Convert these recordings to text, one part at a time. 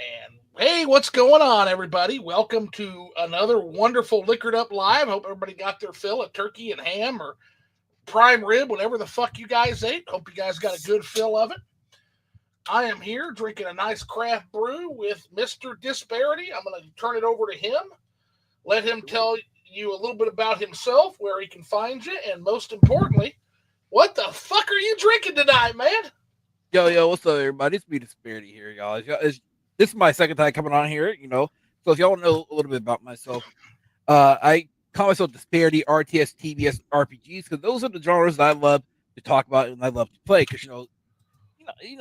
And hey, what's going on, everybody? Welcome to another wonderful Liquored Up Live. Hope everybody got their fill of turkey and ham or prime rib, whatever the fuck you guys ate. Hope you guys got a good fill of it. I am here drinking a nice craft brew with Mr. Disbearity. I'm going to turn it over to him, let him tell you a little bit about himself, where he can find you, and most importantly, what the fuck are you drinking tonight, man? Yo, what's up, everybody? It's me, Disbearity here, y'all. This is my second time coming on here, So if y'all want to know a little bit about myself, I call myself Disparity RTS, TBS, RPGs because those are the genres that I love to talk about and I love to play. Because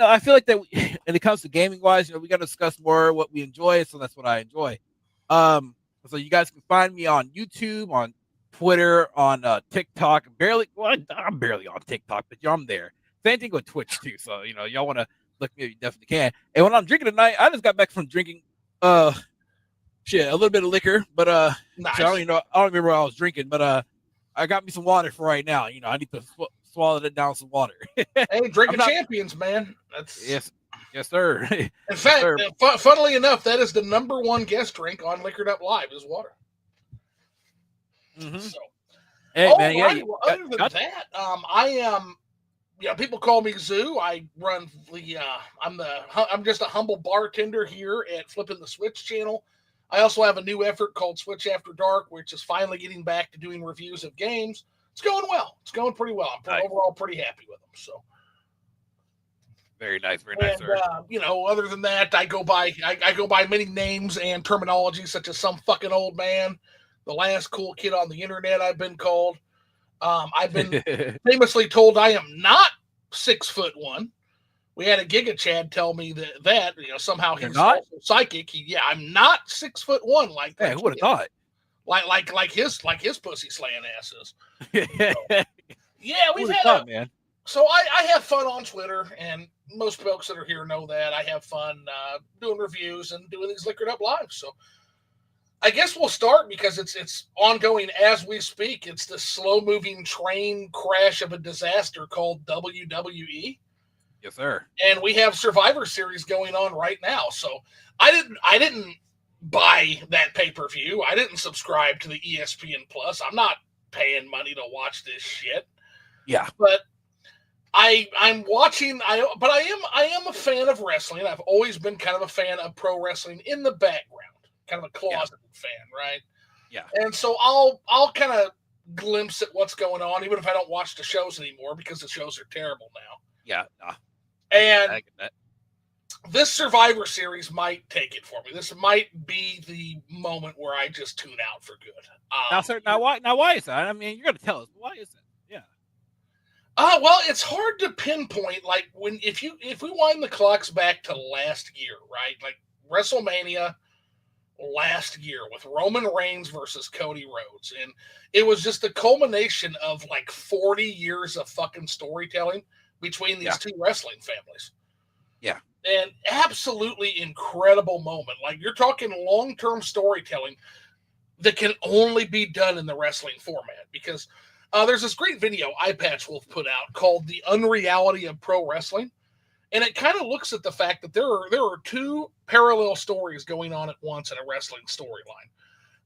I feel like that when it comes to gaming wise, we got to discuss more what we enjoy. So that's what I enjoy. So you guys can find me on YouTube, on Twitter, on TikTok. I'm barely on TikTok, but I'm there. Same thing with Twitch too. So y'all want to look, you definitely can. And when I'm drinking tonight, I just got back from drinking a little bit of liquor, but Nice. so I don't remember what I was drinking, but I got me some water for right now. I need to swallow it down some water. Hey, drinking champions, man. That's yes, sir. In fact, funnily enough, that is the number one guest drink on Liquored Up Live is water. Mm-hmm. So, hey man, well, other than that, I am. People call me Zoo. I run the. I'm just a humble bartender here at FlippingTheS'Wit channel. I also have a new effort called Switch After Dark, which is finally getting back to doing reviews of games. It's going well. It's going pretty well. I'm overall pretty happy with them. So. Very nice, sir. Other than that, I go by many names and terminology, such as some fucking old man, the last cool kid on the internet. I've been called. I've been famously told I am not 6'1". We had a Giga Chad tell me that somehow he's also psychic. I'm not 6'1" like that. Hey, who would have thought? Like his pussy slaying asses. We've had thought, man. So I have fun on Twitter, and most folks that are here know that. I have fun doing reviews and doing these Liquored Up Lives. So I guess we'll start because it's ongoing as we speak. It's the slow-moving train crash of a disaster called WWE. Yes, sir. And we have Survivor Series going on right now. So I didn't buy that pay-per-view. I didn't subscribe to the ESPN Plus. I'm not paying money to watch this shit. Yeah. But I'm watching. I am a fan of wrestling. I've always been kind of a fan of pro wrestling in the background, kind of a closeted fan, right? Yeah. And so I'll kind of glimpse at what's going on, even if I don't watch the shows anymore because the shows are terrible now. Yeah. And I get that. This Survivor Series might take it for me. This might be the moment where I just tune out for good. Now why is that? I mean, you're gonna tell us why is that? Yeah. Well, it's hard to pinpoint. Like if we wind the clocks back to last year, right? Like WrestleMania last year with Roman Reigns versus Cody Rhodes, and it was just the culmination of like 40 years of fucking storytelling between these two wrestling families. Yeah. And absolutely incredible moment. Like you're talking long-term storytelling that can only be done in the wrestling format because there's this great video iPatch Wolf put out called The Unreality of Pro Wrestling. And it kind of looks at the fact that there are two parallel stories going on at once in a wrestling storyline.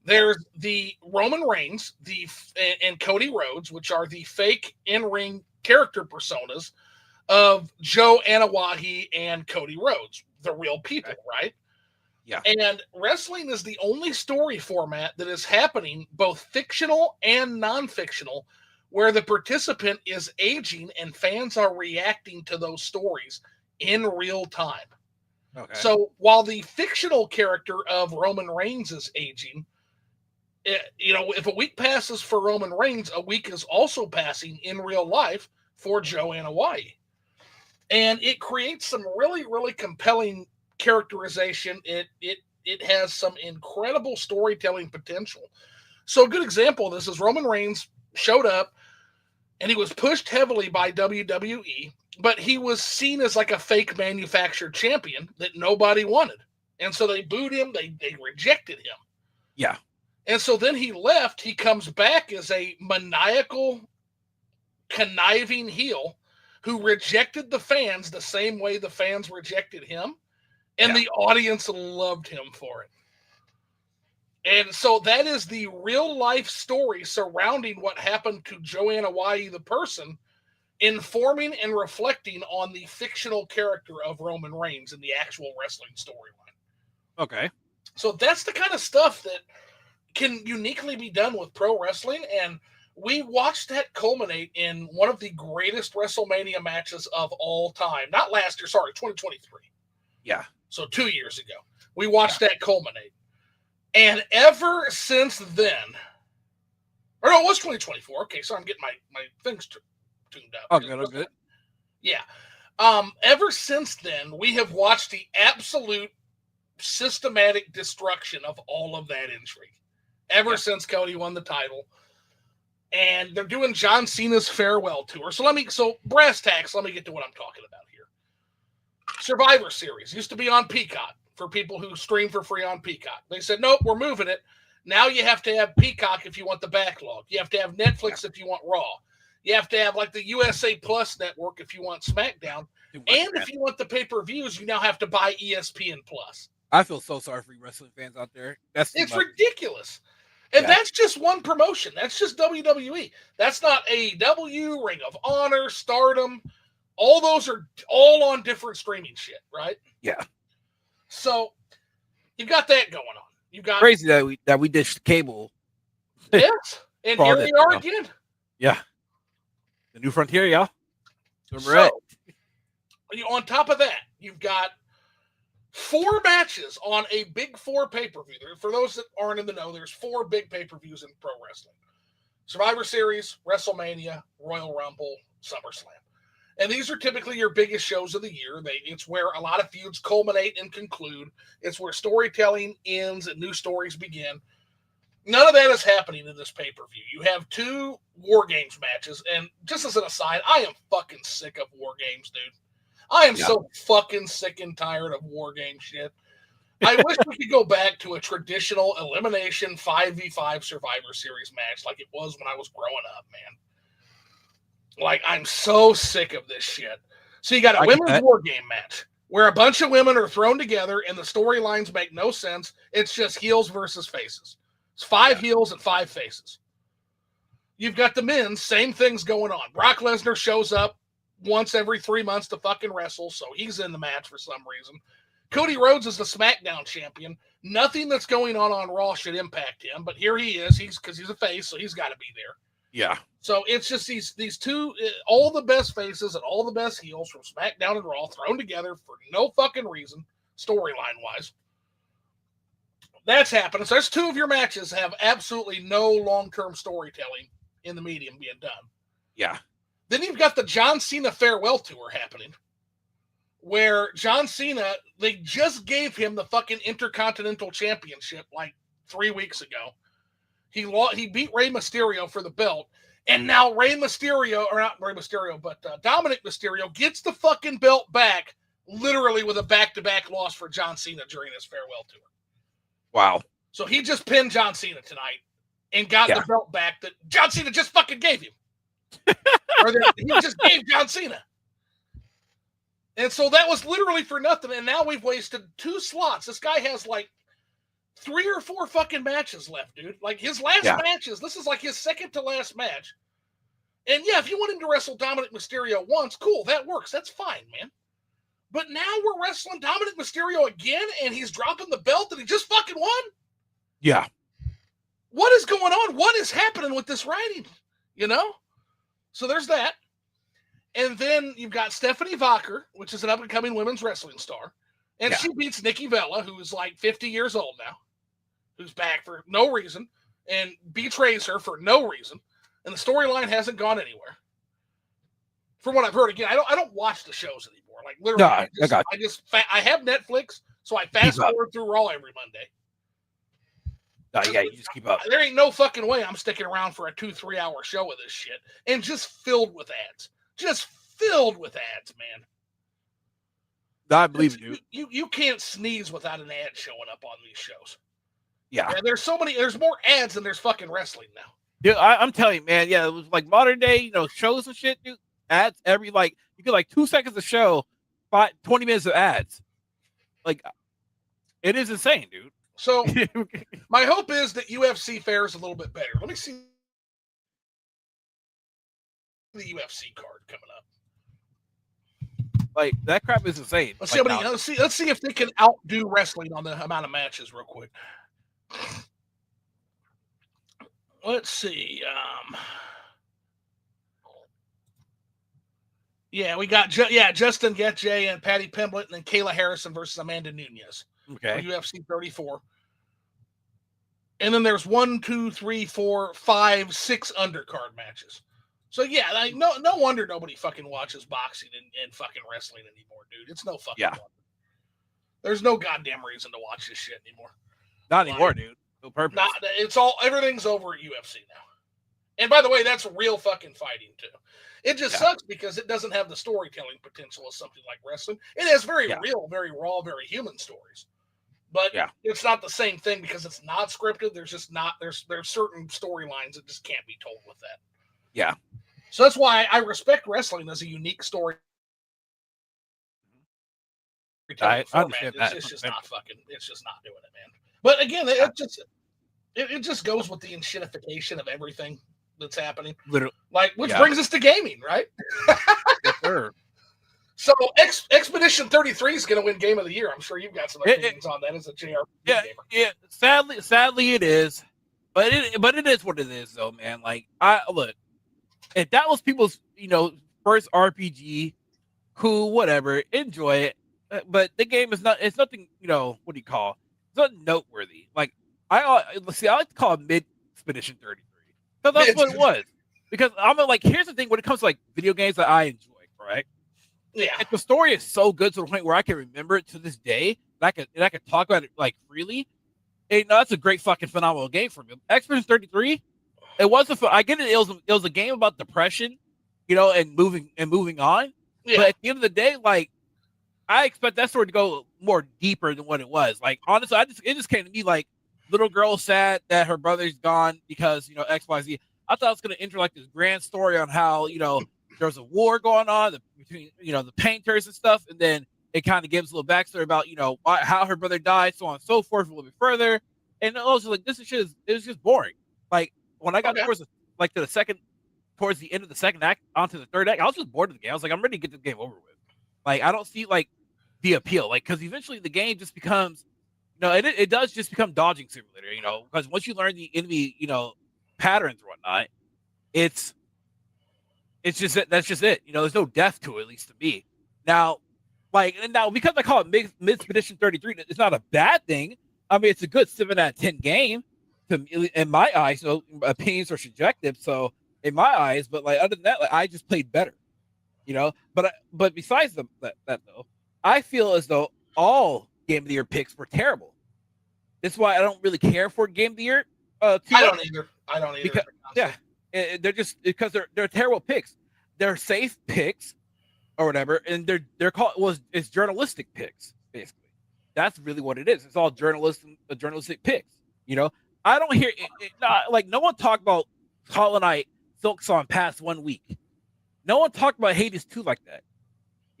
There's the Roman Reigns and Cody Rhodes, which are the fake in-ring character personas of Joe Anawahi and Cody Rhodes, the real people, right? Yeah. And wrestling is the only story format that is happening, both fictional and non-fictional, where the participant is aging and fans are reacting to those stories in real time. Okay. So while the fictional character of Roman Reigns is aging, if a week passes for Roman Reigns, a week is also passing in real life for Joe Anawahi. And it creates some really, really compelling characterization. It has some incredible storytelling potential. So a good example of this is Roman Reigns showed up and he was pushed heavily by WWE, but he was seen as like a fake manufactured champion that nobody wanted. And so they booed him. They rejected him. Yeah. And so then he left. He comes back as a maniacal, conniving heel who rejected the fans the same way the fans rejected him. And the audience loved him for it. And so that is the real life story surrounding what happened to Joanna Hawaii, the person, informing and reflecting on the fictional character of Roman Reigns in the actual wrestling storyline. Okay. So that's the kind of stuff that can uniquely be done with pro wrestling. And we watched that culminate in one of the greatest WrestleMania matches of all time. Not last year, sorry, 2023. Yeah. So 2 years ago. We watched that culminate. And ever since then, or no, it was 2024. Okay, so I'm getting my things tuned up. Oh, good, good. Yeah. Ever since then, we have watched the absolute systematic destruction of all of that intrigue. Ever since Cody won the title. And they're doing John Cena's farewell tour. So brass tacks, let me get to what I'm talking about here. Survivor Series used to be on Peacock for people who stream for free on Peacock. They said, nope, we're moving it. Now you have to have Peacock if you want the backlog. You have to have Netflix if you want Raw. You have to have like the USA Plus network if you want SmackDown. And if you want the pay-per-views, you now have to buy ESPN Plus. I feel so sorry for you wrestling fans out there. It's ridiculous. And that's just one promotion. That's just WWE. That's not AEW, Ring of Honor, Stardom. All those are all on different streaming shit, right? Yeah. So you've got that going on. You got crazy that we dished cable. Yes. And here we are again. Yeah. The new frontier, yeah. So, on top of that, you've got 4 matches on a big 4 pay-per-view. For those that aren't in the know, there's 4 big pay-per-views in pro wrestling. Survivor Series, WrestleMania, Royal Rumble, SummerSlam. And these are typically your biggest shows of the year. It's where a lot of feuds culminate and conclude. It's where storytelling ends and new stories begin. None of that is happening in this pay-per-view. You have 2 War Games matches. And just as an aside, I am fucking sick of War Games, dude. I am so fucking sick and tired of War Game shit. I wish we could go back to a traditional elimination 5v5 Survivor Series match like it was when I was growing up, man. Like, I'm so sick of this shit. So you got a women's War Game match where a bunch of women are thrown together and the storylines make no sense. It's just heels versus faces. It's 5 heels and 5 faces. You've got the men, same things going on. Brock Lesnar shows up once every 3 months to fucking wrestle, so he's in the match for some reason. Cody Rhodes is the SmackDown champion. Nothing that's going on Raw should impact him, but here he is. Because he's a face, so he's got to be there. Yeah. So it's just these 2, all the best faces and all the best heels from SmackDown and Raw thrown together for no fucking reason, storyline-wise. That's happening. So there's 2 of your matches have absolutely no long-term storytelling in the medium being done. Yeah. Then you've got the John Cena farewell tour happening, where John Cena, they just gave him the fucking Intercontinental Championship like 3 weeks ago. He beat Rey Mysterio for the belt, and now Dominic Mysterio gets the fucking belt back, literally with a back-to-back loss for John Cena during his farewell tour. Wow. So he just pinned John Cena tonight and got the belt back that John Cena just fucking gave him. Or that he just gave John Cena. And so that was literally for nothing, and now we've wasted 2 slots. This guy has like 3 or 4 fucking matches left, dude. Like his last matches, this is like his second to last match. And yeah, if you want him to wrestle Dominic Mysterio once, cool, that works. That's fine, man. But now we're wrestling Dominic Mysterio again, and he's dropping the belt that he just fucking won? Yeah. What is going on? What is happening with this writing? You know? So there's that. And then you've got Stephanie Vacher, which is an up-and-coming women's wrestling star. And she beats Nikki Bella, who's like 50 years old now, who's back for no reason, and betrays her for no reason. And the storyline hasn't gone anywhere. From what I've heard, again, I don't watch the shows anymore. Like literally, I have Netflix, so I fast forward through Raw every Monday. You just keep up. There ain't no fucking way I'm sticking around for a 2-3 hour show of this shit, and just filled with ads. Just filled with ads, man. I believe in you. You can't sneeze without an ad showing up on these shows. Yeah. There's more ads than there's fucking wrestling now. Dude, I'm telling you, man. Yeah, it was like modern day, shows and shit. Dude, ads every you get 2 seconds of show, 20 minutes of ads. Like It is insane, dude. So my hope is that UFC fares a little bit better. Let me see the UFC card coming up. Like that crap is insane. Let's like, see. Let's see if they can outdo wrestling on the amount of matches, real quick. Let's see. Yeah, we got Justin Gaethje and Patty Pimblett, and then Kayla Harrison versus Amanda Nunes. Okay. For UFC 34. And then there's 1, 2, 3, 4, 5, 6 undercard matches. So yeah, like no wonder nobody fucking watches boxing and fucking wrestling anymore, dude. It's no fucking wonder. There's no goddamn reason to watch this shit anymore. Not anymore, dude. No purpose. Everything's over at UFC now. And by the way, that's real fucking fighting too. It just sucks because it doesn't have the storytelling potential of something like wrestling. It has very real, very raw, very human stories. But it's not the same thing because it's not scripted. There's just not there's certain storylines that just can't be told with that. Yeah. So that's why I respect wrestling as a unique story. I understand that. It's just not fucking. It's just not doing it, man. But again, it just goes with the enshittification of everything that's happening. Literally, which brings us to gaming, right? Yes, sir. So Expedition 33 is going to win Game of the Year. I'm sure you've got some opinions on that as a JRPG gamer. Yeah. Sadly, it is, but it is what it is, though, man. Like, look, if that was people's first RPG, cool, whatever, enjoy it. But the game is not. It's nothing. What do you call? It's not noteworthy. Like I like to call it mid Expedition 33 because that's what it was. Because I'm like, here's the thing: when it comes to like video games that I enjoy, right? Yeah. And the story is so good to the point where I can remember it to this day. I could talk about it like freely. And that's a great fucking phenomenal game for me. Expedition 33. It was I get it. It was a game about depression, and moving on. Yeah. But at the end of the day, like, I expect that story to go more deeper than what it was. Like, honestly, it just came to me like little girl sad that her brother's gone because XYZ. I thought it was going to enter like this grand story on how there was a war going on between the painters and stuff, and then it kind of gives a little backstory about how her brother died, so on and so forth, a little bit further. And I was like, this shit is just boring. Like when I got towards the end of the second act onto the third act, I was just bored of the game. I was like, I'm ready to get this game over with. Like I don't see like the appeal, like because eventually the game just becomes, it does just become dodging simulator, because once you learn the enemy, patterns or whatnot, it's just that's just it. There's no depth to it, at least to me. Now because I call it mid Expedition 33, it's not a bad thing. I mean, it's a good 7 out of 10 game in my eyes. So opinions are subjective. So in my eyes, but like other than that, like, I just played better. But besides that though, I feel as though all Game of the Year picks were terrible. That's why I don't really care for Game of the Year. I don't either. Because, they're just because they're terrible picks. They're safe picks or whatever, and they're called it's journalistic picks basically. That's really what it is. It's all journalistic picks. I don't hear like no one talked about Hollow Knight Silksong past 1 week. No one talked about Hades 2 like that.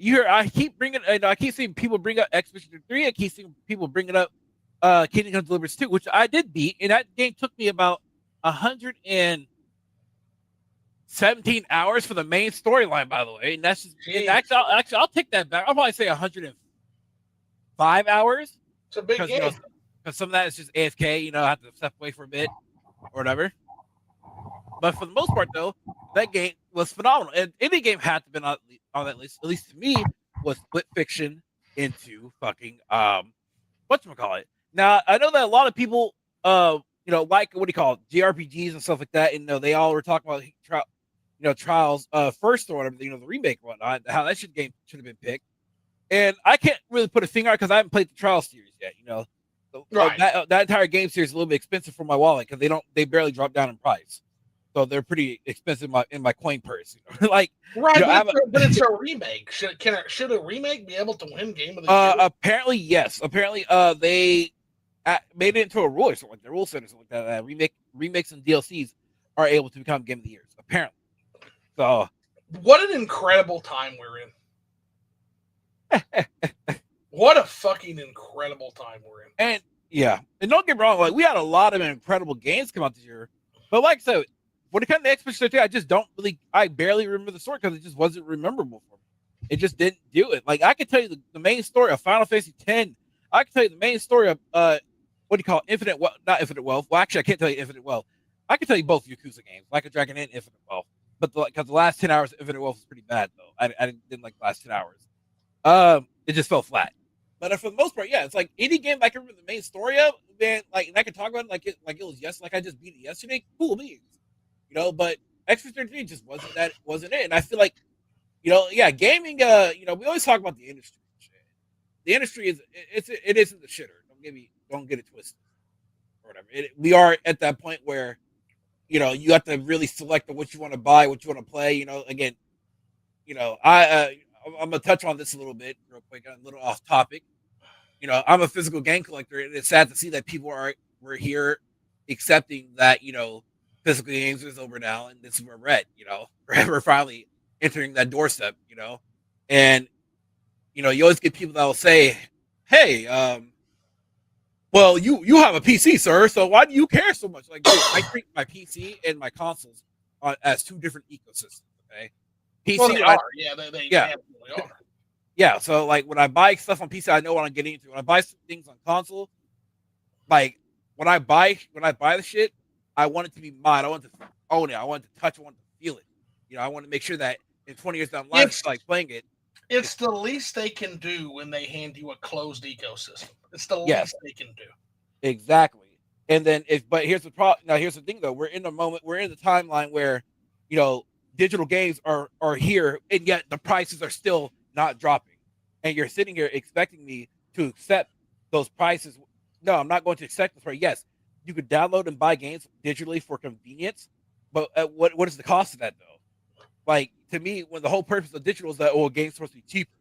I keep seeing people bring up Expedition 3. I keep seeing people bringing up Kingdom Come Deliverance 2, which I did beat, and that game took me about 117 hours for the main storyline, by the way. And that's just, actually, I'll take that back. I'll probably say 105 hours. It's a big game. Because some of that is just AFK, I have to step away for a bit or whatever. But for the most part, though, that game was phenomenal. And any game had to be on that list, at least to me, was Split Fiction into fucking whatchamacallit. Now, I know that a lot of people like JRPGs and stuff like that, and they all were talking about Trials first or whatever, the remake or whatnot, how that game should have been picked. And I can't really put a finger on it because I haven't played the Trials series yet, Right. That entire game series is a little bit expensive for my wallet because they barely drop down in price. So they're pretty expensive in my coin purse. Like, right, but it's a remake. Should a remake be able to win Game of the Year? Apparently, yes. Apparently, they made it into a rule or something like the rule set or something like that. Remakes and DLCs are able to become Game of the Year. Apparently. So, what an incredible time we're in. What a fucking incredible time we're in. And yeah, and don't get me wrong, like we had a lot of incredible games come out this year, but like I said, when it comes to Expedition 3, I barely remember the story because it just wasn't memorable for me. It just didn't do it. Like I could tell you the main story of Final Fantasy X. I can tell you the main story of what do you call it? Infinite Wealth? Not Infinite Wealth. Well, actually, I can't tell you Infinite Wealth. I can tell you both Yakuza games, Like a Dragon and Infinite Wealth. But because the last 10 hours of Infinite Wealth was pretty bad though. I didn't like the last 10 hours. It just fell flat. But for the most part, yeah, it's like any game I can remember the main story of, man. Like, and I can talk about it like it was like I just beat it yesterday. Cool beans, But Expedition 3 just wasn't it. And I feel like, yeah, gaming. We always talk about the industry. The industry it isn't the shitter. Don't get it twisted, or whatever. We are at that point where, you have to really select what you want to buy, what you want to play. Again, I'm gonna touch on this a little bit real quick, a little off topic. I'm a physical game collector, and it's sad to see that we're here accepting that physical games is over now, and this is where we're at. We're finally entering that doorstep. And you always get people that will say, "Hey, well, you have a PC, sir, so why do you care so much?" Like, dude, I treat my PC and my consoles as two different ecosystems. Okay, PC, well, they are. Yeah, they absolutely are. Yeah, so like when I buy stuff on PC, I know what I'm getting into. When I buy things on console, like when I buy the shit, I want it to be mine. I want to own it. I want to touch it. I want to feel it. I want to make sure that in 20 years down the line, it's like playing it. It's the least they can do when they hand you a closed ecosystem. It's the least they can do. Exactly. And then but here's the problem. Now here's the thing though. We're in the timeline where, digital games are here, and yet the prices are still not dropping. And you're sitting here expecting me to accept those prices. No, I'm not going to accept this price. Yes, you could download and buy games digitally for convenience, but what is the cost of that though? Like, to me, when the whole purpose of digital is that games supposed to be cheaper.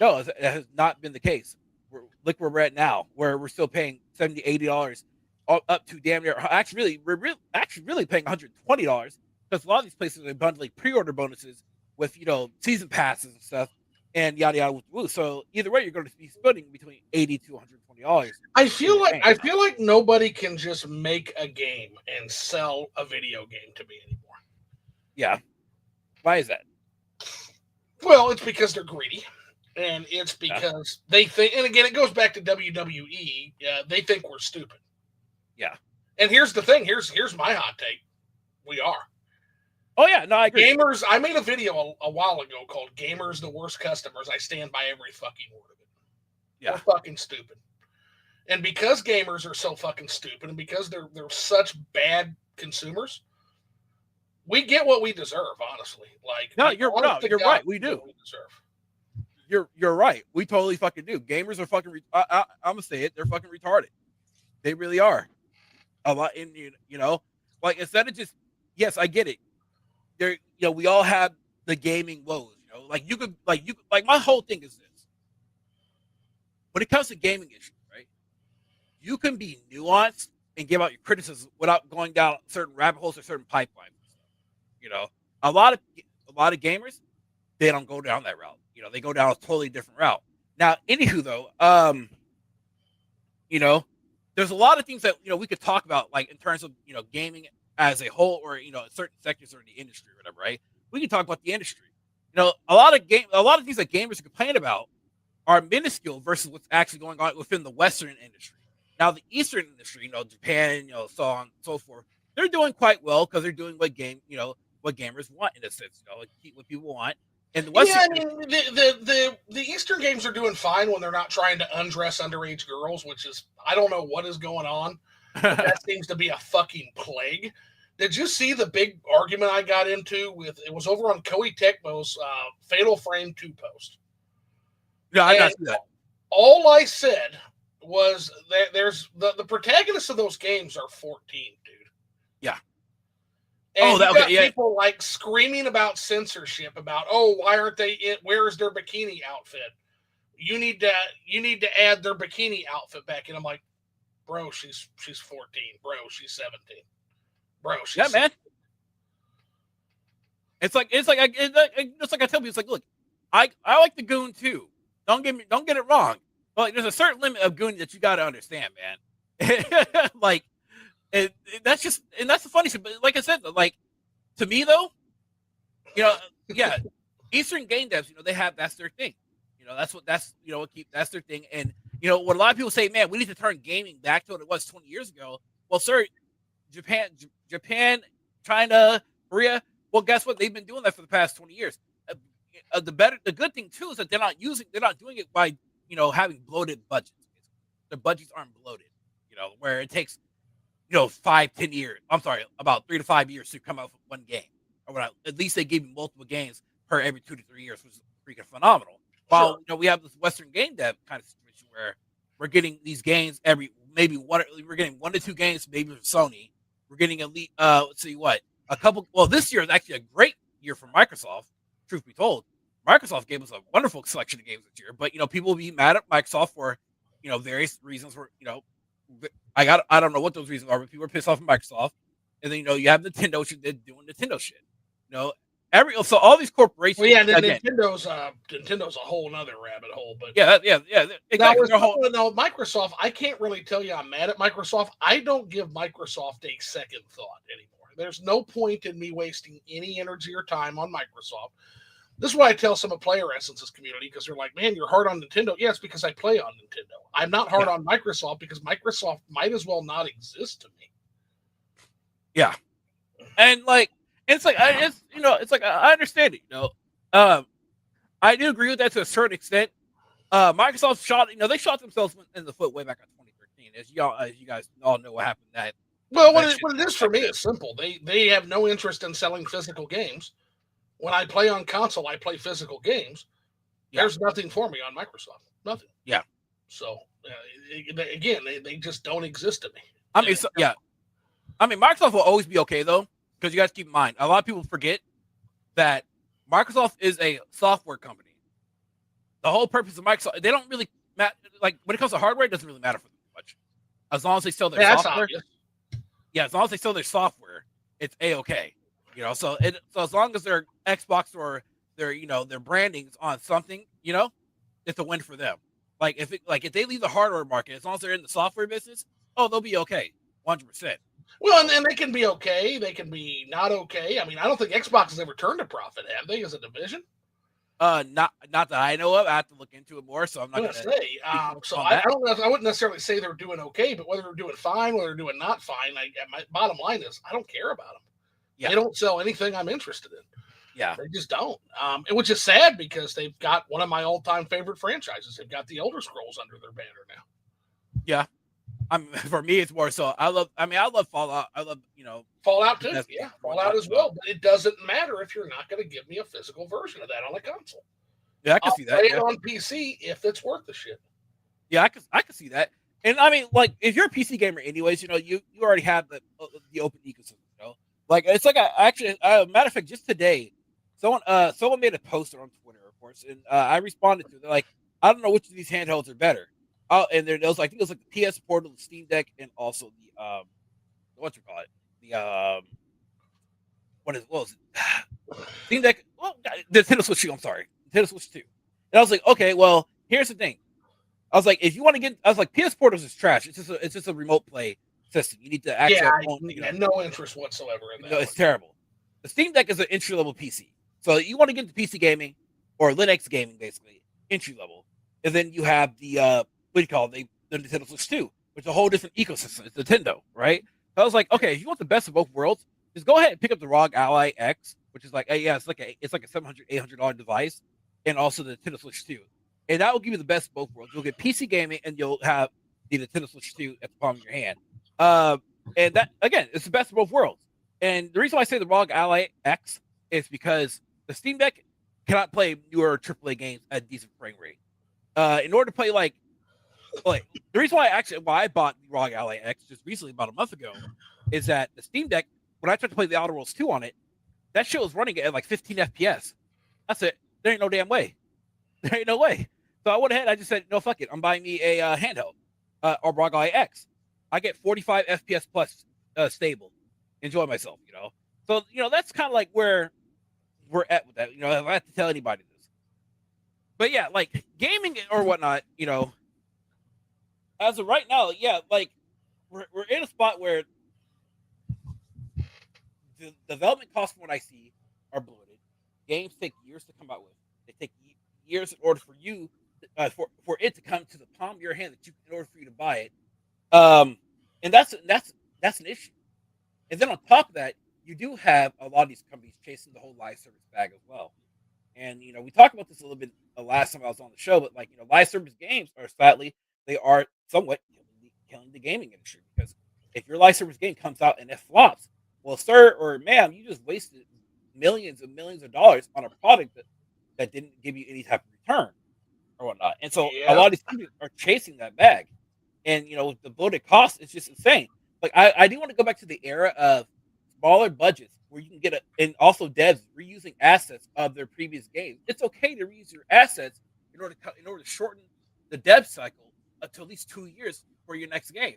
No, it has not been the case. Look where we're at now, where we're still paying $70, $80 up to damn near. Actually, we're really paying $120 because a lot of these places are bundling pre-order bonuses with season passes and stuff, and yada yada. So either way, you're going to be spending between $80 to $120. I feel like nobody can just make a game and sell a video game to me anymore. Yeah. Why is that? Well, it's because they're greedy, and it's because they think. And again, it goes back to WWE. They think we're stupid. Yeah. And here's the thing. Here's my hot take. We are. Oh yeah, no, I agree. Gamers. I made a video a while ago called "Gamers the Worst Customers." I stand by every fucking word of it. Yeah. We're fucking stupid. And because gamers are so fucking stupid, and because they're such bad consumers, we get what we deserve, honestly. Like, you're right. We do. We deserve. You're right. We totally fucking do. Gamers are fucking. I'm gonna say it. They're fucking retarded. They really are. A lot, and like instead of just, yes, I get it. There, we all have the gaming woes. Like my whole thing is this. When it comes to gaming issues, right? You can be nuanced and give out your criticism without going down certain rabbit holes or certain pipelines. A lot of gamers, they don't go down that route. They go down a totally different route. Now, anywho, though, there's a lot of things that we could talk about, like in terms of gaming as a whole, or certain sectors or the industry, or whatever. Right? We can talk about the industry. A lot of things that gamers complain about are minuscule versus what's actually going on within the Western industry. Now, the Eastern industry, Japan, so on and so forth, they're doing quite well because they're doing what gamers want, in a sense, like what people want. And the Western, I mean, the Eastern games are doing fine when they're not trying to undress underage girls, which is, I don't know what is going on, but that seems to be a fucking plague. Did you see the big argument I got into with? It was over on Koei Tecmo's Fatal Frame 2 post. Yeah, I got that. All I said was that there's the protagonists of those games are 14, dude. Yeah. And people like screaming about censorship, about why aren't they where is their bikini outfit? You need to add their bikini outfit back. And I'm like, bro, she's 14, bro, she's 17, bro, she's 17. Man. It's like I tell people, it's like, look, I like the Goon too. don't get it wrong. But like, there's a certain limit of gooning that you got to understand, man. Like, that's just, and that's the funny thing. But like I said, like to me though, yeah, Eastern game devs, that's their thing. That's their thing. And what a lot of people say, man, we need to turn gaming back to what it was 20 years ago. Well, sir, Japan, China, Korea. Well, guess what? They've been doing that for the past 20 years. The good thing too is that they're not doing it by having bloated budgets. Their budgets aren't bloated. Where it takes 5-10 years. I'm sorry, about 3 to 5 years to come out with one game. Or at least they give you multiple games per every 2 to 3 years, which is freaking phenomenal. While we have this Western game dev kind of situation where we're getting these games we're getting 1 to 2 games maybe from Sony. We're getting elite. Let's see what a couple. Well, this year is actually a great year for Microsoft. Truth be told, Microsoft gave us a wonderful selection of games this year. But people will be mad at Microsoft for various reasons. For I don't know what those reasons are, but people are pissed off at Microsoft. And then you have Nintendo doing Nintendo shit. So all these corporations. Well, yeah, again, Nintendo's a whole nother rabbit hole. But exactly. Now, Microsoft, I can't really tell you I'm mad at Microsoft. I don't give Microsoft a second thought anymore. There's no point in me wasting any energy or time on Microsoft. This is why I tell some of Player Essence's community, because they're like, man, you're hard on Nintendo. Yeah, it's because I play on Nintendo. I'm not hard on Microsoft because Microsoft might as well not exist to me. Yeah. And it's like I understand it, I do agree with that to a certain extent. Microsoft they shot themselves in the foot way back in 2013. As you guys all know what happened that. Well, what it is for me is simple. They have no interest in selling physical games. When I play on console, I play physical games. Yeah. There's nothing for me on Microsoft. Nothing. Yeah. So again, they just don't exist to me. Microsoft will always be okay though, because you guys keep in mind, a lot of people forget that Microsoft is a software company. The whole purpose of Microsoft, they don't really when it comes to hardware, it doesn't really matter for them much. As long as they sell their software. Yeah, as long as they sell their software, it's a-okay. So as long as their Xbox or their branding's on something, it's a win for them. If they leave the hardware market, as long as they're in the software business, they'll be okay, 100%. Well, and they can be okay. They can be not okay. I mean, I don't think Xbox has ever turned a profit, have they, as a division? Not that I know of. I have to look into it more, so I'm not going to say. So I don't know. I wouldn't necessarily say they're doing okay, but whether they're doing fine, whether they're doing not fine, my bottom line is I don't care about them. Yeah. They don't sell anything I'm interested in. Yeah, they just don't. Which is sad because they've got one of my all-time favorite franchises. They've got the Elder Scrolls under their banner now. Yeah. For me, it's more so. I love Fallout. I love, Fallout too. Yeah, Fallout as well. But it doesn't matter if you're not going to give me a physical version of that on a console. Yeah, I can see that. Play it on PC if it's worth the shit. Yeah, I can see that. And if you're a PC gamer, anyways, you already have the open ecosystem. It's like matter of fact, just today, someone made a post on Twitter, of course, and I responded to it. They're like, I don't know which of these handhelds are better. And there was, I think it was like the PS Portal, the Steam Deck, and also the what you call it, the what was it? Steam Deck. Well, the Nintendo Switch 2. I'm sorry, Nintendo Switch 2. And I was like, okay, well, here's the thing. I was like, if you want to get, I was like, PS Portals is trash. It's just a remote play system. You need to actually no interest whatsoever in that. It's terrible. The Steam Deck is an entry level PC. So you want to get into PC gaming or Linux gaming, basically entry level, and then you have the what do you call it? The Nintendo Switch 2, which is a whole different ecosystem. It's Nintendo, right? So I was like, okay, if you want the best of both worlds, just go ahead and pick up the ROG Ally X, which is like, it's like a $700, $800 device, and also the Nintendo Switch 2. And that will give you the best of both worlds. You'll get PC gaming, and you'll have the Nintendo Switch 2 at the palm of your hand. And that, again, it's the best of both worlds. And the reason why I say the ROG Ally X is because the Steam Deck cannot play newer AAA games at a decent frame rate. In order to play the reason why I bought the ROG Ally X just recently, about a month ago, is that the Steam Deck, when I tried to play the Outer Worlds 2 on it, that shit was running at like 15 FPS. That's it. There ain't no damn way. There ain't no way. So I went ahead. I just said, no, fuck it. I'm buying me a handheld or ROG Ally X. I get 45 FPS plus stable. Enjoy myself, So, that's kind of like where we're at with that. I don't have to tell anybody this. but yeah, like gaming or whatnot, you know, as of right now, yeah, like we're in a spot where the development costs from what I see are bloated. Games take years to come out with. They take years in order for you for it to come to the palm of your hand that you in order for you to buy it. And that's an issue. And then on top of that, you do have a lot of these companies chasing the whole live service bag as well. And you know, we talked about this a little bit the last time I was on the show, but like you know, live service games are sadly they are somewhat killing the gaming industry because if your live service game comes out and it flops, well, sir or ma'am, you just wasted millions and millions of dollars on a product that didn't give you any type of return or whatnot. And so a lot of these companies are chasing that bag. And you know, the bloated cost is just insane. Like I do want to go back to the era of smaller budgets where you can get and also devs reusing assets of their previous games. It's okay to reuse your assets in order to shorten the dev cycle until at least 2 years for your next game.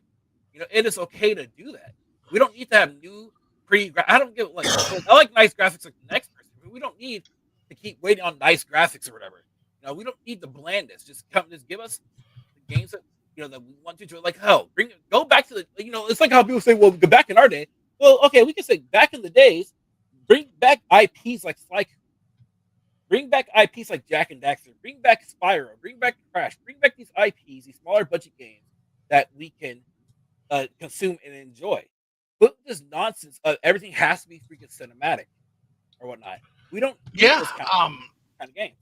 You know, it is okay to do that. We don't need to have new I don't give like I like nice graphics like the next person, but we don't need to keep waiting on nice graphics or whatever. You know, we don't need the blandness. Just give us the games that you know that we want to enjoy. Like hell, go back to the you know, it's like how people say, well, back in our day. Well, okay, we can say back in the days, bring back IPs like bring back IPs like Jack and Daxter, bring back Spyro, bring back Crash, bring back these IPs, these smaller budget games that we can consume and enjoy. But this nonsense of everything has to be freaking cinematic or whatnot. We don't need those kind of games.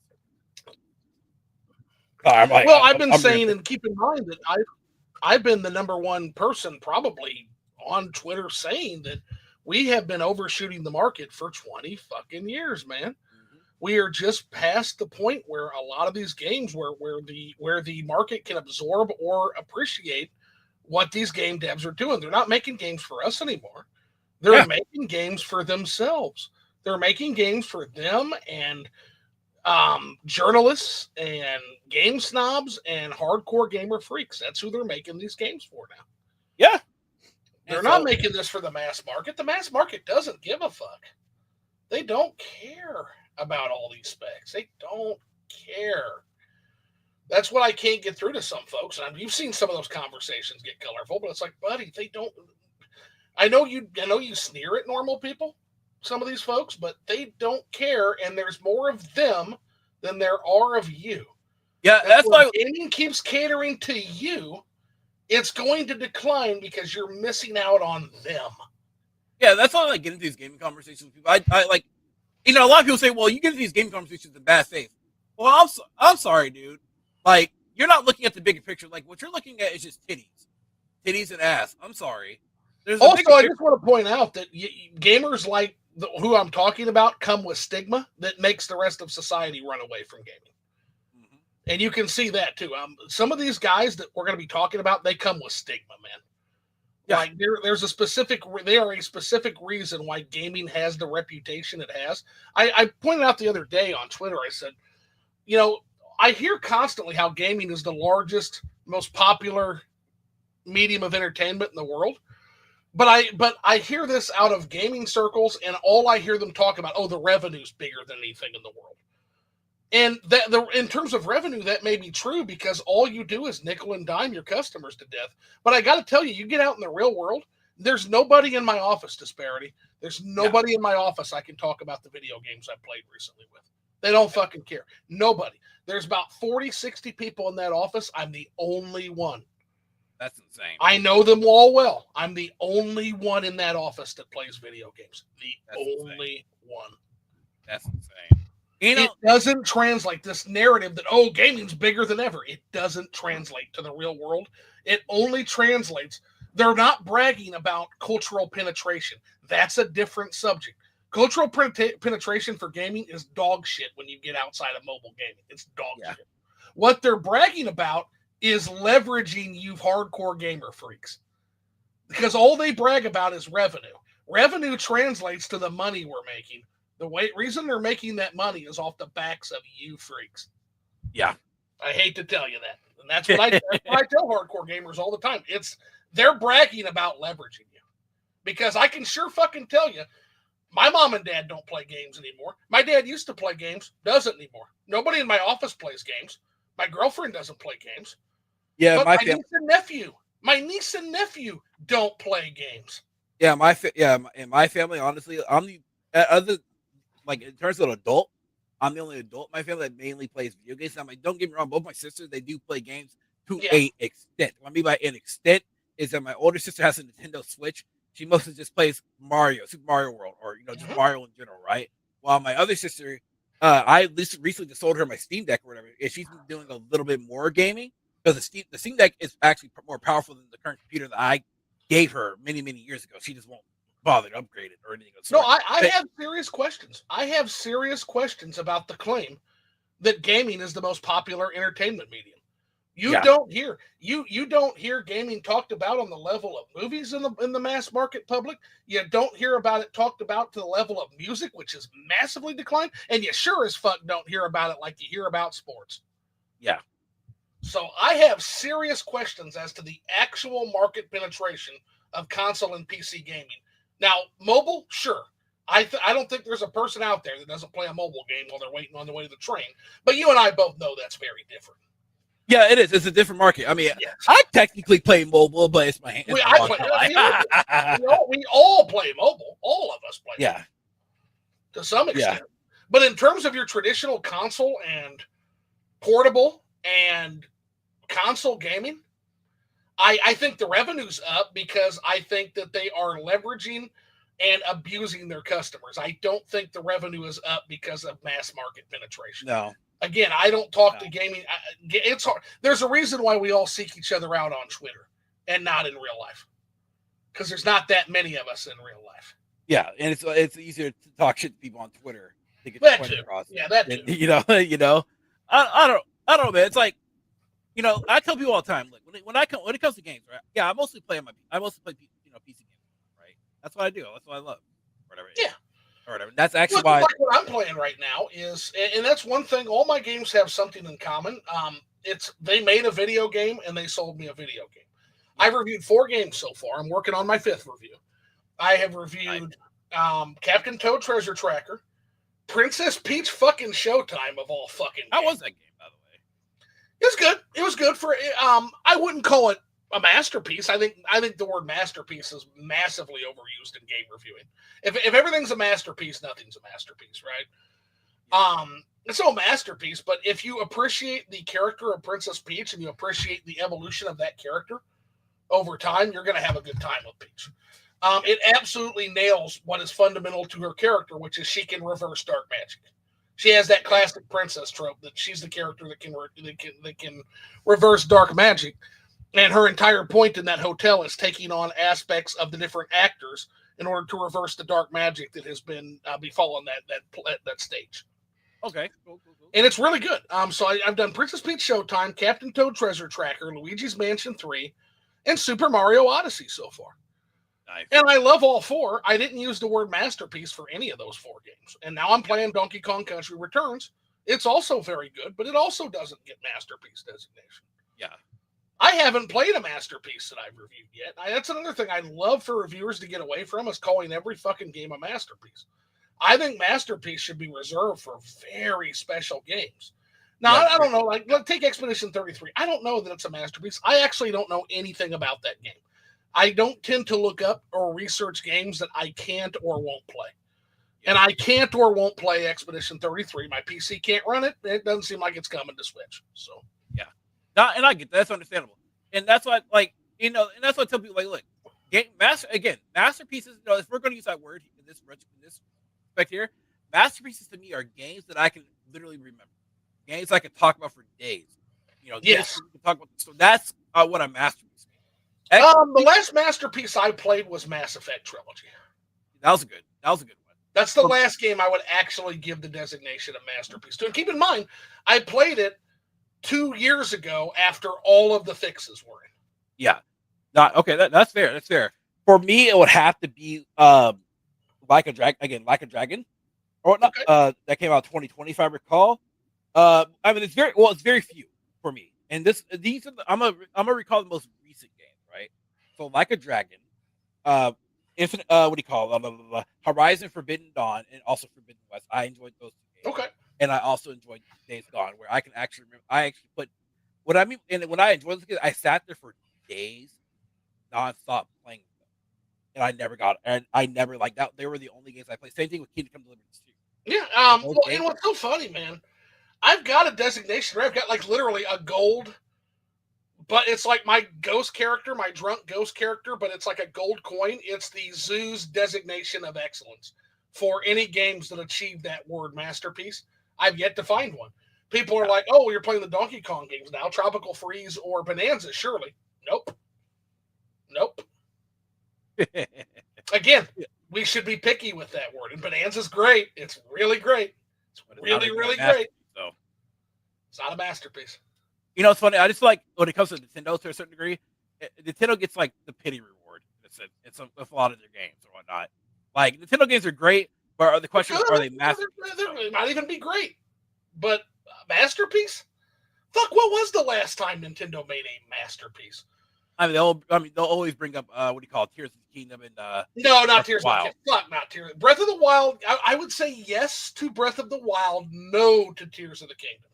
Sorry, I've been saying, and keep in mind that I've been the number one person probably on Twitter saying that we have been overshooting the market for 20 fucking years, man. Mm-hmm. We are just past the point where a lot of these games where the market can absorb or appreciate what these game devs are doing. They're not making games for us anymore. They're making games for themselves. They're making games for them and journalists and game snobs and hardcore gamer freaks. That's who they're making these games for now. Yeah. They're not making this for the mass market. The mass market doesn't give a fuck. They don't care about all these specs. They don't care. That's what I can't get through to some folks. And you've seen some of those conversations get colorful, but it's like, buddy, they don't. I know you sneer at normal people, some of these folks, but they don't care, and there's more of them than there are of you. Yeah, that's why gaming keeps catering to you. It's going to decline because you're missing out on them. Yeah, that's why I like get into these gaming conversations with people. I like, you know, a lot of people say, well, you get into these gaming conversations in bad faith. Well, I'm sorry, dude. Like, you're not looking at the bigger picture. Like, what you're looking at is just titties and ass. I'm sorry. Also, I just want to point out that gamers like who I'm talking about come with stigma that makes the rest of society run away from gaming. Mm-hmm. And you can see that too. Some of these guys that we're going to be talking about, they come with stigma, man. Yeah. Like they are a specific reason why gaming has the reputation it has. I pointed out the other day on Twitter, I said, you know, I hear constantly how gaming is the largest, most popular medium of entertainment in the world. But I hear this out of gaming circles, and all I hear them talk about, the revenue's bigger than anything in the world. And in terms of revenue, that may be true because all you do is nickel and dime your customers to death. But I got to tell you, you get out in the real world, there's nobody in my office, Disbearity. There's nobody in my office I can talk about the video games I played recently with. They don't fucking care. Nobody. There's about 40, 60 people in that office. I'm the only one. That's insane. I know them all well. I'm the only one in that office that plays video games. That's only one. That's insane. You know, it doesn't translate this narrative that, gaming's bigger than ever. It doesn't translate to the real world. It only translates. They're not bragging about cultural penetration. That's a different subject. Cultural penetration for gaming is dog shit when you get outside of mobile gaming. It's dog shit. What they're bragging about is leveraging you hardcore gamer freaks. Because all they brag about is revenue. Revenue translates to the money we're making. The reason they're making that money is off the backs of you freaks. Yeah. I hate to tell you that. And that's what I tell hardcore gamers all the time. They're bragging about leveraging you. Because I can sure fucking tell you, My mom and dad don't play games anymore. My dad used to play games, doesn't anymore. Nobody in my office plays games. My girlfriend doesn't play games. Yeah, But my my niece and nephew don't play games. Yeah, in my family, honestly, I'm the other like in terms of an adult, I'm the only adult in my family that mainly plays video games. I'm like, don't get me wrong, both my sisters they do play games to Yeah. a extent. What I mean by an extent is that my older sister has a Nintendo Switch. She mostly just plays Mario, Super Mario World, or just Mario in general, right? While my other sister, I recently just sold her my Steam Deck or whatever, and she's been doing a little bit more gaming because the Steam Deck is actually more powerful than the current computer that I gave her many years ago. She just won't bother to upgrade it or anything of the No, sort. I have serious questions. I have serious questions about the claim that gaming is the most popular entertainment medium. You don't hear gaming talked about on the level of movies in the mass market public. You don't hear about it talked about to the level of music, which has massively declined, and you sure as fuck don't hear about it like you hear about sports. Yeah. So I have serious questions as to the actual market penetration of console and PC gaming. Now, mobile, sure. I don't think there's a person out there that doesn't play a mobile game while they're waiting on the way to the train. But you and I both know that's very different. Yeah, it is. It's a different market. I mean, yes. I technically play mobile, but it's my hand. We all play mobile. All of us play mobile. To some extent. Yeah. But in terms of your traditional console and portable and console gaming, I think the revenue's up because I think that they are leveraging and abusing their customers. I don't think the revenue is up because of mass market penetration. No. Again, I don't talk to gaming. It's hard. There's a reason why we all seek each other out on Twitter and not in real life, because there's not that many of us in real life. Yeah, and it's easier to talk shit to people on Twitter to get that too. Across. Yeah, that too. I don't know, man. It's like, I tell people all the time, like when it comes to games, right? Yeah, I mostly play PC games, right? That's what I do. That's what I love. Whatever. Yeah. Or whatever. That's actually why. Like what I'm playing right now is, and that's one thing. All my games have something in common. They made a video game and they sold me a video game. Yeah. I've reviewed 4 games so far. I'm working on my 5th review. I have reviewed Captain Toad Treasure Tracker, Princess Peach fucking Showtime of all fucking games. How was that game, by the way? It was good. It was good for I wouldn't call it a masterpiece. I think the word masterpiece is massively overused in game reviewing. If everything's a masterpiece, nothing's a masterpiece, right? Yeah. It's no masterpiece, but if you appreciate the character of Princess Peach and you appreciate the evolution of that character over time, you're going to have a good time with Peach. It absolutely nails what is fundamental to her character, which is she can reverse dark magic. She has that classic princess trope that she's the character that can reverse dark magic, and her entire point in that hotel is taking on aspects of the different actors in order to reverse the dark magic that has been befallen that stage. Okay, cool. And it's really good. So I've done Princess Peach Showtime, Captain Toad Treasure Tracker, Luigi's Mansion 3, and Super Mario Odyssey so far. Nice. And I love all 4. I didn't use the word masterpiece for any of those 4 games. And now I'm playing Donkey Kong Country Returns. It's also very good, but it also doesn't get masterpiece designation. Yeah. I haven't played a masterpiece that I've reviewed yet. That's another thing I love for reviewers to get away from is calling every fucking game a masterpiece. I think masterpiece should be reserved for very special games. Now, I don't know. Like, take Expedition 33. I don't know that it's a masterpiece. I actually don't know anything about that game. I don't tend to look up or research games that I can't or won't play. And I can't or won't play Expedition 33. My PC can't run it. It doesn't seem like it's coming to Switch. So, yeah. And I get that. That's understandable. And that's why, and that's why I tell people, look, masterpieces, if we're going to use that word in this respect here, masterpieces to me are games that I can literally remember. Games I can talk about for days. Yes. We can talk about. So that's what a masterpiece is. The last masterpiece I played was Mass Effect Trilogy. That was a good one. That's the last game I would actually give the designation of masterpiece to. And keep in mind, I played it 2 years ago after all of the fixes were in. Yeah. Okay, that's fair. That's fair. For me, it would have to be Like a Dragon. Or not, okay. That came out 2020, if I recall. I mean, it's very few for me. And these are I'm gonna recall the most recent games, right? So Like a Dragon, Infinite, what do you call it? Horizon Forbidden Dawn and also Forbidden West. I enjoyed those two games. Okay. And I also enjoyed Days Gone, where I can actually remember. I actually put what I mean, and when I enjoyed this, I sat there for days, nonstop playing with them, and I never got, and I never like that. They were the only games I played. Same thing with Kingdom Come Deliverance 2. Yeah. Well, And what's so funny, man, I've got a designation where I've got like literally a gold, but it's like my ghost character, my drunk ghost character, but it's like a gold coin. It's the Zoo's designation of excellence for any games that achieve that word masterpiece. I've yet to find one. People are like, oh, you're playing the Donkey Kong games now, Tropical Freeze or Bonanza, surely. Nope. Again, we should be picky with that word. And Bonanza's great. It's really great. It's really, really great. So it's not a masterpiece. You know, it's funny. I just like when it comes to Nintendo to a certain degree, Nintendo gets like the pity reward. It's a lot of their games or whatnot. Like Nintendo games are great, but the question is, are they masterpieces? They might even be great, but masterpiece? Fuck! What was the last time Nintendo made a masterpiece? I mean, they'll always bring up what do you call it, Tears of the Kingdom and no, not Tears of the Kingdom. Fuck, not Tears. Breath of the Wild. I would say yes to Breath of the Wild, no to Tears of the Kingdom.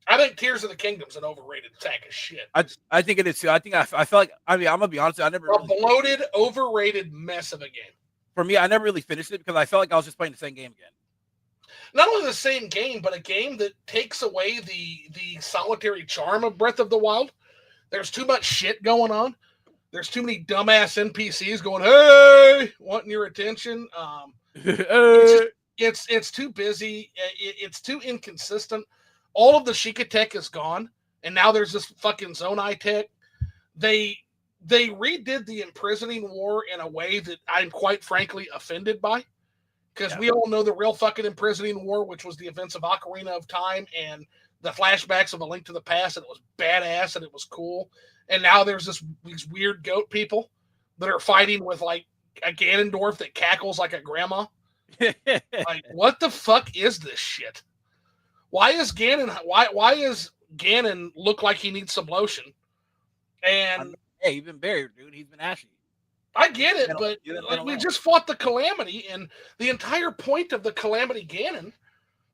I think Tears of the Kingdom's an overrated sack of shit. I think it is too. I think I feel like I'm gonna be honest. I never a really bloated, overrated mess of a game. For me, I never really finished it because I felt like I was just playing the same game again. Not only the same game, but a game that takes away the solitary charm of Breath of the Wild. There's too much shit going on. There's too many dumbass NPCs going, hey, wanting your attention. It's too busy. It's too inconsistent. All of the Sheikah tech is gone, and now there's this fucking Zonai tech. They redid the imprisoning war in a way that I'm quite frankly offended by, because we all know the real fucking imprisoning war, which was the events of Ocarina of Time and the flashbacks of A Link to the Past, and it was badass and it was cool. And now there's these weird goat people that are fighting with like a Ganondorf that cackles like a grandma. Like, what the fuck is this shit? Why is Ganon look like he needs some lotion? And hey, he's been buried, dude. He's been ashy. I get it, but like, we just fought the Calamity, and the entire point of the Calamity Ganon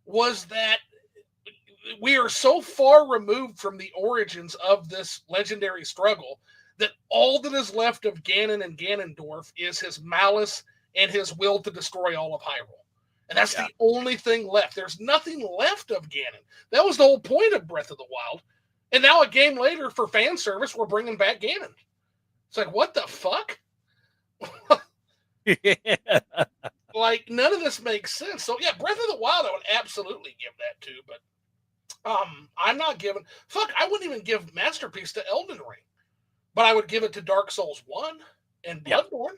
was that we are so far removed from the origins of this legendary struggle that all that is left of Ganon and Ganondorf is his malice and his will to destroy all of Hyrule. And that's the only thing left. There's nothing left of Ganon. That was the whole point of Breath of the Wild. And now a game later, for fan service, we're bringing back Ganon. It's like, what the fuck? Like, none of this makes sense. So, yeah, Breath of the Wild, I would absolutely give that to, but I'm not giving... Fuck, I wouldn't even give Masterpiece to Elden Ring. But I would give it to Dark Souls 1 and Bloodborne.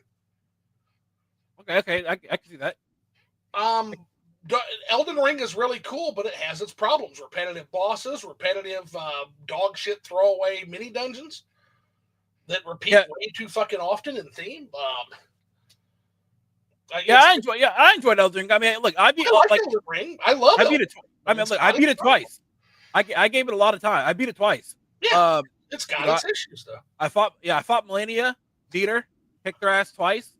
Okay, I can see that. Elden Ring is really cool, but it has its problems. Repetitive bosses, repetitive dog shit throwaway mini dungeons that repeat way too fucking often in theme. I enjoyed Elden Ring. I mean, look, I beat Elden Ring. I love it. I beat it twice. I gave it a lot of time. I beat it twice. Yeah, it's got its issues though. I fought Millennia, beat her, kicked her ass twice.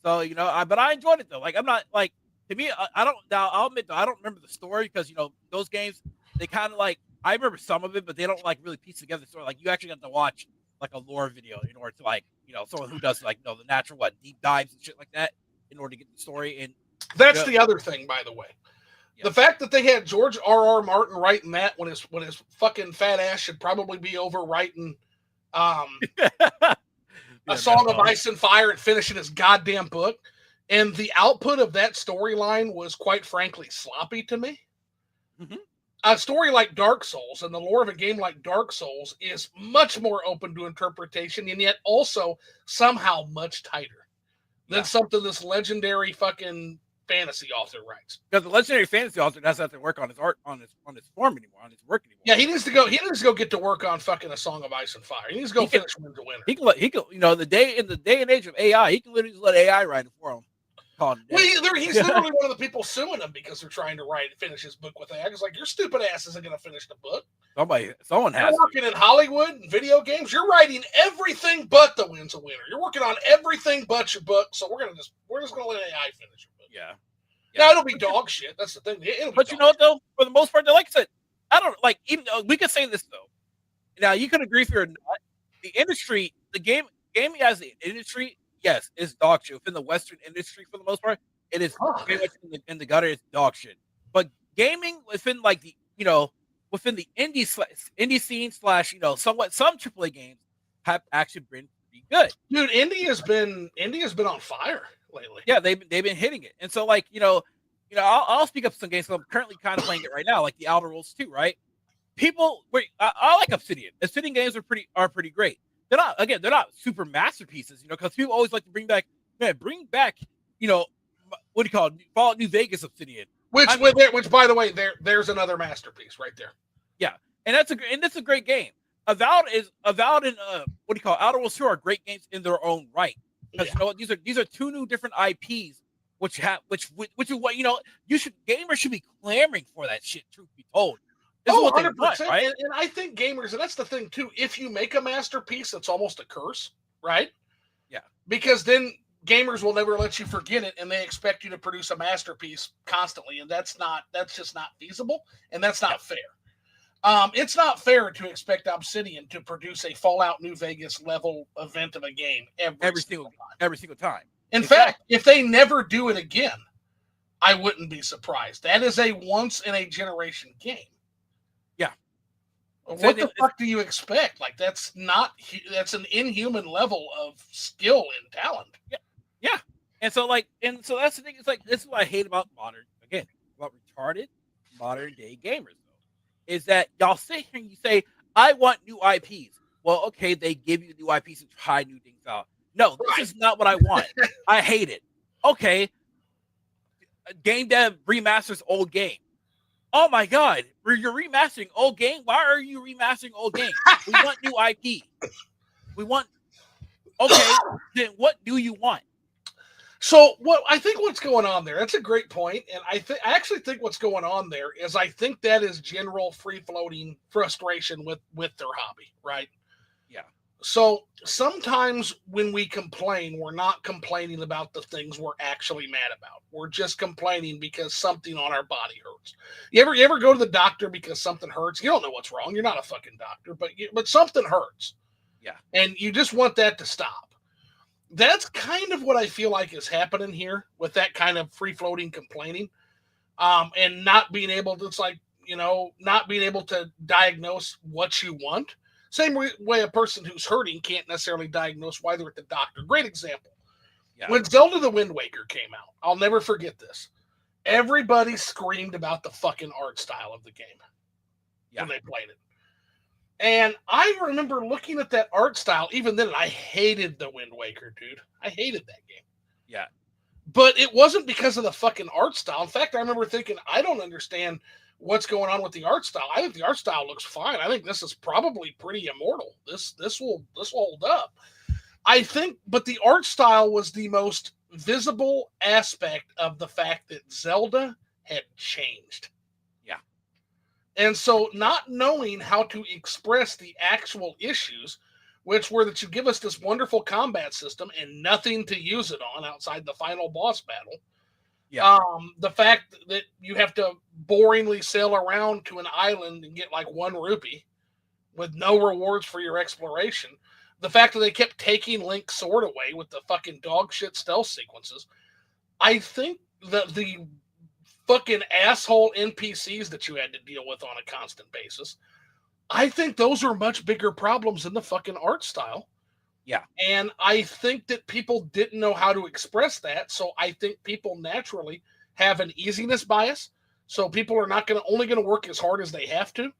So but I enjoyed it though. Like I'm not like. To me, I'll admit I don't remember the story because those games they kind of like I remember some of it, but they don't like really piece together the story. Like you actually have to watch like a lore video in order to like someone who does like the natural deep dives and shit like that in order to get the story. And that's the other thing, by the way, the fact that they had George R.R. Martin writing that when his fucking fat ass should probably be over writing A Song of Ice and Fire and finishing his goddamn book. And the output of that storyline was, quite frankly, sloppy to me. Mm-hmm. A story like Dark Souls and the lore of a game like Dark Souls is much more open to interpretation and yet also somehow much tighter than something this legendary fucking fantasy author writes. Because the legendary fantasy author doesn't have to work on his art, on his form anymore, on his work anymore. Yeah, he needs to go get to work on fucking A Song of Ice and Fire. He needs to finish Winter. He can, the day and age of AI, he can literally just let AI write it for him. calling it. Well, he's literally one of the people suing him because they're trying to finish his book with that. It's like, your stupid ass isn't going to finish the book. Someone has. You're working in Hollywood and video games. You're writing everything but the win's a winner. You're working on everything but your book. So we're just gonna let AI finish your book. Yeah. Now it'll be dog shit. That's the thing. But you know what though? For the most part, like I said, I don't like. Even we could say this though. Now you can agree if you're not. The industry, gaming as an industry, yes, is dog shit. Within the Western industry, for the most part, it is very much in the gutter. It's dog shit. But gaming within like the within the indie scene / somewhat some AAA games have actually been pretty good. Dude, indie has been on fire lately. Yeah, they've been hitting it. And so like I'll speak up some games. So I'm currently kind of playing it right now, like the Outer Worlds 2, right? I like Obsidian. Obsidian games are pretty great. They're not super masterpieces, because people always like to bring back, what do you call it? Fallout New Vegas Obsidian. Which by the way, there's another masterpiece right there. Yeah, and that's a great game. Avowed and what do you call it? Outer Worlds 2 are great games in their own right. Because you know what, these are two new different IPs, which is what gamers should be clamoring for that shit. Truth be told. 100%. Right? And I think gamers, and that's the thing too, if you make a masterpiece, it's almost a curse, right? Yeah. Because then gamers will never let you forget it, and they expect you to produce a masterpiece constantly, and that's just not feasible, and that's not fair. It's not fair to expect Obsidian to produce a Fallout New Vegas level event of a game every single time. In fact, if they never do it again, I wouldn't be surprised. That is a once in a generation game. Yeah. What the fuck do you expect? Like that's an inhuman level of skill and talent. Yeah. And so that's the thing. It's like, this is what I hate about retarded modern day gamers. Is that y'all sit here and you say, I want new IPs. Well, okay, they give you new IPs and try new things out. No, this is not what I want. I hate it. Okay, game dev remasters old game. Oh my God, you're remastering old game? Why are you remastering old game? We want new IP. Okay, then what do you want? So what's going on there, that's a great point. And I actually think what's going on there is I think that is general free-floating frustration with their hobby, right? Yeah. So sometimes when we complain, we're not complaining about the things we're actually mad about. We're just complaining because something on our body hurts. You ever go to the doctor because something hurts? You don't know what's wrong. You're not a fucking doctor, but something hurts. Yeah. And you just want that to stop. That's kind of what I feel like is happening here with that kind of free-floating complaining, and not being able to, not being able to diagnose what you want. Same way a person who's hurting can't necessarily diagnose why they're at the doctor. Great example. Yeah. When Zelda the Wind Waker came out, I'll never forget this. Everybody screamed about the fucking art style of the game when they played it. And I remember looking at that art style, even then, I hated the Wind Waker, dude. I hated that game. Yeah. But it wasn't because of the fucking art style. In fact, I remember thinking, I don't understand what's going on with the art style. I think the art style looks fine. I think this is probably pretty immortal. This will hold up. I think, but the art style was the most visible aspect of the fact that Zelda had changed. And so not knowing how to express the actual issues, which were that you give us this wonderful combat system and nothing to use it on outside the final boss battle. Yeah. The fact that you have to boringly sail around to an island and get like 1 rupee with no rewards for your exploration. The fact that they kept taking Link's sword away with the fucking dog shit stealth sequences. I think that the fucking asshole NPCs that you had to deal with on a constant basis, I think those are much bigger problems than the fucking art style. Yeah. And I think that people didn't know how to express that. So I think people naturally have an easiness bias. So people are not only going to work as hard as they have to.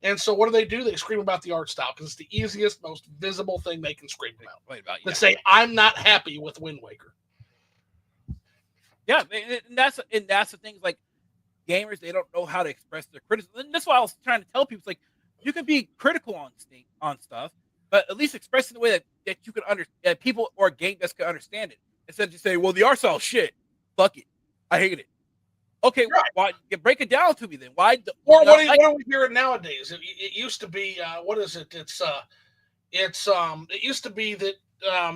And so what do? They scream about the art style because it's the easiest, most visible thing they can scream about. They say, I'm not happy with Wind Waker. Yeah, and that's the thing. Like gamers, they don't know how to express their criticism. And that's why I was trying to tell people, it's like, you can be critical on stuff, but at least express it in a way that you can understand, that people or game devs can understand it, instead of just saying, "Well, the art style shit." Fuck it. I hate it. Okay, Right. why? Break it down to me then. Why? Or what are we hearing nowadays? It used to be what is it? It used to be that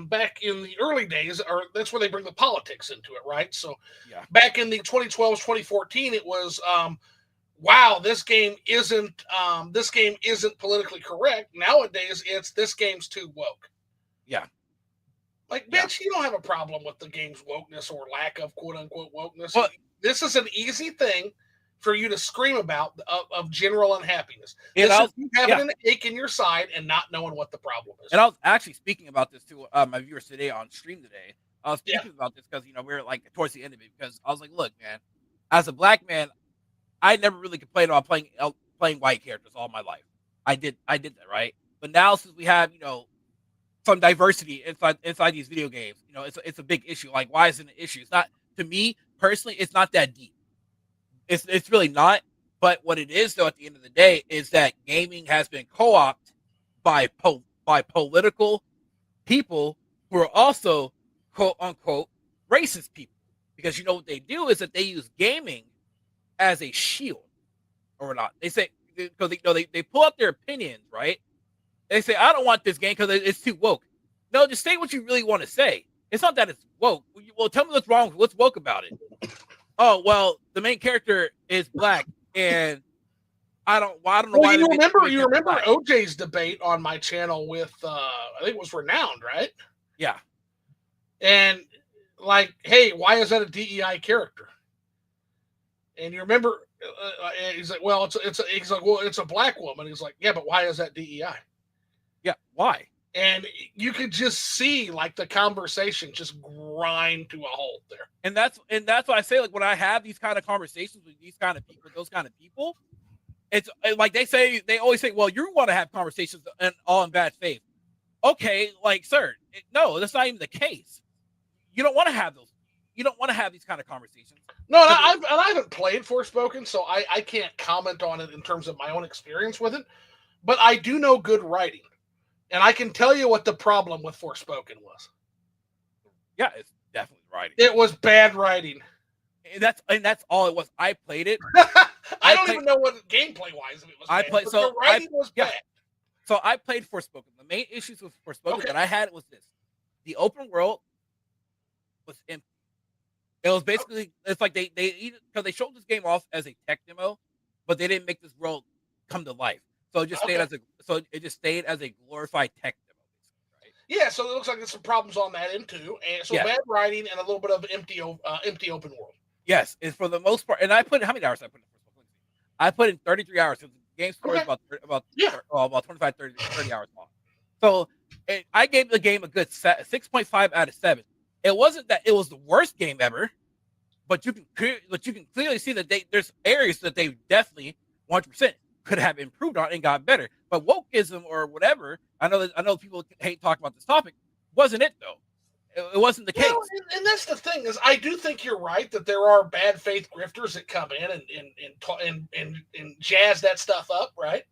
back in the early days, or that's where they bring the politics into it, right? So yeah, back in the 2012, 2014, it was wow, this game isn't politically correct. Nowadays, it's this game's too woke. yeah, Like, yeah. bitch, you don't have a problem with the game's wokeness or lack of quote unquote wokeness. Well, This is an easy thing for you to scream about of general unhappiness. and This I is was, you having yeah, an ache in your side and not knowing what the problem is. and I was actually speaking about this to my viewers today on stream today. I was Yeah. speaking about this because we were like towards the end of it because I was like, look, man, as a black man, I never really complained about playing white characters all my life. I did that, right? But now since we have some diversity inside these video games, it's a big issue. Like, why is it an issue? It's not, to me personally, it's not that deep. It's really not. But what it is, though, at the end of the day, is that gaming has been co-opted by political people who are also quote unquote racist people, because what they do is that they use gaming as a shield, or not. They say, because they pull out their opinions, right? They say, I don't want this game because it's too woke. No, just say what you really want to say. It's not that it's woke. Well, tell me what's wrong. What's woke about it? Oh, well, the main character is black, and I don't know why. You remember OJ's debate on my channel with I think it was Renowned, right? Yeah. And like, hey, why is that a DEI character? And you remember, he's like, well, it's a black woman. He's like, yeah, but why is that DEI? Yeah, why? And you could just see like the conversation just grind to a halt there. And that's why I say, like, when I have these kind of conversations with these kind of people, with those kind of people, it's like they always say, well, you want to have conversations and all in bad faith. Okay, like, sir, no, that's not even the case. You don't want to have those. You don't want to have these kind of conversations. No, I haven't played Forspoken, so I can't comment on it in terms of my own experience with it. But I do know good writing. And I can tell you what the problem with Forspoken was. Yeah, it's definitely writing. It was bad writing. And that's all it was. I played it. I don't even know what gameplay wise it was. The writing was bad. So I played Forspoken. The main issues with Forspoken that I had was this: the open world was empty. It was basically, it's like they because they showed this game off as a tech demo, but they didn't make this world come to life. So it just stayed as a glorified tech demo, right? Yeah, so it looks like there's some problems on that end too, and so bad writing and a little bit of empty open world. Yes, it's for the most part. And I put, how many hours I put in Forspoken? I put in 33 hours. So the game score is about 25, 30 hours long. So I gave the game a good 6.5 out of 7. It wasn't that it was the worst game ever, but you can clearly see that there's areas that they definitely 100% could have improved on and got better. But wokeism or whatever, I know people hate talking about this topic. Wasn't it though? It wasn't the case. Well, and that's the thing is, I do think you're right that there are bad faith grifters that come in and jazz that stuff up, right?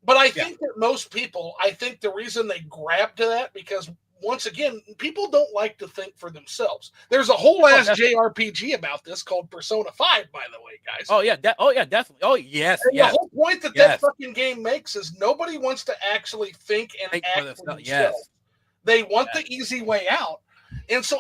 But I think that most people, I think the reason they grab to that because once again, people don't like to think for themselves. There's a whole ass JRPG about this called Persona 5, by the way, guys. Oh yeah, definitely. Oh yes, and the whole point that fucking game makes is nobody wants to actually think and act for themselves. Yes. They want the easy way out. And so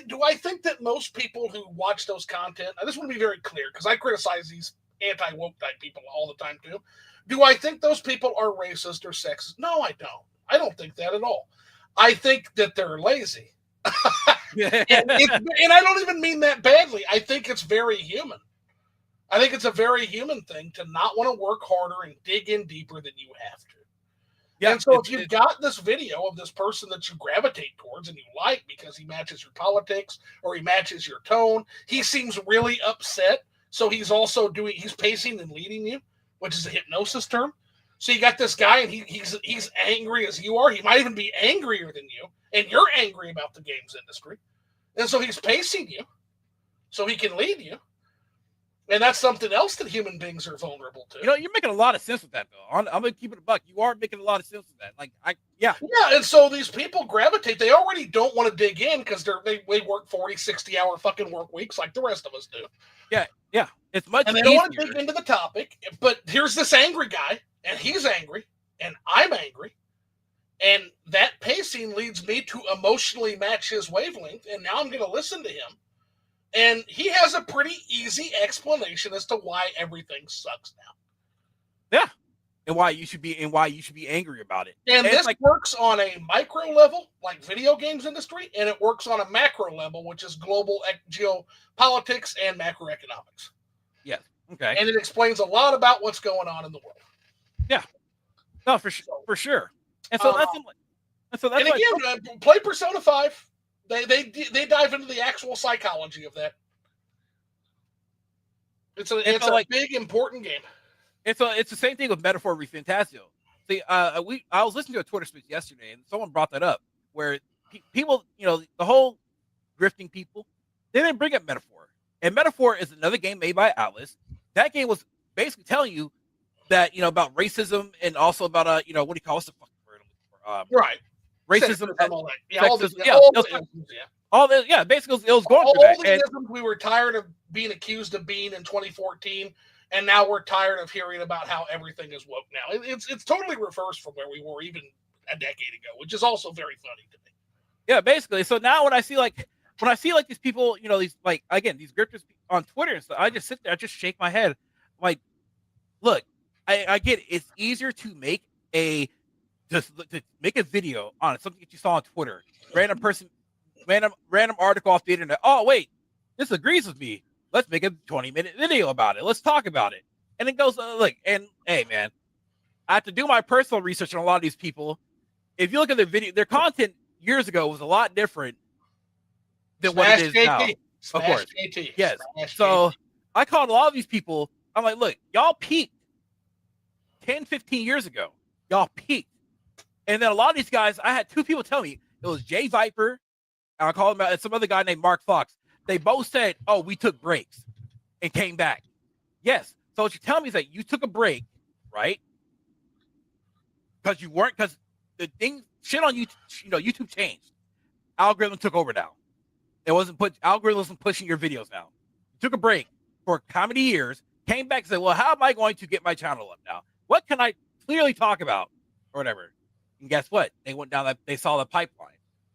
do I think that most people who watch those content, I just want to be very clear because I criticize these anti-woke type people all the time too. Do I think those people are racist or sexist? No, I don't. I don't think that at all. I think that they're lazy. and I don't even mean that badly. I think it's very human. I think it's a very human thing to not want to work harder and dig in deeper than you have to. Yeah, and so if you've got this video of this person that you gravitate towards and you like because he matches your politics or he matches your tone, he seems really upset. So he's pacing and leading you, which is a hypnosis term. So you got this guy and he's angry as you are. He might even be angrier than you, and you're angry about the games industry. And so he's pacing you so he can lead you. And that's something else that human beings are vulnerable to. You know, you're making a lot of sense with that, though. I'm gonna keep it a buck. You are making a lot of sense with that. Like, Yeah, and so these people gravitate. They already don't want to dig in because they work 40, 60-hour fucking work weeks like the rest of us do. Yeah. It's much and they easier. don't want to dig into the topic. But here's this angry guy, and he's angry, and I'm angry. And that pacing leads me to emotionally match his wavelength, and now I'm going to listen to him. And he has a pretty easy explanation as to why everything sucks now. Yeah. And why you should be angry about it. And this works on a micro level, like video games industry, and it works on a macro level, which is global geopolitics and macroeconomics. Yes. Okay. And it explains a lot about what's going on in the world. Yeah. No, for sure. And so that's and again, play Persona 5. They dive into the actual psychology of that. It's a big important game. It's the same thing with Metaphor Refantasio. See, I was listening to a Twitter speech yesterday, and someone brought that up where people, you know, the whole grifting people, they didn't bring up Metaphor, and Metaphor is another game made by Atlas. That game was basically telling you that, you know, about racism and also about you know, what do you call, what's the fucking word? Right. Racism, all that. Yeah, all this, yeah. Basically, it was going all through that. The isms we were tired of being accused of being in 2014, and now we're tired of hearing about how everything is woke now. It's totally reversed from where we were even a decade ago, which is also very funny to me. Yeah, basically. So now when I see these people, you know, these these grifters on Twitter and stuff, I just sit there, I just shake my head, like, look, I get it. It's easier to make a video on something that you saw on Twitter, random article off the internet. Oh wait, this agrees with me. Let's make a 20-minute video about it. Let's talk about it. And it goes, look, and hey man, I have to do my personal research on a lot of these people. If you look at their video, their content years ago was a lot different than what it is now. Of course. Yes. So I called a lot of these people. I'm like, look, y'all peaked 10, 15 years ago. Y'all peaked. And then a lot of these guys, I had two people tell me, it was Jay Viper, and I called him out, and some other guy named Mark Fox. They both said, oh, we took breaks and came back. Yes. So what you're telling me is that you took a break, right? Because the thing, shit on YouTube, you know, YouTube changed. Algorithm took over now. Algorithm wasn't pushing your videos now. You took a break for how many years, came back and said, well, how am I going to get my channel up now? What can I clearly talk about or whatever? And guess what? They went down they saw the pipeline.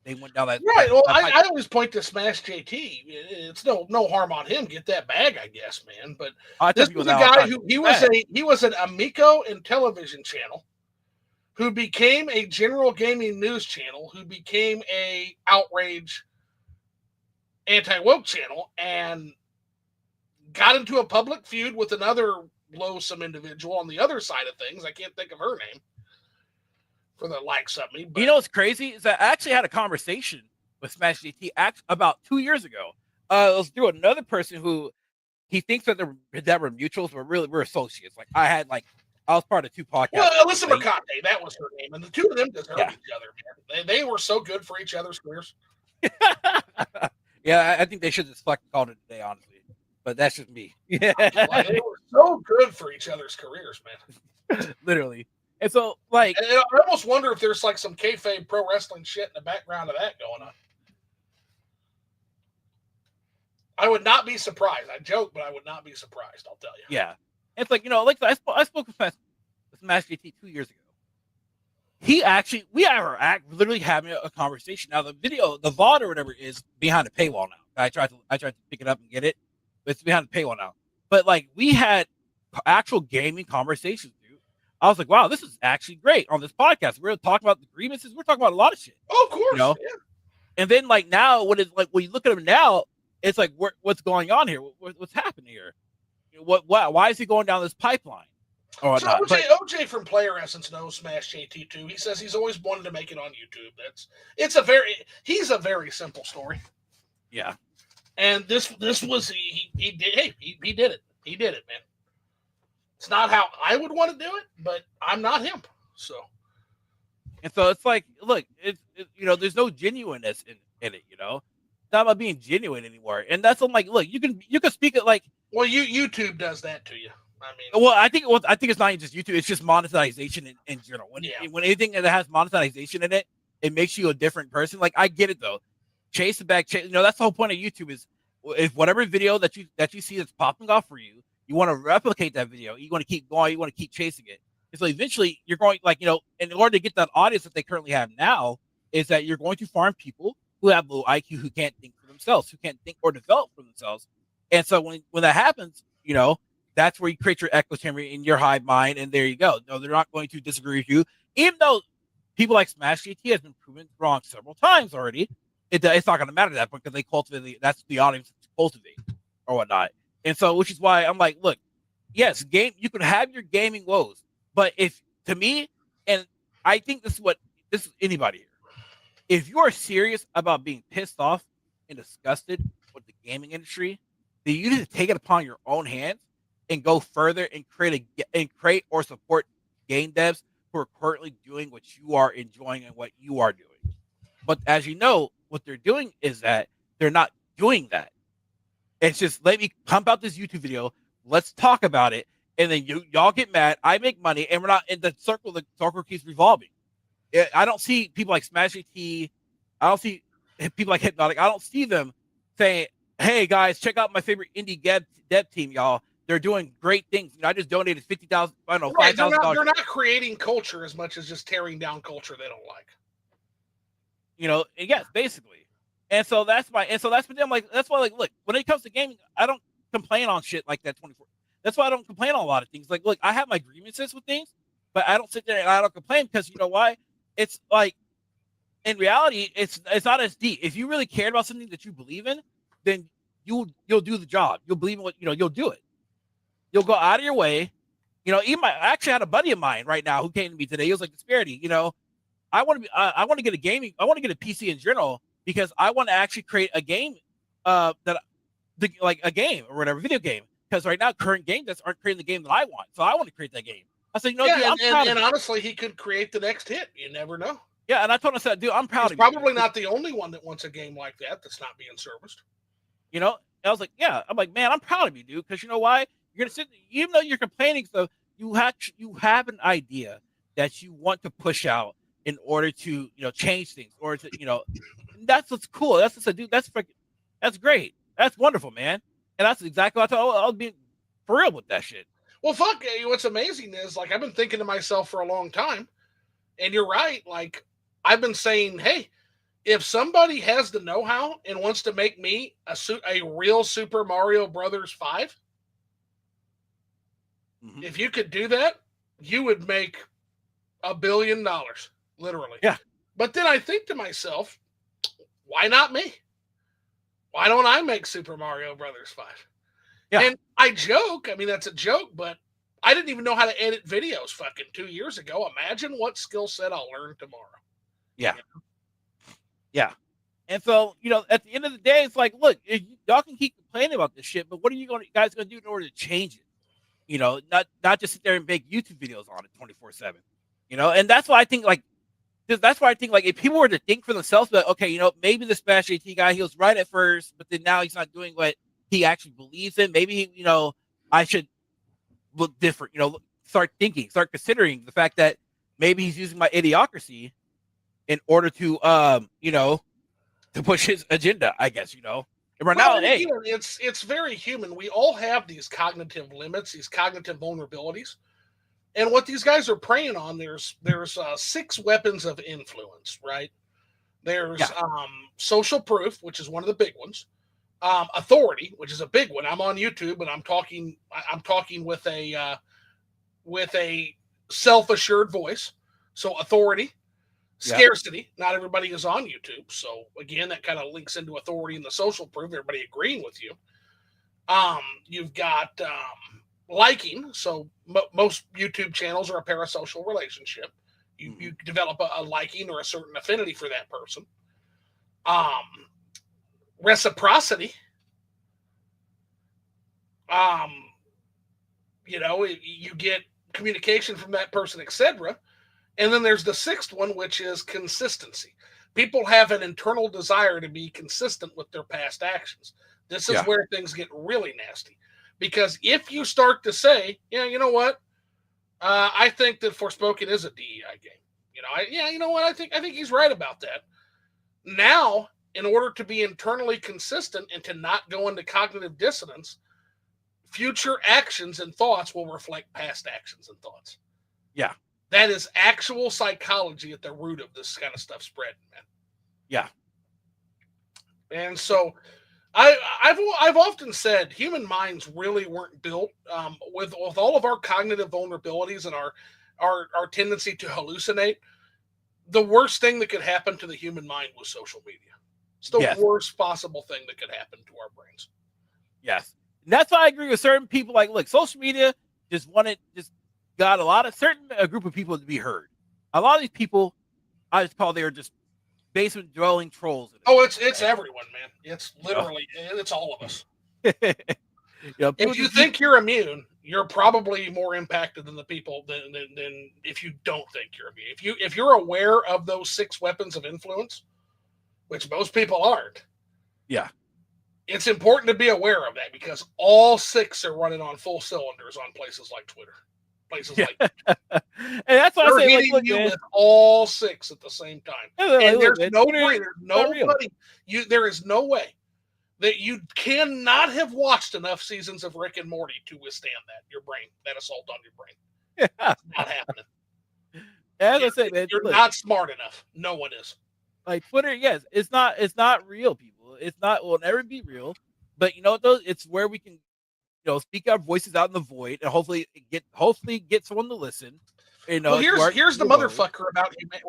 They went down that. Right. Well, I always point to Smash JT. It's no harm on him. Get that bag, I guess, man. But this was a guy who he was an Amico and television channel who became a general gaming news channel, who became a outrage anti-woke channel, and got into a public feud with another loathsome individual on the other side of things. I can't think of her name for the likes of me. But you know what's crazy is that I actually had a conversation with Smash GT about 2 years ago. It was through another person who he thinks that we're mutuals, but really we're associates. Like I was part of 2 podcasts. Well, Alyssa Mercante, that was her name, and the two of them deserved each other, man. They were so good for each other's careers. Yeah, I think they should just fucking called it today, honestly. But that's just me. They were so good for each other's careers, man. Literally. And so, like, and I almost wonder if there's like some kayfabe pro wrestling shit in the background of that going on. I would not be surprised. I joke, but I would not be surprised. I'll tell you. Yeah, it's like, you know, like I spoke with Smash GT 2 years ago. We are literally having a conversation. Now the VOD or whatever is behind the paywall now. I tried to pick it up and get it, but it's behind the paywall now. But like we had actual gaming conversations. I was like, wow, this is actually great on this podcast. We're talking about the grievances. We're talking about a lot of shit. Oh, of course. You know? Yeah. And then like now, when you look at them now, it's like, what's going on here? What's happening here? Why is he going down this pipeline? So OJ from Player Essence knows Smash JT too. He says he's always wanted to make it on YouTube. He's a very simple story. Yeah. And this was he did it. He did it, man. It's not how I would want to do it, but I'm not him. So, and so it's like, look, it's you know, there's no genuineness in it, you know. not about being genuine anymore. And that's I'm like, look, you can speak it like. Well, YouTube does that to you. I mean, Well, I think it's not even just YouTube. It's just monetization in general. When anything that has monetization in it, it makes you a different person. Like I get it though. Chase the back, chase. You know that's the whole point of YouTube is if whatever video that you see that's popping off for you, you want to replicate that video. You want to keep going. You want to keep chasing it. And so eventually you're going like in order to get that audience that they currently have now is that you're going to farm people who have low IQ who can't think for themselves, who can't think or develop for themselves. And so when that happens, that's where you create your echo chamber in your hive mind, and there you go. No, they're not going to disagree with you, even though people like Smash GT has been proven wrong several times already. It's not going to matter at that point because they cultivate that's the audience to cultivate or whatnot. And so, which is why I'm like, look, yes, you can have your gaming woes, but if to me, and I think this is anybody here, if you are serious about being pissed off and disgusted with the gaming industry, then you need to take it upon your own hands and go further and create or support game devs who are currently doing what you are enjoying and what you are doing. But as you know, what they're doing is that they're not doing that. It's just let me pump out this YouTube video, let's talk about it, and then y'all get mad, I make money, and we're not in the circle. The circle keeps revolving. I don't see people like Smash GT. I don't see people like Hypnotic. I don't see them saying, "Hey guys, check out my favorite indie dev team, y'all. They're doing great things." I just donated $50,000. I don't know, $5,000. They're not creating culture as much as just tearing down culture they don't like. Yes, basically. And so that's why I'm like, that's why, like, look, when it comes to gaming, I don't complain on shit like that 24. That's why I don't complain on a lot of things. Like, look, I have my grievances with things, but I don't sit there and I don't complain because you know why? It's like, in reality, it's not as deep. If you really cared about something that you believe in, then you'll do the job. You'll believe in what you'll do it. You'll go out of your way. Even I actually had a buddy of mine right now who came to me today. He was like, Disbearity, I want to get a gaming. I want to get a PC in general because I want to actually create a game, like a game or whatever, video game. Because right now, current game devs aren't creating the game that I want, so I want to create that game. I said, dude, and honestly, he could create the next hit. You never know. Yeah, and I told him, I said, dude, I'm proud of you. He's probably not the only one that wants a game like that that's not being serviced. And I was like, yeah. I'm like, man, I'm proud of you, dude, because you know why? You're gonna sit, even though you're complaining, so you have an idea that you want to push out in order to change things, or to that's what's cool. That's what's dude. That's great. That's wonderful, man. And that's exactly what I thought. I'll be for real with that shit. Well, fuck. What's amazing is like I've been thinking to myself for a long time, and you're right. Like I've been saying, hey, if somebody has the know-how and wants to make me a real Super Mario Brothers 5, if you could do that, you would make $1 billion, literally. Yeah. But then I think to myself, why not me? Why don't I make Super Mario Brothers 5? Yeah. And I joke. I mean, that's a joke, but I didn't even know how to edit videos fucking 2 years ago. Imagine what skill set I'll learn tomorrow. Yeah. Yeah. And so, at the end of the day, it's like, look, y'all can keep complaining about this shit, but what are you guys going to do in order to change it? Not just sit there and make YouTube videos on it 24/7. And that's why I think like if people were to think for themselves, but okay, maybe the Smash AT guy, he was right at first, but then now he's not doing what he actually believes in. Maybe I should look different. Start considering the fact that maybe he's using my idiocracy in order to to push his agenda, I guess. And right now, hey, it's very human. We all have these cognitive limits, these cognitive vulnerabilities. And what these guys are preying on, there's 6 weapons of influence, right? There's social proof, which is one of the big ones. Authority, which is a big one. I'm on YouTube and I'm talking with a self-assured voice. So authority, scarcity. Not everybody is on YouTube. So again, that kind of links into authority and the social proof, everybody agreeing with you. You've got liking. So most YouTube channels are a parasocial relationship. You develop a liking or a certain affinity for that person. Reciprocity. You get communication from that person, etc. And then there's the 6th one, which is consistency. people have an internal desire to be consistent with their past actions. This is where things get really nasty. Because if you start to say, yeah, you know what? I think that Forspoken is a DEI game. You know what? I think he's right about that. Now, in order to be internally consistent and to not go into cognitive dissonance, future actions and thoughts will reflect past actions and thoughts. Yeah. That is actual psychology at the root of this kind of stuff spreading, man. Yeah. And so I've often said human minds really weren't built with all of our cognitive vulnerabilities and our tendency to hallucinate. The worst thing that could happen to the human mind was social media. It's the worst possible thing that could happen to our brains. Yes. And that's why I agree with certain people. Like, look, social media just got a certain group of people to be heard. A lot of these people, I just call they're just basement dwelling trolls. Oh, it's everyone, man. It's literally, it's all of us. If you think you're immune, you're probably more impacted than the people than if you don't think you're immune. If you're aware of those 6 weapons of influence, which most people aren't. Yeah. It's important to be aware of that because all 6 are running on full cylinders on places like Twitter. Places like and that's why I say, hitting you with all 6 at the same time. And there's nobody, there is no way that you cannot have watched enough seasons of Rick and Morty to withstand that assault on your brain. It's not happening. As I said, man, you're not smart enough. No one is. Like Twitter, yes, it's not real, people. It will never be real. But you know what though? It's where we can speak our voices out in the void and hopefully get someone to listen. Well, here's the motherfucker about humanity.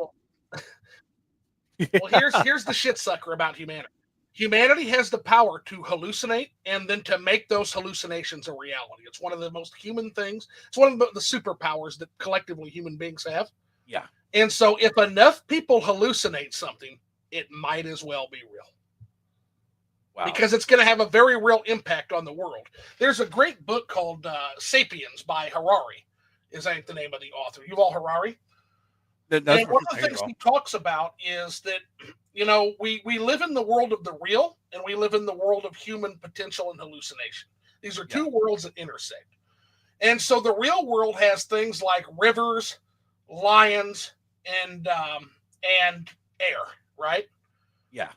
Well, here's the shit sucker about humanity. Humanity has the power to hallucinate and then to make those hallucinations a reality. It's one of the most human things. It's one of the superpowers that collectively human beings have. Yeah. And so if enough people hallucinate something, it might as well be real. Wow. Because it's going to have a very real impact on the world. There's a great book called Sapiens by Harari, is I think the name of the author. Yuval Harari. And one of the things he talks about is that, we live in the world of the real and we live in the world of human potential and hallucination. These are 2 worlds that intersect. And so the real world has things like rivers, lions, and air, right? Yeah.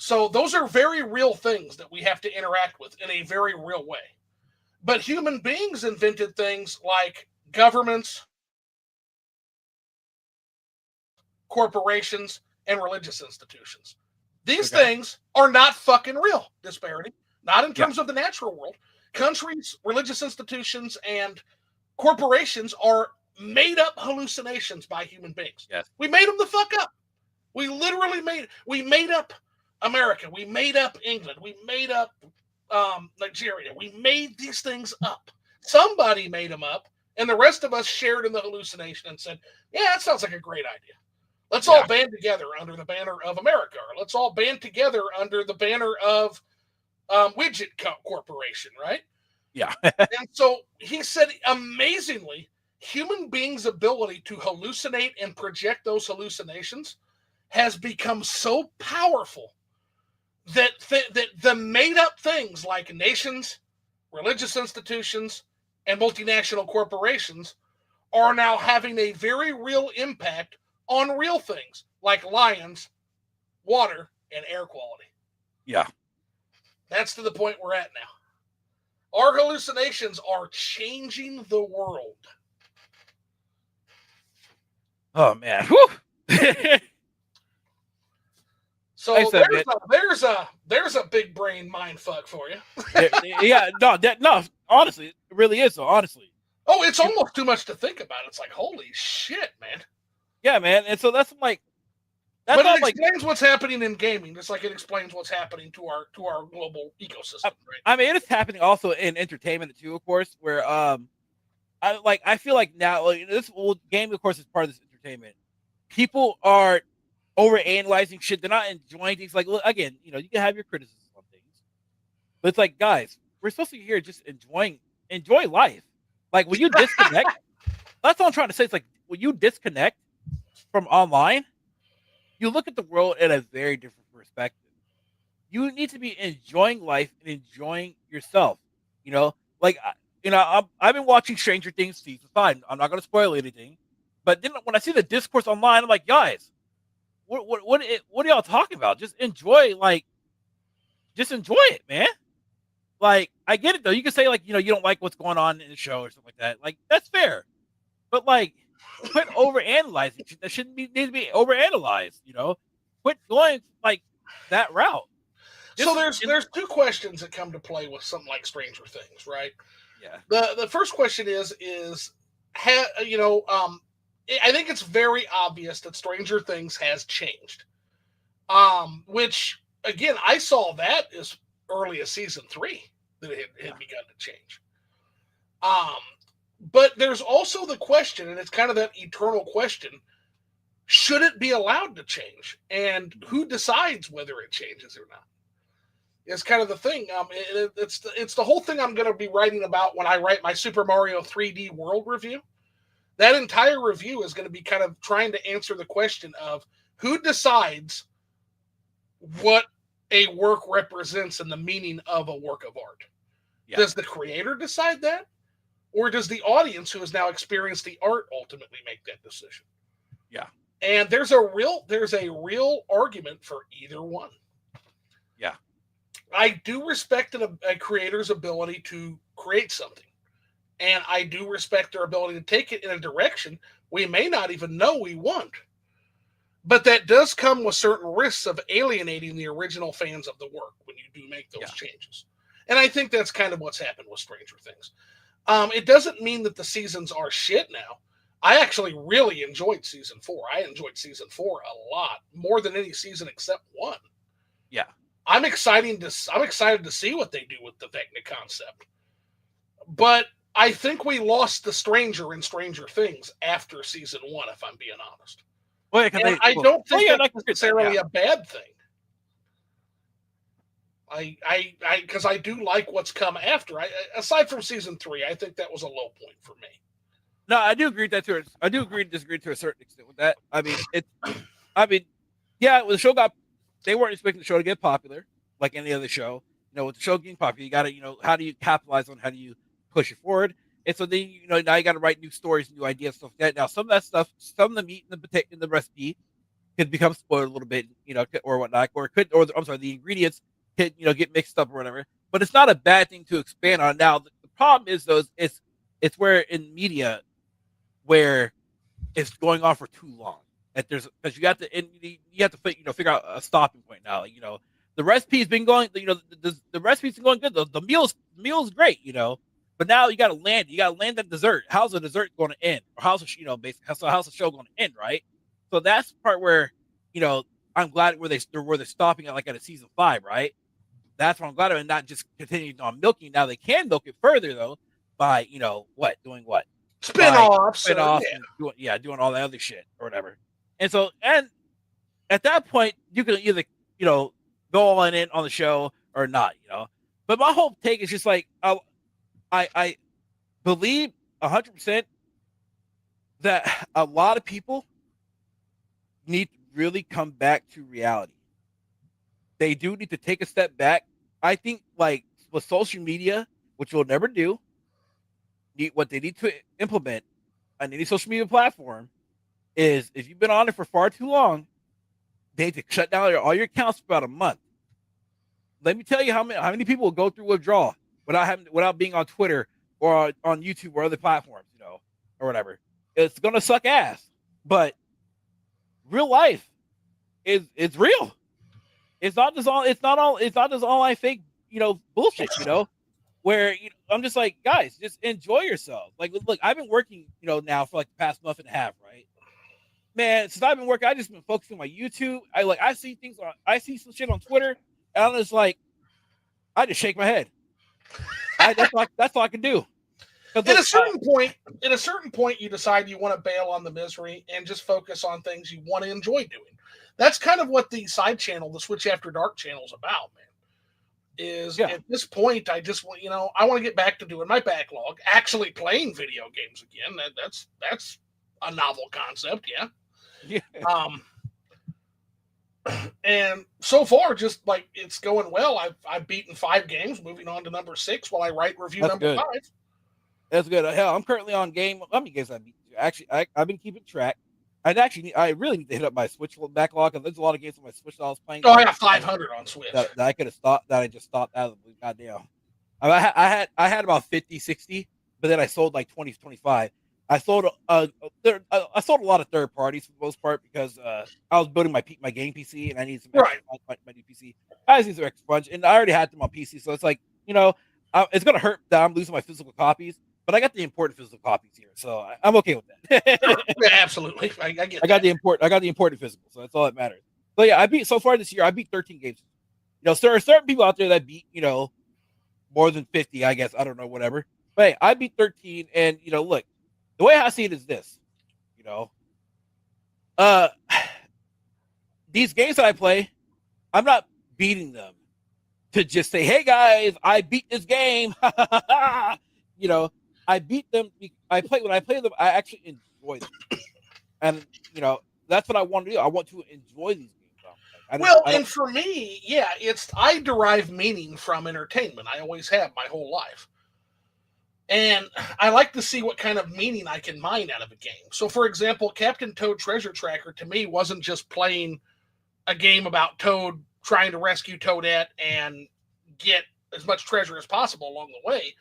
So those are very real things that we have to interact with in a very real way. But human beings invented things like governments, corporations, and religious institutions. These things are not fucking real, Disbearity. Not in terms of the natural world. Countries, religious institutions, and corporations are made up hallucinations by human beings. Yes. We made them the fuck up. We literally made up America. We made up England. We made up Nigeria. We made these things up. Somebody made them up, and the rest of us shared in the hallucination and said, yeah, that sounds like a great idea. Let's all band together under the banner of America, or let's all band together under the banner of Widget Corporation, right? Yeah. And so he said, amazingly, human beings' ability to hallucinate and project those hallucinations has become so powerful that the made-up things like nations, religious institutions, and multinational corporations are now having a very real impact on real things like lions, water, and air quality. Yeah. That's to the point we're at now. Our hallucinations are changing the world. Oh, man. So there's a big brain mind fuck for you. No, honestly, it really is. So honestly, it's almost too much to think about. It's like, holy shit, man. Yeah, man. And so that's like, but it explains what's happening in gaming, just like it explains what's happening to our global ecosystem. Right? I mean, it is happening also in entertainment too, of course. Where I feel like now this game, of course, is part of this entertainment. People are overanalyzing shit. They're not enjoying things. Like, look, again, you can have your criticisms on things, but it's like, guys, we're supposed to be here just enjoy life. Like when you disconnect, that's all I'm trying to say. It's like when you disconnect from online, you look at the world in a very different perspective. You need to be enjoying life and enjoying yourself. You know, like I've been watching Stranger Things season 5. I'm not going to spoil anything, but then when I see the discourse online, I'm like, guys, what are y'all talking about? Just enjoy it, man. Like, I get it though. You can say like, you don't like what's going on in the show or something like that. Like, that's fair. But like, quit over analyzing. That shouldn't need to be over analyzed. Quit going like that route. So there's two questions that come to play with something like Stranger Things, right? Yeah. The first question I think it's very obvious that Stranger Things has changed. Which again, I saw that as early as season 3 that it had begun to change. But there's also the question, and it's kind of that eternal question: should it be allowed to change, and who decides whether it changes or not? Is kind of the thing. It's the whole thing I'm going to be writing about when I write my Super Mario 3D World review. That entire review is going to be kind of trying to answer the question of who decides what a work represents and the meaning of a work of art. Yeah. Does the creator decide that? Or does the audience who has now experienced the art ultimately make that decision? Yeah. And there's a real argument for either one. Yeah. I do respect a creator's ability to create something. And I do respect their ability to take it in a direction we may not even know we want. But that does come with certain risks of alienating the original fans of the work when you do make those changes. And I think that's kind of what's happened with Stranger Things. It doesn't mean that the seasons are shit now. I actually really enjoyed season 4. I enjoyed season 4 a lot, more than any season except 1. Yeah. I'm excited to see what they do with the Vecna concept. But I think we lost the stranger in Stranger Things after season 1, if I'm being honest. Well, I don't think that's necessarily a bad thing. Because I do like what's come after. Aside from season 3, I think that was a low point for me. No, I do agree with that too. I do agree and disagree to a certain extent with that. The show they weren't expecting the show to get popular like any other show. With the show getting popular, you got to, how do you capitalize on, how do you push it forward? And so then, now you got to write new stories, new ideas, stuff like that. Now, some of that stuff, some of the meat in the recipe could become spoiled a little bit, or whatnot, the ingredients could, get mixed up or whatever. But it's not a bad thing to expand on. Now, the problem is, though, it's where in media where it's going on for too long. Because you have to figure out a stopping point now. The recipe's been going, the recipe's been going good. The meal's great, but now you got to land that dessert. How's the dessert going to end? Or how's the show going to end, right? So that's the part where, I'm glad where they're stopping at, like at a season 5, right? That's what I'm glad of, and not just continuing on milking. Now they can milk it further though by doing what? Spin-offs, and doing all that other shit or whatever. And so, and at that point, you can either go all in on the show or not, But my whole take is just like I believe 100% that a lot of people need to really come back to reality. They do need to take a step back. I think, like with social media, which we'll never do, what they need to implement on any social media platform is, if you've been on it for far too long, they need to shut down all your accounts for about a month. Let me tell you how many people will go through withdrawal without being on Twitter or on YouTube or other platforms, or whatever. It's gonna suck ass, but real life it's real. It's not just all I fake, bullshit, where I'm just like, guys, just enjoy yourself. Like, look, I've been working, now for like the past month and a half, right? Man, since I've been working, I just been focusing on my YouTube. I see some shit on Twitter, and I'm just like, I just shake my head. That's all I can do. At a certain point, you decide you want to bail on the misery and just focus on things you want to enjoy doing. That's kind of what the side channel, the Switch After Dark channel, is about, man. At this point, I just want, I want to get back to doing my backlog, actually playing video games again. That's a novel concept, yeah. And so far, just like it's going well. I've beaten 5 games, moving on to number 6 while I write review That's number good. 5. That's good. Hell, I'm currently on game. How many games I beat? Actually, I've been keeping track. I really need to hit up my Switch backlog because there's a lot of games on my Switch that I was playing Oh, I got 500 on Switch. that I could have stopped, that I just stopped out of the blue. Goddamn. I had about 50, 60, but then I sold like 20, 25. I sold I sold a lot of third parties for the most part because I was building my game PC and I needed some extra Right. my new PC. I just need some extra punch, and I already had them on PC, so it's like, it's gonna hurt that I'm losing my physical copies, but I got the important physical copies here, so I'm okay with that. Yeah, absolutely. I get I got that. I got the important physical, so that's all that matters. So yeah, so far this year I beat 13 games. So there are certain people out there that beat more than 50, I guess. I don't know, whatever. But hey, I beat 13, and look, the way I see it is this. You know, uh, these games that I play, I'm not beating them to just say, "Hey guys, I beat this game." I beat them. When I play them, I actually enjoy them, and that's what I want to do. I want to enjoy these games. Well, I don't. and for me, yeah, I derive meaning from entertainment. I always have my whole life. And I like to see what kind of meaning I can mine out of a game. So, for example, Captain Toad Treasure Tracker to me wasn't just playing a game about Toad trying to rescue Toadette and get as much treasure as possible along the way.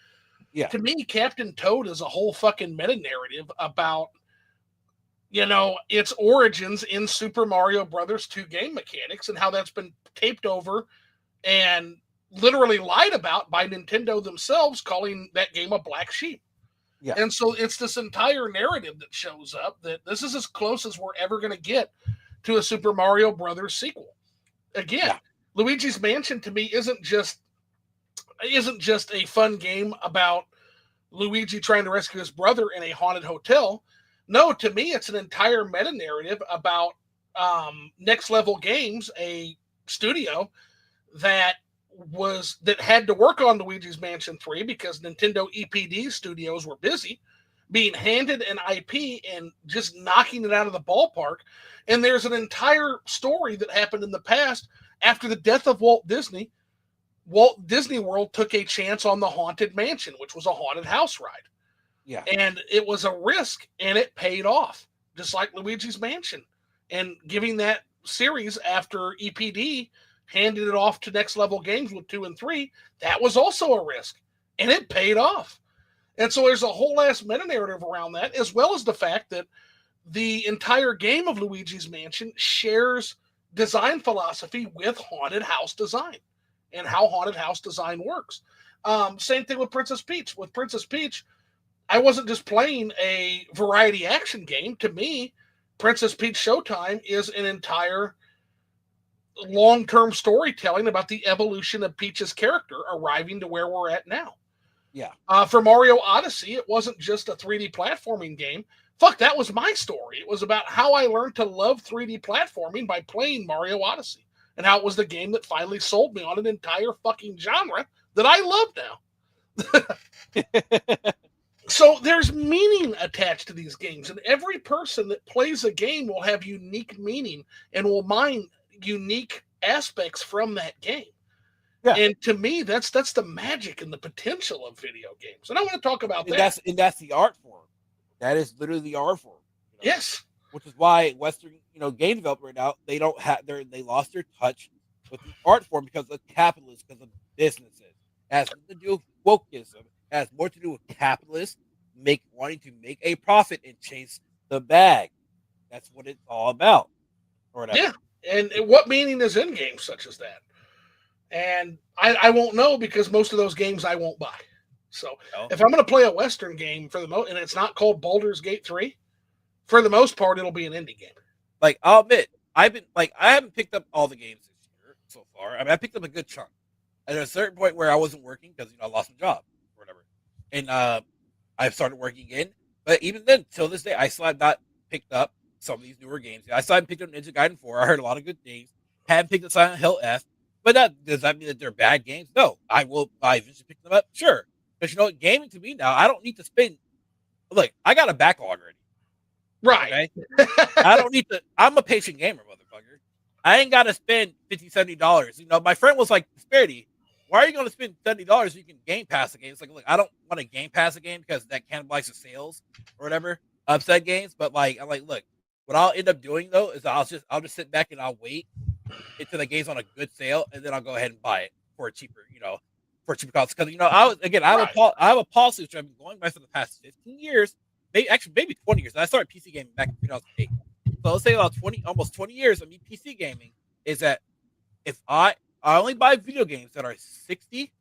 Yeah, To me, Captain Toad is a whole fucking meta narrative about, its origins in Super Mario Brothers 2 game mechanics and how that's been taped over and literally lied about by Nintendo themselves, calling that game a black sheep. yeah, And so it's this entire narrative that shows up that this is as close as we're ever going to get to a Super Mario Brothers sequel. Again, yeah, Luigi's Mansion to me isn't just a fun game about Luigi trying to rescue his brother in a haunted hotel. No, to me, it's an entire meta narrative about Next Level Games, a studio that had to work on Luigi's Mansion 3 because Nintendo EPD studios were busy, being handed an IP and just knocking it out of the ballpark. And there's an entire story that happened in the past after the death of Walt Disney. Walt Disney World took a chance on the Haunted Mansion, which was a haunted house ride. yeah, And it was a risk and it paid off, just like Luigi's Mansion. And giving that series after EPD handed it off to Next Level Games with 2 and 3, that was also a risk and it paid off. And so there's a whole ass meta narrative around that, as well as the fact that the entire game of Luigi's Mansion shares design philosophy with haunted house design and how haunted house design works. Same thing with Princess Peach. With Princess Peach, I wasn't just playing a variety action game. To me, Princess Peach Showtime is an entire long-term storytelling about the evolution of Peach's character arriving to where we're at now. yeah. For Mario Odyssey, it wasn't just a 3D platforming game. Fuck, that was my story. It was about how I learned to love 3D platforming by playing Mario Odyssey and how it was the game that finally sold me on an entire fucking genre that I love now. So there's meaning attached to these games, and every person that plays a game will have unique meaning and will mine unique aspects from that game. Yeah. And to me, that's the magic and the potential of video games. And I want to talk about that. That's the art form. That is literally the art form. Yes. Which is why Western, game developers right now, they don't have they lost their touch with the art form because of capitalists, because of businesses. It has nothing to do with wokeism. It has more to do with capitalists wanting to make a profit and chase the bag. That's what it's all about. Or whatever. Yeah. And what meaning is in games such as that? And I won't know because most of those games I won't buy. So if I'm going to play a Western game and it's not called Baldur's Gate 3, for the most part, it'll be an indie game. Like, I'll admit, I haven't picked up all the games this year so far. I mean, I picked up a good chunk. At a certain point where I wasn't working because I lost my job or whatever, and I've started working again. But even then, till this day, I still have not picked up some of these newer games. I still haven't picked up Ninja Gaiden 4. I heard a lot of good things. Haven't picked up Silent Hill F. But does that mean that they're bad games? No. I will eventually pick them up. Sure. Because gaming to me now, I don't need to spend. Look, I got a backlog already. Right. Okay? I don't need to. I'm a patient gamer, motherfucker. I ain't got to spend $50, $70. You know, my friend was like, Disparity, why are you going to spend $70 so you can Game Pass a game? It's like, look, I don't want to Game Pass a game because that cannibalizes sales or whatever, upside games. But like, I'm like, look, what I'll end up doing though is I'll just sit back and I'll wait until the game's on a good sale, and then I'll go ahead and buy it for a cheaper, for a cheaper cost. Because I have a policy which I've been going by for the past 15 years, maybe 20 years. I started PC gaming back in 2008. So let's say about almost 20 years of me PC gaming is that if I only buy video games that are 60,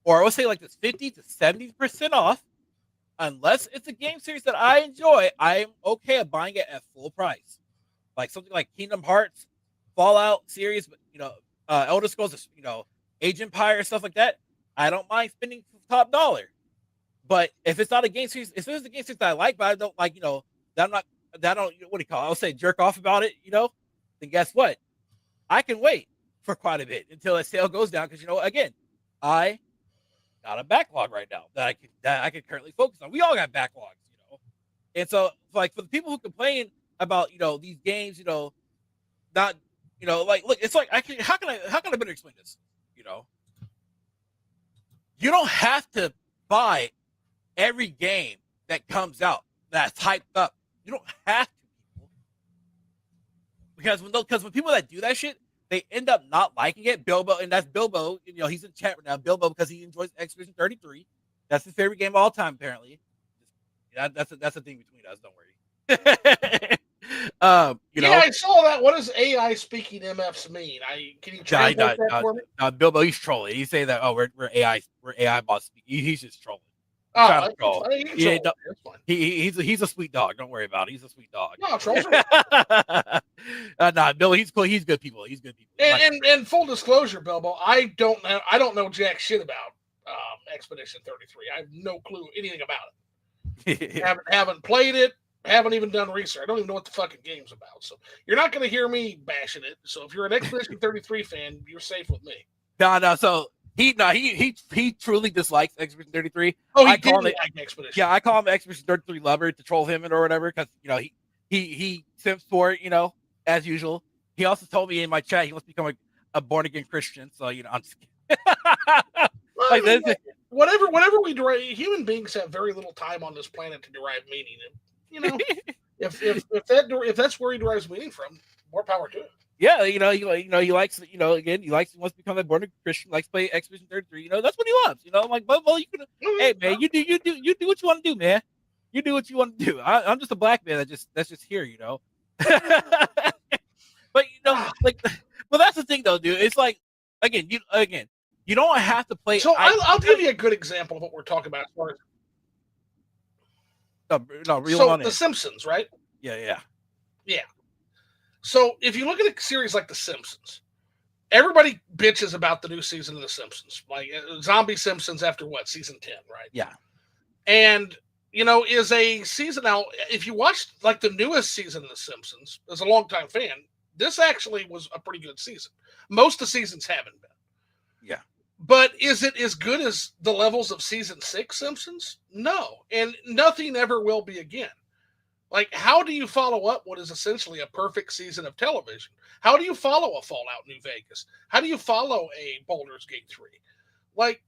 or I would say like this 50 to 70% off, unless it's a game series that I enjoy, I'm okay at buying it at full price. Like something like Kingdom Hearts, Fallout series, but Elder Scrolls, Age Empire, stuff like that. I don't mind spending top dollar. But if it's not a game series, if it's a game series that I like, but I don't like, that I'm not, that I don't, what do you call it? I'll say jerk off about it, then guess what? I can wait for quite a bit until a sale goes down. Because, again, I got a backlog right now that I can currently focus on. We all got backlogs, And so, like, for the people who complain about, these games, not, like, look, it's like, how can I better explain this? You don't have to buy every game that comes out that's hyped up. You don't have to, people. Because when people that do that shit, they end up not liking it. Bilbo, and that's Bilbo, he's in chat right now. Bilbo, because he enjoys Expedition 33. That's his favorite game of all time, apparently. That's a thing between us, don't worry. I saw that. What does AI speaking MFs mean? Can you translate that for me? Bilbo, he's trolling. He's saying that we're AI bots. He's just trolling. He's a sweet dog. Don't worry about it. He's a sweet dog. No, trolls are nah, Bilbo, he's cool. He's good people. He's good people. And full disclosure, Bilbo, I don't know jack shit about Expedition 33. I have no clue anything about it. haven't played it. Haven't even done research. I don't even know what the fucking game's about. So you're not going to hear me bashing it. So if you're an Expedition 33 fan, you're safe with me. No. So he truly dislikes Expedition 33. Oh, he did like Expedition. Yeah, I call him Expedition 33 lover to troll him or whatever because he simps for it, as usual. He also told me in my chat he wants to become a born again Christian. So I'm just kidding. Whatever we derive, human beings have very little time on this planet to derive meaning. If that's where he derives meaning from, more power to him. Yeah, he likes, he wants to become a born again Christian, likes to play Expedition 33. That's what he loves. I'm like, well, you can, hey man, you do what you want to do, man. You do what you want to do. I'm just a black man that's just here, But well, that's the thing though, dude. It's like again, you don't have to play. So I'll give you a good example of what we're talking about as far as. The Simpsons, right? Yeah. So if you look at a series like The Simpsons, everybody bitches about the new season of The Simpsons, like Zombie Simpsons after season 10, right? Yeah. And is a season now. If you watched like the newest season of The Simpsons, as a longtime fan, this actually was a pretty good season. Most of the seasons haven't been. Yeah. But is it as good as the levels of season 6 Simpsons? No. And nothing ever will be again. Like, how do you follow up what is essentially a perfect season of television? How do you follow a Fallout New Vegas? How do you follow a Baldur's Gate 3? Like,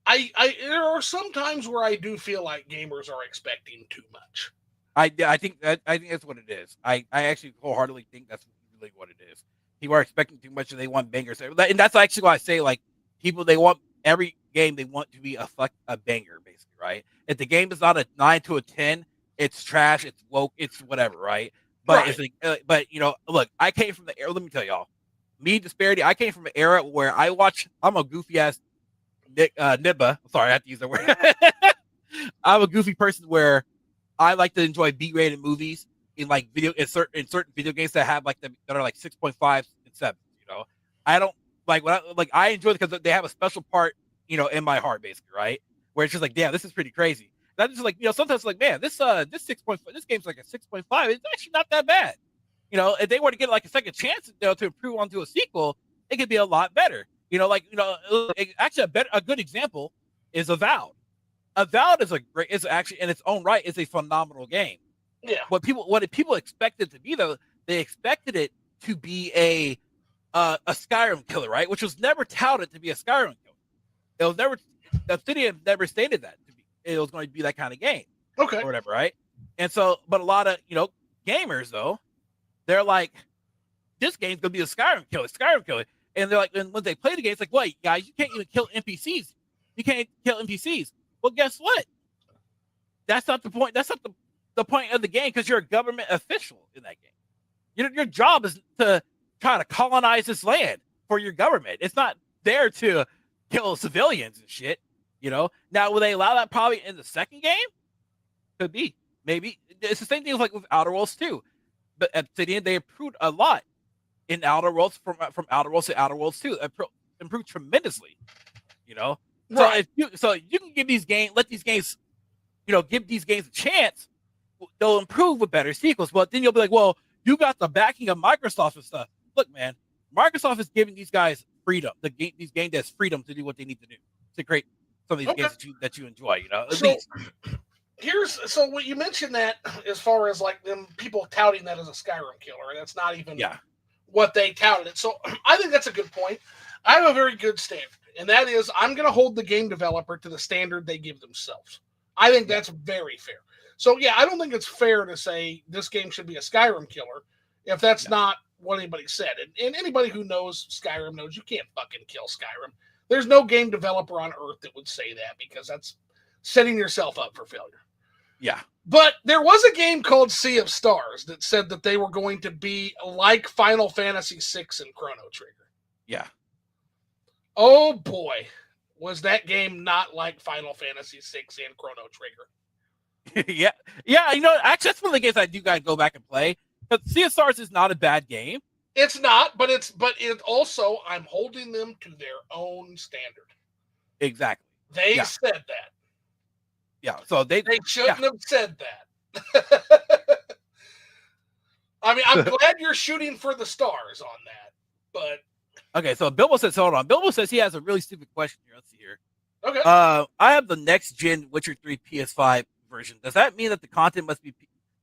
there are some times where I do feel like gamers are expecting too much. I think that's what it is. I actually wholeheartedly think that's really what it is. People are expecting too much and they want bangers. And that's actually why I say, like, people, they want every game they want to be a banger, basically, right? If the game is not a 9 to a 10, it's trash, it's woke, it's whatever, right? But It's like, look, I came from the era. Let me tell y'all, me, Disparity. I came from an era where I'm a goofy ass nibba. Sorry, I have to use that word. I'm a goofy person where I like to enjoy B-rated movies in certain video games that have that are like 6.5 and 7. I don't. I enjoy it because they have a special part, in my heart, basically, right? Where it's just like, damn, this is pretty crazy. And I'm just like, sometimes like, man, this 6.5, this game's like a 6.5. It's actually not that bad. If they were to get like a second chance, to improve onto a sequel, it could be a lot better. Actually a good example is Avowed. Avowed is actually in its own right is a phenomenal game. Yeah. What people expected to be though, they expected it to be a Skyrim killer, right? Which was never touted to be a Skyrim killer. It was never Obsidian never stated that to be it was going to be that kind of game, Okay. or whatever, right? And so, but a lot of gamers though, they're like, this game's gonna be a Skyrim killer, and they're like, and when they play the game, it's like, wait, guys, you can't even kill NPCs. You can't kill NPCs. Well, guess what? That's not the point. That's not the point of the game because you're a government official in that game. Your job is to try to colonize this land for your government. It's not there to kill civilians and shit. Now will they allow that probably in the second game? Could be, maybe. It's the same thing like with Outer Worlds 2. But Obsidian, they improved a lot in Outer Worlds from Outer Worlds to Outer Worlds 2. Improved tremendously. Right. So you can give these games, let these games, give these games a chance. They'll improve with better sequels. But then you'll be like, well, you got the backing of Microsoft and stuff. Look, man, Microsoft is giving these guys freedom. These game devs freedom to do what they need to do to create some of these games that you enjoy. So what you mentioned that as far as like them people touting that as a Skyrim killer, and that's not even what they touted it. So I think that's a good point. I have a very good standard, and that is I'm going to hold the game developer to the standard they give themselves. I think that's very fair. So yeah, I don't think it's fair to say this game should be a Skyrim killer if that's not what anybody said. And anybody who knows Skyrim knows you can't fucking kill Skyrim. There's no game developer on earth that would say that because that's setting yourself up for failure. Yeah. But there was a game called Sea of Stars that said that they were going to be like Final Fantasy VI and Chrono Trigger. Yeah. Oh boy, was that game not like Final Fantasy VI and Chrono Trigger. Yeah. Actually, that's one of the games I do gotta go back and play. But Sea of Stars is not a bad game. It's not, but it also, I'm holding them to their own standard. Exactly. They said that. Yeah, so they shouldn't have said that. I mean, I'm glad you're shooting for the stars on that, but okay. So Bilbo says, hold on. Bilbo says he has a really stupid question here. Let's see here. Okay. I have the next gen Witcher 3 PS5 version. Does that mean that the content must be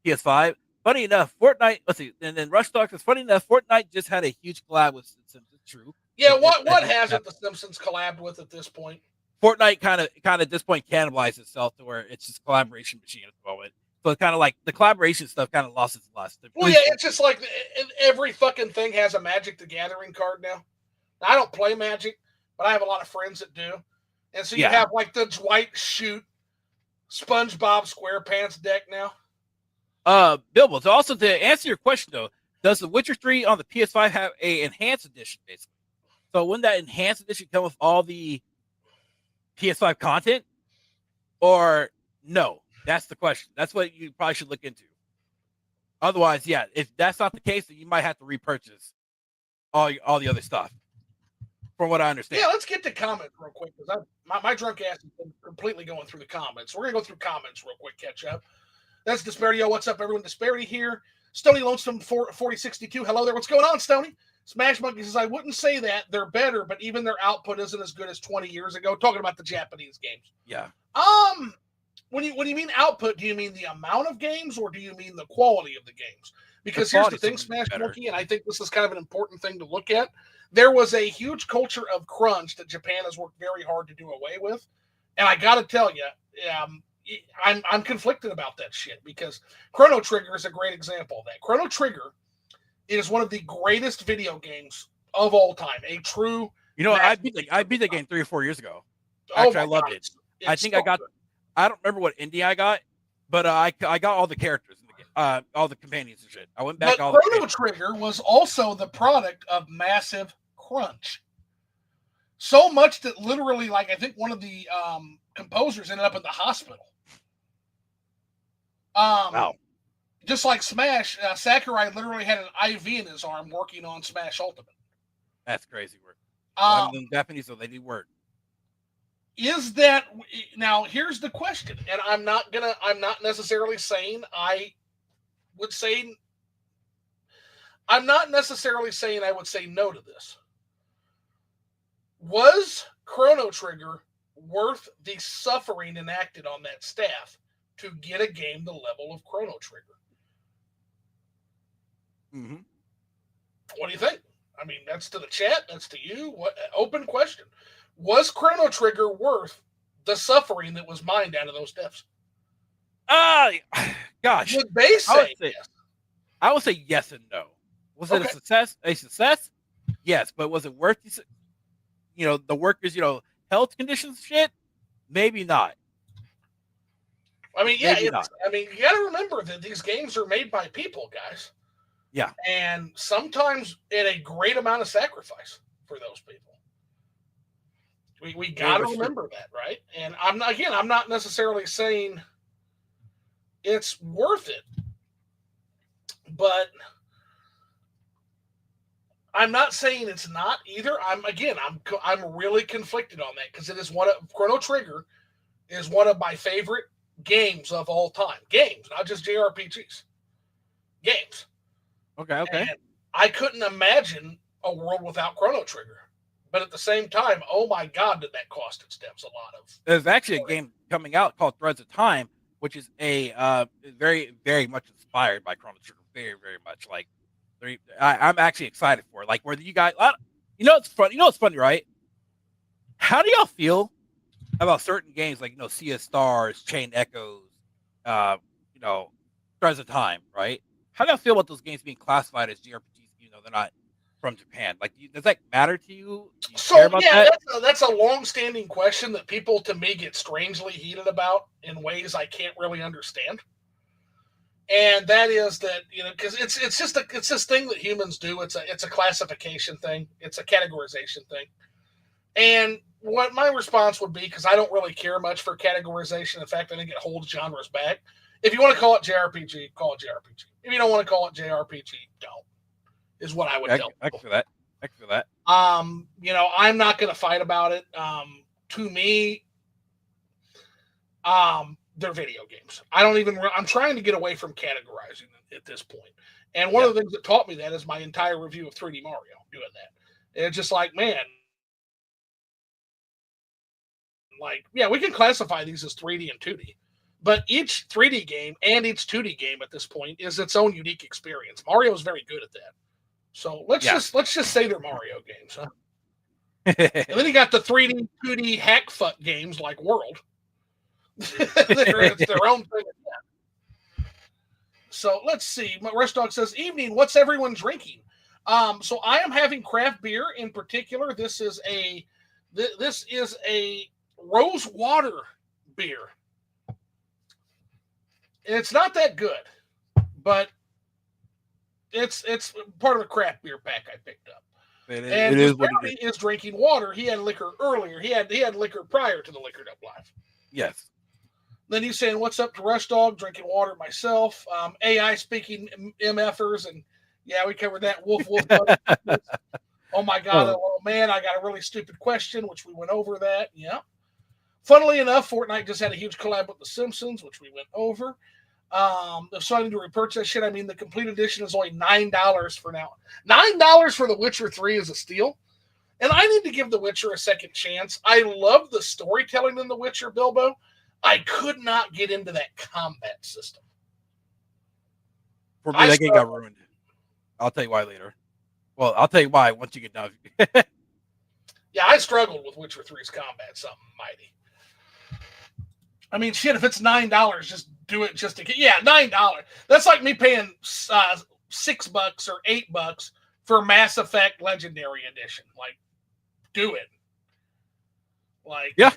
PS5? Funny enough, Fortnite. Let's see. And then Rush Talk says, funny enough, Fortnite just had a huge collab with Simpsons. True. Yeah. What hasn't the Simpsons collabed with at this point? Fortnite kind of at this point cannibalized itself to where it's just collaboration machine at the moment. So it's kind of like the collaboration stuff kind of lost its lust. Well, yeah, it's just like every fucking thing has a Magic the Gathering card now. I don't play Magic, but I have a lot of friends that do. And so you have like the Dwight Schrute SpongeBob SquarePants deck now. Bilbo, so also to answer your question though, does The Witcher 3 on the PS5 have a enhanced edition basically? So wouldn't that enhanced edition come with all the PS5 content, or no? That's the question. That's what you probably should look into. Otherwise, yeah, if that's not the case, then you might have to repurchase all the other stuff. From what I understand. Yeah, let's get to comments real quick because my drunk ass has been completely going through the comments. We're gonna go through comments real quick, catch up. That's Disbearity. Yo, what's up, everyone? Disbearity here. Stony Lonesome 4062. Hello there. What's going on, Stony? Smash Monkey says, I wouldn't say that. They're better, but even their output isn't as good as 20 years ago. Talking about the Japanese games. Yeah. When you mean output, do you mean the amount of games or do you mean the quality of the games? Because here's the thing, Smash Monkey, and I think this is kind of an important thing to look at. There was a huge culture of crunch that Japan has worked very hard to do away with. And I got to tell you, I'm conflicted about that shit because Chrono Trigger is a great example of that. Chrono Trigger is one of the greatest video games of all time. A true. I beat the game 3 or 4 years ago. Actually, I loved it. I think I got. Good. I don't remember what indie I got, but I got all the characters in the game, all the companions and shit. I went back. But Chrono Trigger was also the product of massive crunch. So much that literally, like, I think one of the composers ended up in the hospital. Wow. Just like Smash, Sakurai literally had an IV in his arm working on Smash Ultimate. That's crazy work. I'm Japanese, so they do work. Is that now? Here's the question, and I'm not necessarily saying I would say. I'm not necessarily saying I would say no to this. Was Chrono Trigger worth the suffering enacted on that staff to get a game the level of Chrono Trigger? Mm-hmm. What do you think? I mean, that's to the chat. That's to you. What open question? Was Chrono Trigger worth the suffering that was mined out of those deaths? Gosh, Would they say yes? I would say yes and no. Was it a success? A success? Yes, but was it worth the workers, health conditions shit? Maybe not. I mean, yeah. Maybe not. I mean, you got to remember that these games are made by people, guys. Yeah. And sometimes at a great amount of sacrifice for those people. We got to remember that, right? And I'm not necessarily saying it's worth it, but I'm not saying it's not either. I'm really conflicted on that because it is Chrono Trigger is one of my favorite games of all time. Games, not just JRPGs. Games. Okay. And I couldn't imagine a world without Chrono Trigger. But at the same time, oh my God, did that cost its devs a lot of. There's actually a game coming out called Threads of Time, which is a very, very much inspired by Chrono Trigger. Very, very much. Like, I'm actually excited for it. Like, where you guys, it's fun. It's funny, right? How do y'all feel about certain games like Sea of Stars, Chain Echoes, Threads of Time, right? How do y'all feel about those games being classified as JRPGs? They're not from Japan. Like, does that matter to you? Do you care about that? That's a long-standing question that people, to me, get strangely heated about in ways I can't really understand. And that is that, because it's this thing that humans do. It's a classification thing. It's a categorization thing. And what my response would be, because I don't really care much for categorization. In fact, I think it holds genres back. If you want to call it JRPG, call it JRPG. If you don't want to call it JRPG, don't. Is what I would tell people. I can feel that. I'm not going to fight about it. To me, they're video games. I'm trying to get away from categorizing at this point. And one of the things that taught me that is my entire review of 3D Mario doing that. And it's just like, man, we can classify these as 3D and 2D. But each 3D game and each 2D game at this point is its own unique experience. Mario is very good at that. So let's just say they're Mario games, huh? And then you got the 3D, 2D hack fuck games like World. It's their own thing. So let's see. Rush Dog says, "Evening. What's everyone drinking?" So I am having craft beer in particular. This is a rose water beer. And it's not that good, but it's part of a craft beer pack I picked up. And Disbearity is drinking water. He had liquor earlier. He had liquor prior to the Liquored Up Live. Yes. Then he's saying, "What's up to Rush Dog? Drinking water myself." AI speaking MFers, and yeah, we covered that. Wolf. Oh my God! Oh man, I got a really stupid question, which we went over that. Yeah. Funnily enough, Fortnite just had a huge collab with The Simpsons, which we went over. So I need to repurchase that shit. I mean, the complete edition is only $9 for now. $9 for The Witcher 3 is a steal. And I need to give The Witcher a second chance. I love the storytelling in The Witcher, Bilbo. I could not get into that combat system. For me, that game got ruined. I'll tell you why later. Well, I'll tell you why once you get done. Yeah, I struggled with Witcher 3's combat, something mighty. I mean, shit, if it's $9, just do it just to get. Yeah, $9. That's like me paying $6 or $8 for Mass Effect Legendary Edition. Like, do it. Like, yeah.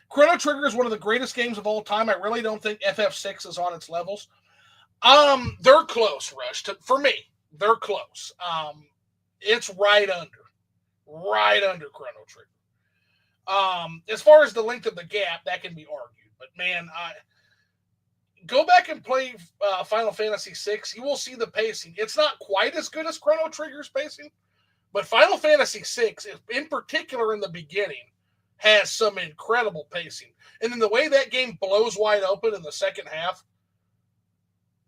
Chrono Trigger is one of the greatest games of all time. I really don't think FF6 is on its levels. They're close, Rush. For me, they're close. It's right under Chrono Trigger. As far as the length of the gap, that can be argued. But man, go back and play Final Fantasy VI. You will see the pacing. It's not quite as good as Chrono Trigger's pacing, but Final Fantasy VI, in particular in the beginning, has some incredible pacing. And then the way that game blows wide open in the second half,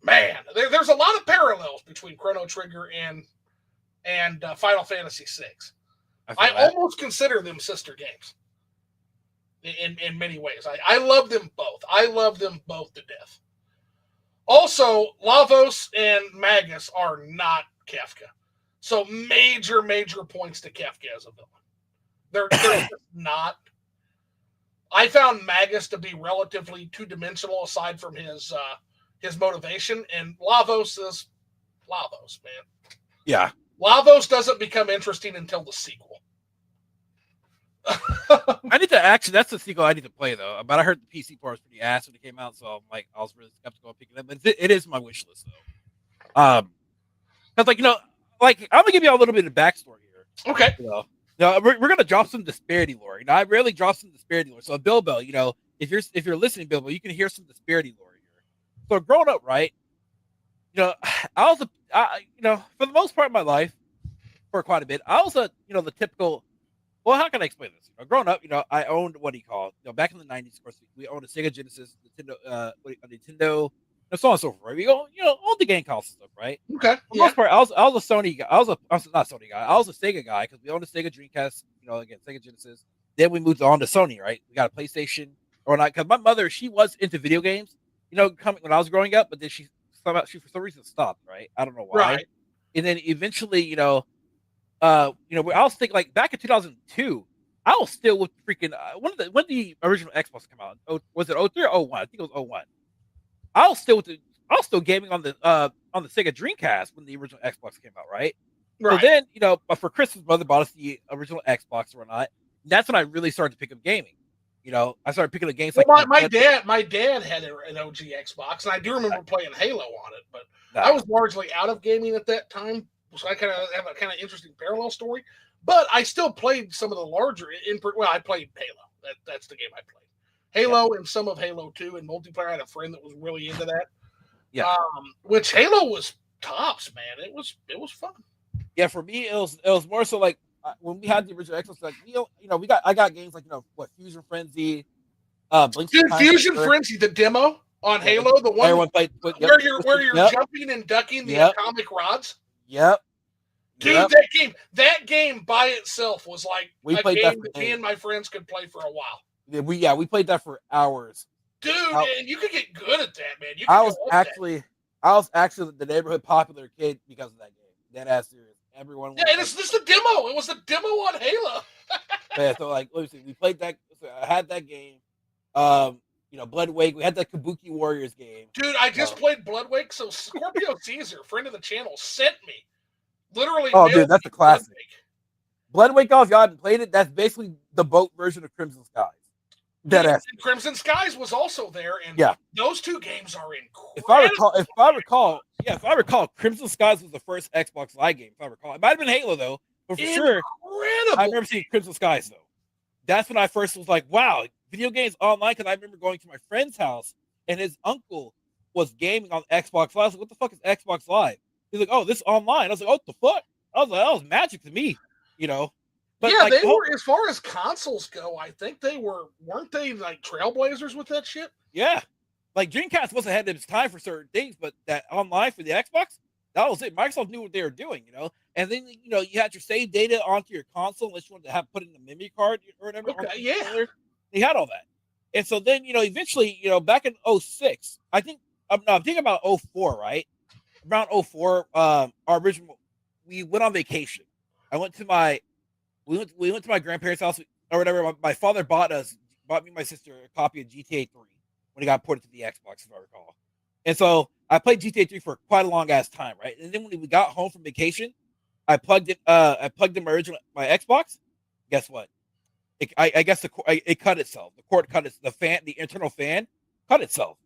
man, there's a lot of parallels between Chrono Trigger and Final Fantasy VI. I almost consider them sister games in many ways. I love them both. I love them both to death. Also, Lavos and Magus are not Kefka. So major points to Kefka as a villain. They're just not. I found Magus to be relatively two-dimensional aside from his motivation, and Lavos is Lavos, man. Yeah. Lavos doesn't become interesting until the sequel. I need to actually. That's the sequel I need to play though. But I heard the PC part was pretty ass when it came out, so I'm like, I was really skeptical of picking it up. But it is my wish list though. Because like I'm gonna give you a little bit of backstory here. Okay. We're gonna drop some disparity lore. I rarely drop some disparity lore. So Bilbo, if you're listening, Bilbo, you can hear some disparity lore here. So growing up, right? I was for the most part of my life, for quite a bit, I was the typical. Well, how can I explain this? Growing up, I owned what do you call it? Back in the '90s, of course, we owned a Sega Genesis, a Nintendo, and so on and so forth. Right? We owned the game consoles stuff, right? Okay. For the most part, I was a Sony guy. I was not Sony guy. I was a Sega guy because we owned a Sega Dreamcast. Again, Sega Genesis. Then we moved on to Sony, right? We got a PlayStation or not because my mother, she was into video games. Coming when I was growing up, but then she for some reason stopped, right? I don't know why. Right. And then eventually, I was thinking like back in 2002, I was still with freaking when the original Xbox came out. Was it 03 or 01? I think it was 01. I was still gaming on the Sega Dreamcast when the original Xbox came out, right? Right. So then, for Christmas, mother bought us the original Xbox or whatnot. That's when I really started to pick up gaming. I started picking up games my dad had an OG Xbox, and I do remember playing Halo on it, but I was largely out of gaming at that time. So I kind of have a kind of interesting parallel story, but I still played some of the larger. I played Halo. That's the game I played. Halo and some of Halo 2 and multiplayer. I had a friend that was really into that. Yeah. Which Halo was tops, man. It was fun. Yeah, for me it was more so like when we had the original Xbox, like I got games like Fusion Frenzy, Fusion Frenzy, the demo on Halo, the one everyone played, where you're jumping and ducking the atomic rods. Yep. Dude, that game by itself was like a game that me and my friends could play for a while. Yeah, we played that for hours. Dude, and you could get good at that, man. I was actually the neighborhood popular kid because of that game. Dead ass serious. Everyone. Yeah, and it's just a demo. It was the demo on Halo. Yeah, so like, let me see. We played that. So I had that game. Bloodwake. We had that Kabuki Warriors game. Dude, I just played Bloodwake. So Scorpio Caesar, friend of the channel, sent me literally. Oh, dude, that's a classic. Bloodwake, if y'all haven't played it, that's basically the boat version of Crimson Skies. Deadass. Crimson Skies was also there, and those two games are incredible. If I recall, Crimson Skies was the first Xbox Live game. If I recall, it might have been Halo though, but for sure, I remember seeing Crimson Skies though. That's when I first was like, "Wow, video games online." Because I remember going to my friend's house, and his uncle was gaming on Xbox Live. I was like, "What the fuck is Xbox Live?" He's like, "Oh, this is online." I was like, "Oh, what the fuck?" I was like, "That was magic to me," But yeah, they were, as far as consoles go, I think weren't they like trailblazers with that shit? Yeah. Like Dreamcast was ahead of its time for certain things, but that online for the Xbox, that was it. Microsoft knew what they were doing, And then you had your save data onto your console unless you wanted to have put in a memory card or whatever. Okay, yeah. They had all that. And so then, eventually, back in 06, I'm thinking about 04, right? Around 04, our original, we went on vacation. We went to my grandparents' house or whatever. My father bought me and my sister a copy of GTA 3 when it got ported to the Xbox, if I recall. And so I played GTA 3 for quite a long ass time, right? And then when we got home from vacation, I plugged in my Xbox. Guess what? I guess it cut itself. The cord cut the internal fan cut itself.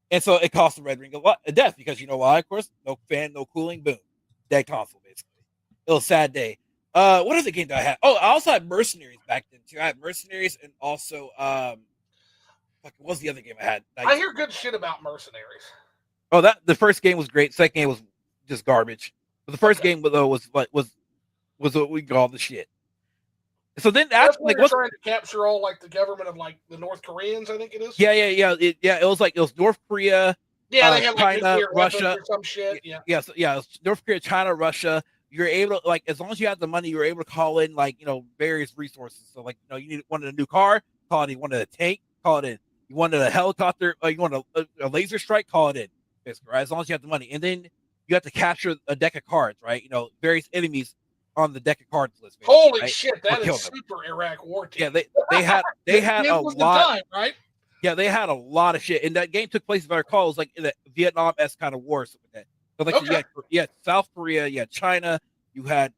And so it cost the Red Ring a death because you know why? Of course, no fan, no cooling, boom. Dead console, basically. It was a sad day. What other game did I have? Oh, I also had Mercenaries back then too. I had Mercenaries and also what was the other game I had? I hear good shit about Mercenaries. Oh, the first game was great. Second game was just garbage. But the first game though was what we call the shit. So then that's when you're trying to capture all like the government of like the North Koreans, I think it is. Yeah. It was North Korea. Yeah, they had like China, Russia, or some shit. Yeah. Yeah. North Korea, China, Russia. You're able to as long as you have the money, you're able to call in various resources. So you wanted a new car, call it in. You wanted a tank, call it in. You wanted a helicopter, you wanted a laser strike, call it in. Basically, right? As long as you have the money, and then you have to capture a deck of cards, right? You know, various enemies on the deck of cards list. Holy right? shit, Or that kill is them. super Iraq War team. Yeah, they had It a was the lot. time, right? Yeah, they had a lot of shit, and that game took place, if I recall, it was like in the Vietnam-esque kind of war, or something like that. So like Okay. you had South Korea, you had China, you had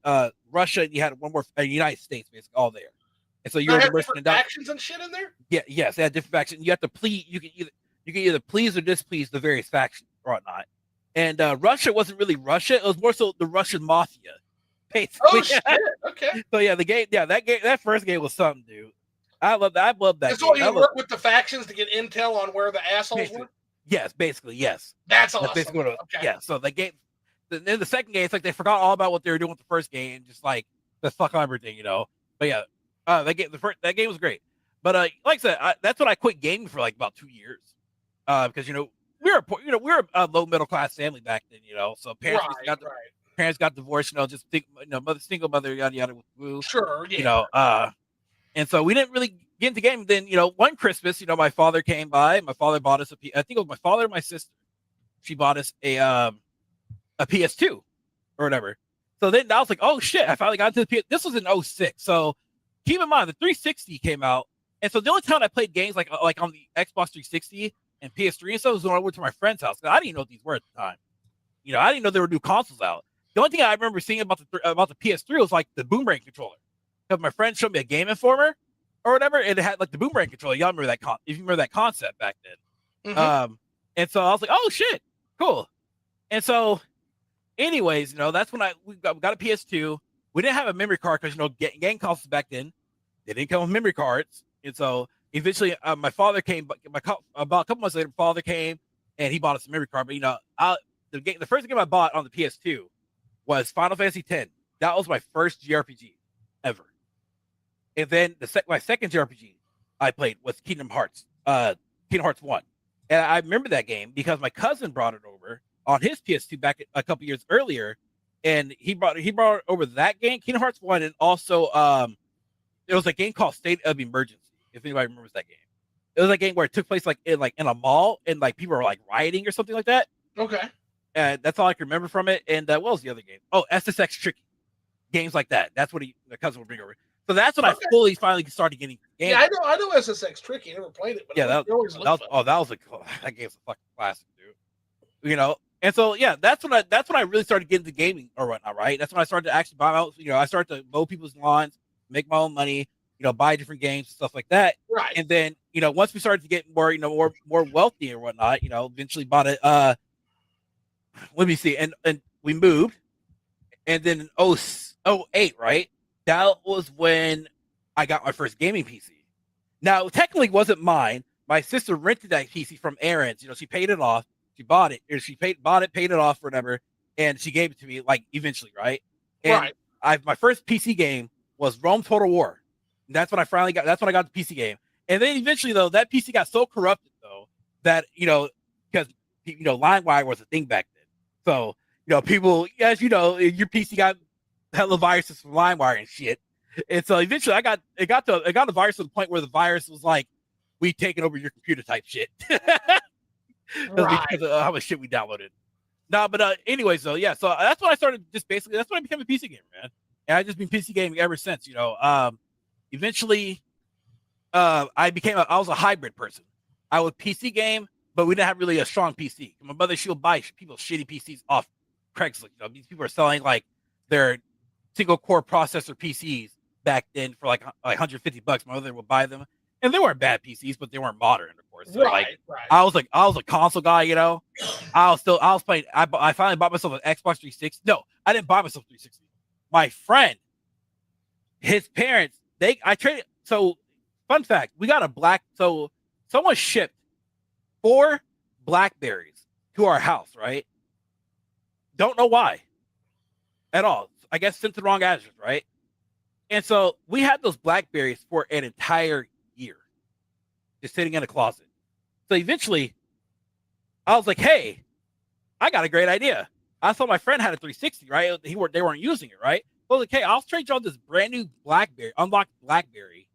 Russia, and you had one more United States, basically all there. And so They you're had immersed different in factions and shit in there. yeah, yes, they had different factions. You have to plead. You can either please or displease the various factions or whatnot. And Russia wasn't really Russia; it was more so the Russian mafia, Oh basically. shit. Okay. So yeah, the game, yeah, that first game was something, dude. I love that. I love that So game. you work with the factions to get intel on where the assholes basically, were. yes, basically, yes. That's That's awesome. basically what it was. Okay. Yeah. So the game, then the second game, it's like they forgot all about what they were doing with the first game, and just like the fuck everything, you know. But yeah, that game was great. But like I said, that's when I quit gaming for like about 2 years, because we were a low middle class family back then, you know. So parents got divorced, you know, just think, you know, single mother, yada yada, woo, Sure. Yeah. you know. And so we didn't really get into gaming. Then, you know, one Christmas, you know, my father came by. My father bought us I think it was my father and my sister. She bought us a PS2 or whatever. So then I was like, oh shit, I finally got into the PS. This was in 06. So keep in mind the 360 came out. And so the only time I played games like on the Xbox 360 and PS3 and stuff was when I went to my friend's house. I didn't know what these were at the time. You know, I didn't know there were new consoles out. The only thing I remember seeing about the PS3 was like the boomerang controller. Because my friend showed me a Game Informer or whatever, and it had like the boomerang controller. Y'all remember that if you remember that concept back then. Mm-hmm. And so I was like, oh shit, cool. And so, anyways, you know, that's when we got a PS2. We didn't have a memory card because, you know, game consoles back then, they didn't come with memory cards. And so eventually my father came, about a couple months later, my father came and he bought us a memory card. But, you know, the first game I bought on the PS2 was Final Fantasy X. That was my first JRPG ever. And then my second JRPG I played was Kingdom Hearts 1. And I remember that game because my cousin brought it over on his PS2 back a couple years earlier, and he brought over that game, Kingdom Hearts 1, and also there was a game called State of Emergency, if anybody remembers that game. It was a game where it took place like in a mall, and like people were like rioting or something like that. Okay. And that's all I can remember from it. And what was the other game? Oh, SSX Tricky. Games like that. That's what the cousin would bring over. So that's when I finally started getting games. Yeah, I know SSX Tricky. I never played it, but yeah, that was that game's a fucking classic, dude. You know, and so yeah, that's when I really started getting into gaming or whatnot, right? That's when I started to actually buy out. You know, I started to mow people's lawns, make my own money, you know, buy different games and stuff like that. Right. And then, you know, once we started to get more, you know, more wealthy or whatnot, you know, eventually bought it. Let me see, and we moved, and then in 08, right? That was when I got my first gaming PC. Now, technically, it wasn't mine. My sister rented that PC from Aaron's. You know, she paid it off. She bought it, or she paid it off, or whatever, and she gave it to me, like, eventually, right? And my first PC game was Rome Total War. And that's when I got the PC game. And then eventually, though, that PC got so corrupted, though, that, you know, because, you know, LimeWire was a thing back then. So, you know, people, as you know, your PC got hella viruses from LimeWire and shit. And so eventually it got a virus to the point where the virus was like, we taking over your computer type shit. Because of how much shit we downloaded. No, but anyways, though, yeah. So that's when I started that's when I became a PC gamer, man. And I've just been PC gaming ever since, you know. Eventually, I was a hybrid person. I would PC game, but we didn't have really a strong PC. My mother, she would buy people's shitty PCs off Craigslist. You know, these people are selling like their single core processor PCs back then for like $150. My mother would buy them, and they weren't bad PCs, but they weren't modern, of course. So, right. I was a console guy, you know. I was playing. I finally bought myself an Xbox 360. No, I didn't buy myself 360. My friend, his parents, I traded. So, fun fact, we got so someone shipped 4 Blackberries to our house, right? Don't know why at all. I guess sent the wrong address, right? And so we had those Blackberries for an entire year, just sitting in a closet. So eventually, I was like, "Hey, I got a great idea." I saw my friend had a 360, right? They weren't using it, right? So I was like, "Hey, I'll trade y'all this brand new unlocked Blackberry,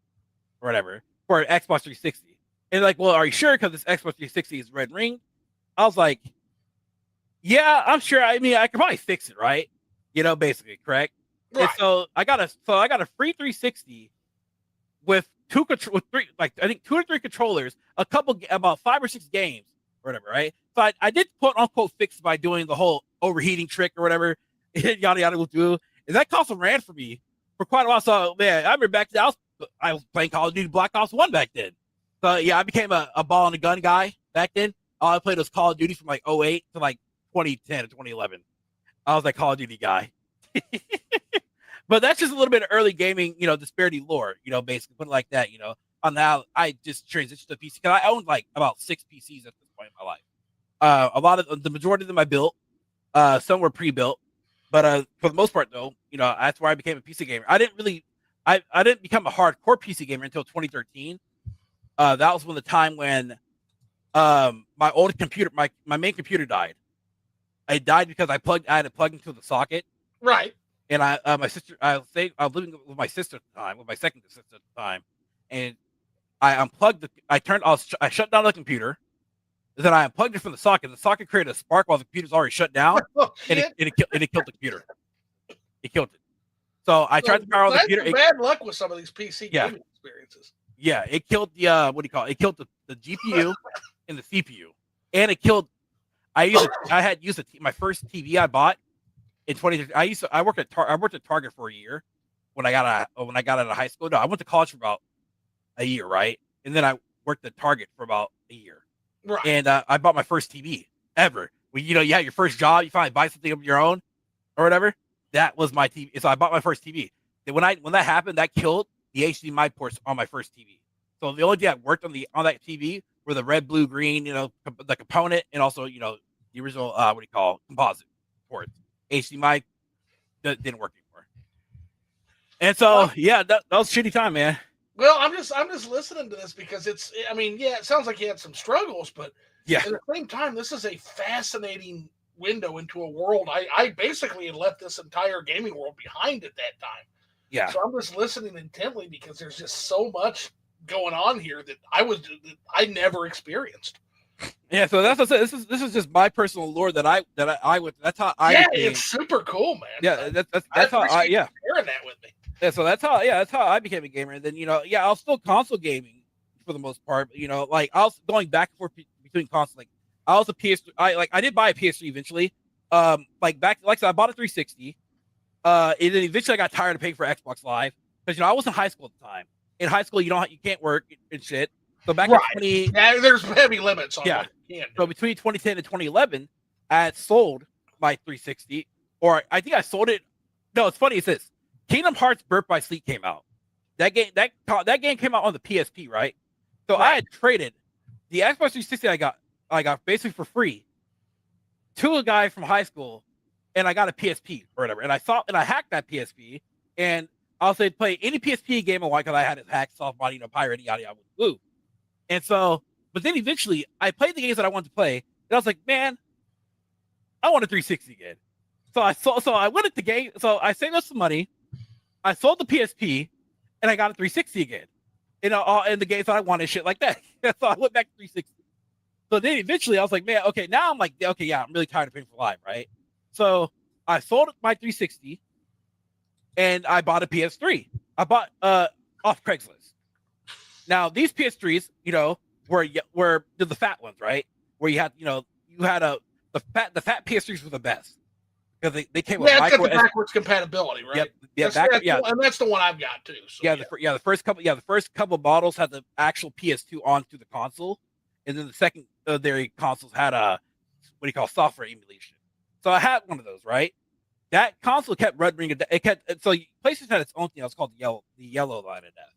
or whatever, for an Xbox 360." And like, "Well, are you sure? Because this Xbox 360 is red ring." I was like, Yeah, I'm sure. I mean, I could probably fix it, right? Basically, correct. Right. And so I got a free 360 with with three, like I think 2 or 3 controllers, about 5 or 6 games or whatever, right? So I did quote unquote fix by doing the whole overheating trick or whatever, yada yada will do, and that console ran for me for quite a while. So man, I remember back then I was playing Call of Duty Black Ops 1 back then. So yeah, I became a ball and a gun guy back then. All I played was Call of Duty from like 08 to like 2010 or 2011. I was like Call of Duty guy. But that's just a little bit of early gaming, disparity lore, basically put it like that, on how I just transitioned to PC. Because I owned like about 6 PCs at this point in my life. The majority of them I built, some were pre-built, but for the most part though, that's where I became a PC gamer. I didn't become a hardcore PC gamer until 2013. That was when the time when my old computer, my main computer died. It died because I had it plugged into the socket. Right. And my sister, I was living with my sister at the time, with my second sister at the time, and I unplugged I shut down the computer. Then I unplugged it from the socket. The socket created a spark while the computer's already shut down, and it killed the computer. It killed it. So I tried to power on the computer. Bad luck with some of these PC gaming experiences. Yeah, it killed the what do you call it? It killed the GPU and the CPU, and it killed. I had used my first TV I bought in 2013. I worked at Target for a year when I got out of high school. No, I went to college for about a year, right? And then I worked at Target for about a year. Right. And I bought my first TV ever. When you had your first job, you finally buy something of your own or whatever. That was my TV. So I bought my first TV. And when that happened, that killed the HDMI ports on my first TV. So the only thing that worked on that TV were the red, blue, green, the component, and also the original composite ports. HDMI didn't work anymore. And so that was a shitty time, man. Well, I'm just listening to this because it sounds like you had some struggles, but at the same time, this is a fascinating window into a world. I basically had left this entire gaming world behind at that time. Yeah. So I'm just listening intently because there's just so much going on here that I never experienced. Yeah, so that's what I said. This is just my personal lore that I would. That's how I. Yeah, it's super cool, man. Yeah, that's how I. Yeah, sharing that with me. Yeah, so that's how I became a gamer. And then I was still console gaming for the most part. But, like I was going back and forth between consoles. Like I was a PS3. I did buy a PS3 eventually. I said, I bought a 360. And then eventually I got tired of paying for Xbox Live because I was in high school at the time. In high school, you can't work and shit. So back in there's heavy limits on what you can do. So between 2010 and 2011, I had sold my 360, or I think I sold it. No, it's funny. It's this: Kingdom Hearts: Birth by Sleep came out. That game came out on the PSP, right? So I had traded the Xbox 360 I got basically for free to a guy from high school, and I got a PSP or whatever. And I hacked that PSP, and I'll say play any PSP game I want because I had it hacked, soft body, pirate, yada yada, blue. And so, but then eventually I played the games that I wanted to play, and I was like, man, I want a 360 again. So I went at the game. So I saved up some money. I sold the PSP, and I got a 360 again. And the games that I wanted, shit like that. So I went back to 360. So then eventually I was like, man, okay, now I'm like, okay, yeah, I'm really tired of paying for Live, right? So I sold my 360, and I bought a PS3. I bought off Craigslist. Now these PS3s, were the fat ones, right? Where you had, the fat PS3s were the best because they came with micro the backwards compatibility, right? Yep. And that's the one I've got too. So, the first couple models had the actual PS2 onto the console, and then the second consoles had a software emulation. So I had one of those, right? That console kept running. So PlayStation had its own thing that was called the yellow line of death.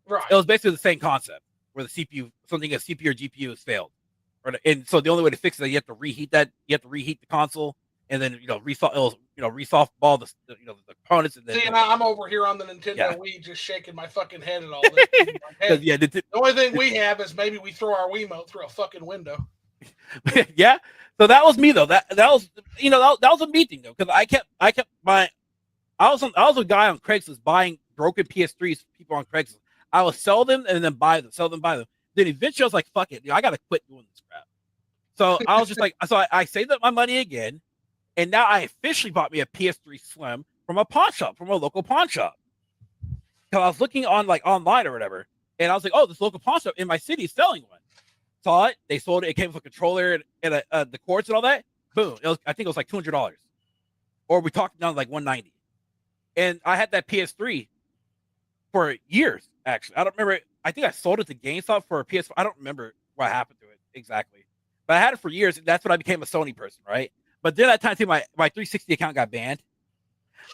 Right. It was basically the same concept where the CPU, a CPU or GPU has failed. And so the only way to fix it is you have to reheat the console and then, resoft all the components. And then, see, and I'm over here on the Nintendo Wii just shaking my fucking head at all this. The only thing we have is maybe we throw our Wiimote through a fucking window. Yeah. So that was me though. That was, that was a me thing though. Cause I was a guy on Craigslist buying broken PS3s for people on Craigslist. I would sell them and then buy them, sell them, buy them. Then eventually I was like, fuck it, I gotta quit doing this crap. So I was just like, so I saved up my money again, and now I officially bought me a PS3 Slim from a pawn shop, from a local pawn shop. Because I was looking on like online or whatever, and I was like, oh, this local pawn shop in my city is selling one. Saw it, they sold it. It came with a controller and the cords and all that. Boom! I think it was like $200, or we talked down to like 190. And I had that PS3 for years. Actually, I don't remember. I think I sold it to GameStop for a PS4. I don't remember what happened to it exactly, but I had it for years, and that's when I became a Sony person, right? But during that time too, my 360 account got banned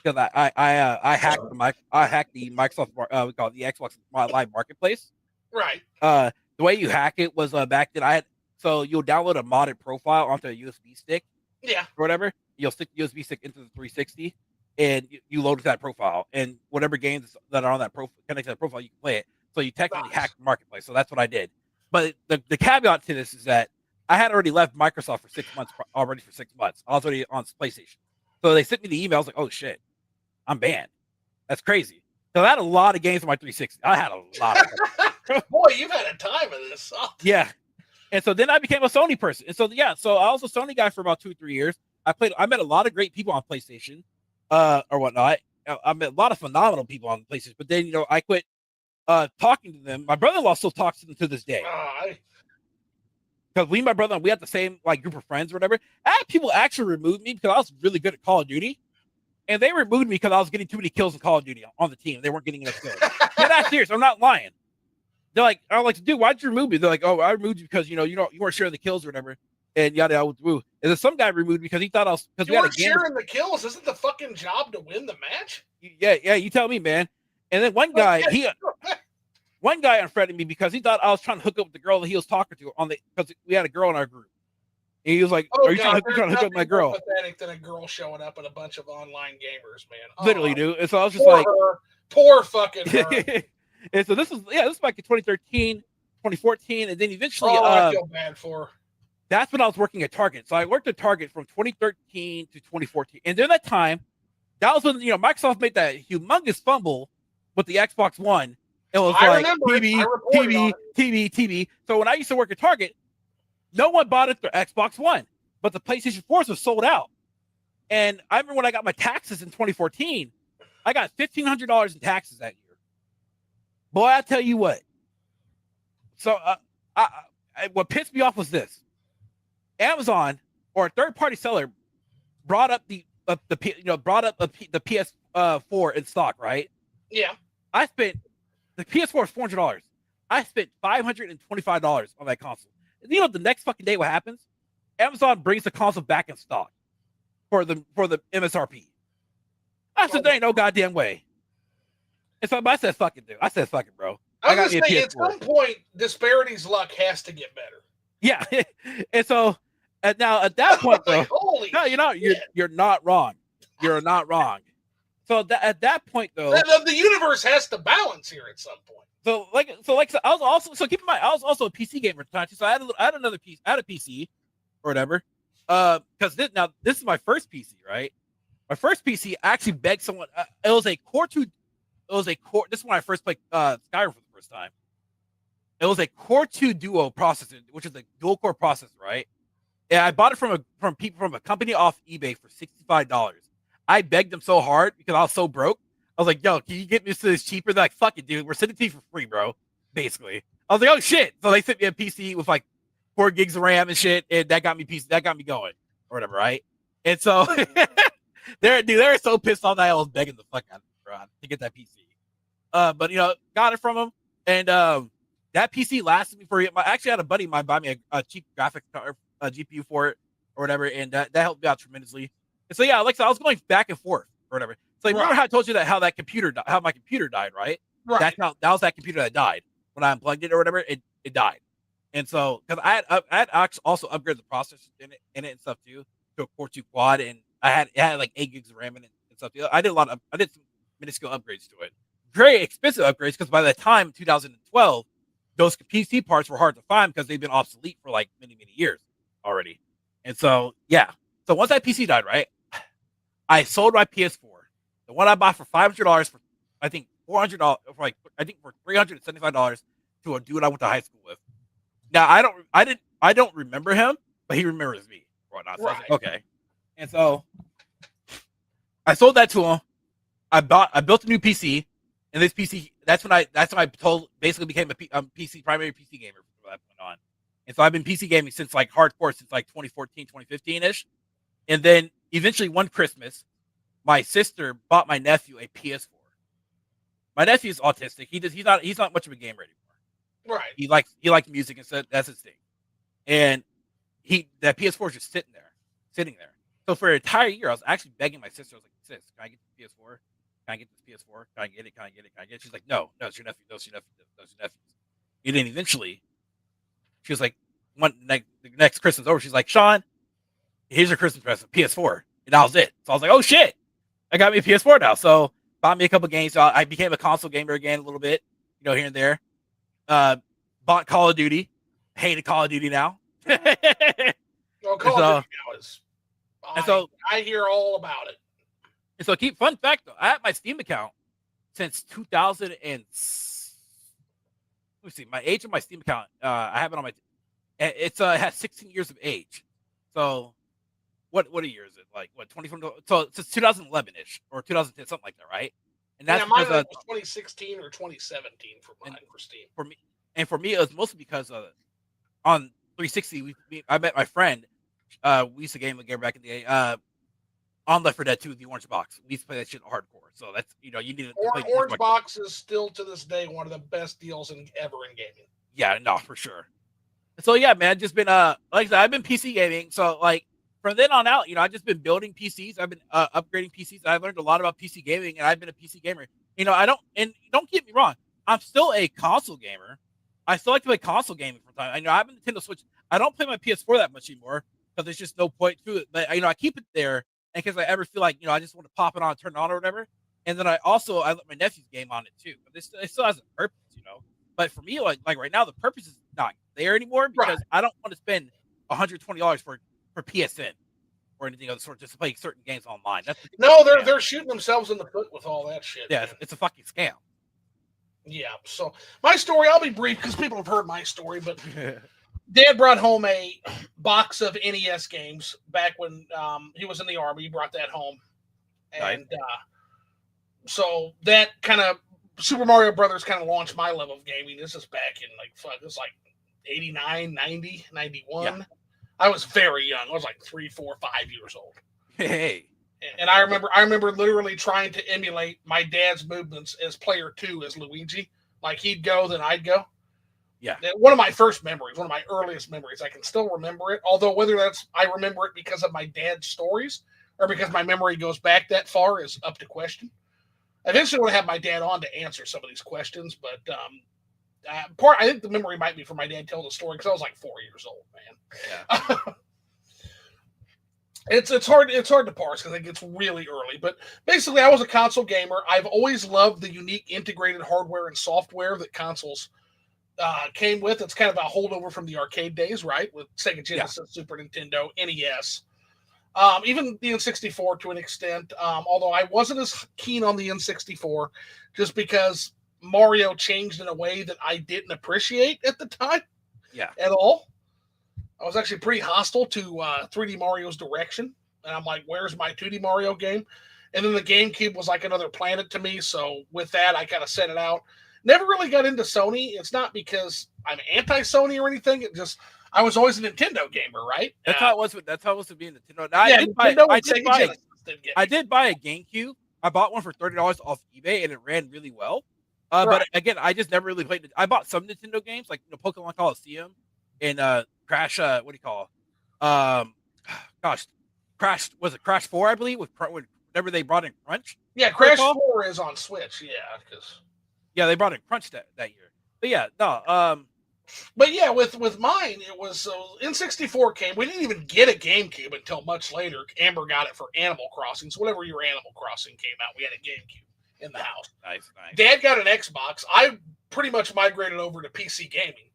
because I hacked the Microsoft we call it the Xbox Live Marketplace. Right. The way you hack it was back then so you'll download a modded profile onto a USB stick, Yeah, or whatever. You'll stick the USB stick into the 360, and you load to that profile, and whatever games that are on that profile connected to that profile, you can play it. So you technically hacked the marketplace. So that's what I did. But the caveat to this is that I had already left Microsoft for 6 months. Already for 6 months, I was already on PlayStation. So they sent me the email. I was like, "Oh shit, I'm banned." That's crazy. So I had a lot of games on my 360. I had a lot of boy, you've had a time of this. Oh. Yeah. And so then I became a Sony person. And so so I was a Sony guy for about 2-3 years. I met a lot of great people on PlayStation, or whatnot. I met a lot of phenomenal people on PlayStation. But then I quit talking to them. My brother-in-law still talks to them to this day. Because me and my brother, we had the same like group of friends or whatever. I had people actually remove me because I was really good at Call of Duty. And they removed me because I was getting too many kills in Call of Duty on the team. They weren't getting enough kills. Yeah, that's serious. I'm not lying. They're like, I'm like, dude, why'd you remove me? They're like, oh, I removed you because you weren't sharing the kills or whatever, and yada yada. And then some guy removed me because he thought I was because we had a game. Sharing the kills isn't the fucking job to win the match. Yeah, you tell me, man. And then one guy unfriended me because he thought I was trying to hook up with the girl that he was talking to because we had a girl in our group. And he was like, "Are you trying to hook up with my girl?" More pathetic than a girl showing up at a bunch of online gamers, man. Literally, dude. And so I was just like, poor fucking her. And so this was back in 2013, 2014, and then eventually, I feel bad for her. That's when I was working at Target. So I worked at Target from 2013 to 2014, and during that time, that was when Microsoft made that humongous fumble with the Xbox One. It was like TV. So when I used to work at Target, no one bought it for Xbox One, but the PlayStation 4s were sold out. And I remember when I got my taxes in 2014, I got $1,500 in taxes that year. Boy, I tell you what. So what pissed me off was this: Amazon or a third-party seller brought up the PS4 in stock, right? Yeah. I spent the PS4 is $400. I spent $525 on that console. And the next fucking day what happens? Amazon brings the console back in stock for the MSRP. I said, there ain't no goddamn way. And so I said, fuck it, dude. I said, fuck it, bro. I was going to say, at some point, Disparity's luck has to get better. Yeah. And so, now at that point, though, no, you're not wrong. You're not wrong. So at that point, though, the universe has to balance here at some point. So I was keep in mind, I was also a PC gamer at the time too. So I had another piece, I had a PC or whatever. Because this is my first PC, right? My first PC actually begged someone. It was a Core 2. This is when I first played Skyrim for the first time. It was a Core 2 Duo processor, which is a dual core processor, right? And I bought it from a company off eBay for $65. I begged them so hard because I was so broke. I was like, yo, can you get me this cheaper? They're like, fuck it, dude. We're sending it to you for free, bro. Basically. I was like, oh shit. So they sent me a PC with like 4 gigs of RAM and shit, and that got me going or whatever, right? And so they were so pissed off that I was begging the fuck out of them, bro, to get that PC. But got it from them, and that PC lasted me for. I actually had a buddy of mine buy me a cheap graphics card, a GPU for it or whatever, and that helped me out tremendously. And so yeah, like so I was going back and forth or whatever. So remember how I told you that how my computer died, right? Right. That was that computer that died when I unplugged it or whatever. It died, and so because I had also upgraded the processor in it and stuff too to a Core 2 quad, and it had like 8 gigs of RAM in it and stuff too. I did some minuscule upgrades to it, very expensive upgrades because by the time 2012, those PC parts were hard to find because they've been obsolete for like many years already. And so yeah, so once that PC died, right, I sold my PS4. The one I bought for $500 for, I think $400 for $375 to a dude I went to high school with. Now I don't remember him, but he remembers me or whatnot. So I was Right. like, okay. And so I sold that to him. I built a new PC, and this PC that's when I basically became a PC primary PC gamer from that point on. And so I've been PC gaming since like hardcore since like 2014, 2015 ish. And then eventually one Christmas, my sister bought my nephew a PS4. My nephew is autistic. He's not much of a gamer anymore. Right. He likes music and so that's his thing. And that PS4 is just sitting there. So for an entire year, I was actually begging my sister. I was like, "Sis, can I get the PS4? Can I get this PS4? Can I get it? Can I get it? Can I get it?" She's like, "No, it's your nephew. No, it's your nephew. No, it's your nephew." And then eventually, she was like, the next Christmas over, she's like, "Sean, here's your Christmas present, PS4." And that was it. So I was like, "Oh shit, I got me a PS4 now." So bought me a couple games. So I became a console gamer again a little bit, here and there. Bought Call of Duty. Hated Call of Duty now. Well, Call of Duty now is. I hear all about it. And so, fun fact though, I have my Steam account since 2000 and let me see, my age of my Steam account. I have it on my. It has 16 years of age. So, what a year is it? Like what 2020? So it's 2011 ish or 2010, something like that, right? And that's mine was 2016 or 2017 for Steam. For me, it was mostly because on 360, I met my friend. We used to game back in the day. On Left 4 Dead 2, the orange box. We used to play that shit hardcore. So that's you need to play the orange box is still to this day one of the best deals ever in gaming. Yeah, no, for sure. So yeah, man, just been like I said, I've been PC gaming. So like from then on out, I've just been building PCs. I've been upgrading PCs. I've learned a lot about PC gaming, and I've been a PC gamer. Don't get me wrong, I'm still a console gamer. I still like to play console gaming from time. I have a Nintendo Switch. I don't play my PS4 that much anymore because there's just no point to it. But I keep it there in case I ever feel like I just want to pop it on, turn it on, or whatever. And then I let my nephew's game on it too. But it still has a purpose, But for me, like right now, the purpose is not there anymore because I don't want to spend $120 for PSN or anything of the sort just to play certain games online. They're shooting themselves in the foot with all that shit. Yeah, it's a fucking scam. Yeah. So my story, I'll be brief because people have heard my story, but Dad brought home a box of NES games back when he was in the Army. He brought that home, and so that kind of Super Mario Brothers kind of launched my love of gaming. This is back in it was like 89, 90, 91. Yeah. I was very young. I was like 3, 4, 5 years old. Hey. And I remember literally trying to emulate my dad's movements as player 2 as Luigi. Like he'd go, then I'd go. Yeah. One of my first memories, one of my earliest memories. I can still remember it. Although whether I remember it because of my dad's stories or because my memory goes back that far is up to question. I eventually want to have my dad on to answer some of these questions, but I think the memory might be from my dad telling the story because I was like 4 years old, man. Yeah. It's hard to parse because it gets really early. But basically, I was a console gamer. I've always loved the unique integrated hardware and software that consoles came with. It's kind of a holdover from the arcade days, right? With Sega Genesis, Super Nintendo, NES. Even the N64 to an extent, although I wasn't as keen on the N64 just because Mario changed in a way that I didn't appreciate at the time at all. I was actually pretty hostile to 3D Mario's direction. And I'm like, where's my 2D Mario game? And then the GameCube was like another planet to me. So with that, I kind of set it out. Never really got into Sony. It's not because I'm anti-Sony or anything. It just I was always a Nintendo gamer, right? That's how it was. That's how it was to be in Nintendo. Now, I did buy a GameCube. I bought one for $30 off eBay, and it ran really well. But again, I just never really played it. I bought some Nintendo games like Pokemon Coliseum and Crash. What do you call? Crash was it Crash 4? I believe whenever they brought in Crunch. Yeah, Crash 4 is on Switch. Yeah, they brought in Crunch that year. But yeah, no. But yeah, with mine, it was N64 came. We didn't even get a GameCube until much later. Amber got it for Animal Crossing. So whenever your Animal Crossing came out, we had a GameCube in the house. Nice. Dad got an Xbox. I pretty much migrated over to PC gaming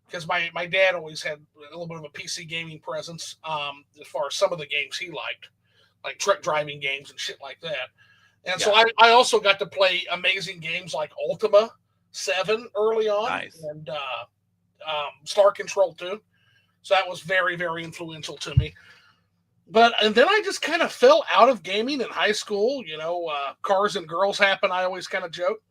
because my dad always had a little bit of a PC gaming presence as far as some of the games he liked, like truck driving games and shit like that. And so I also got to play amazing games like Ultima 7 early on and Star Control 2. So that was very, very influential to me. And then I just kind of fell out of gaming in high school. Cars and girls happen, I always kind of joke.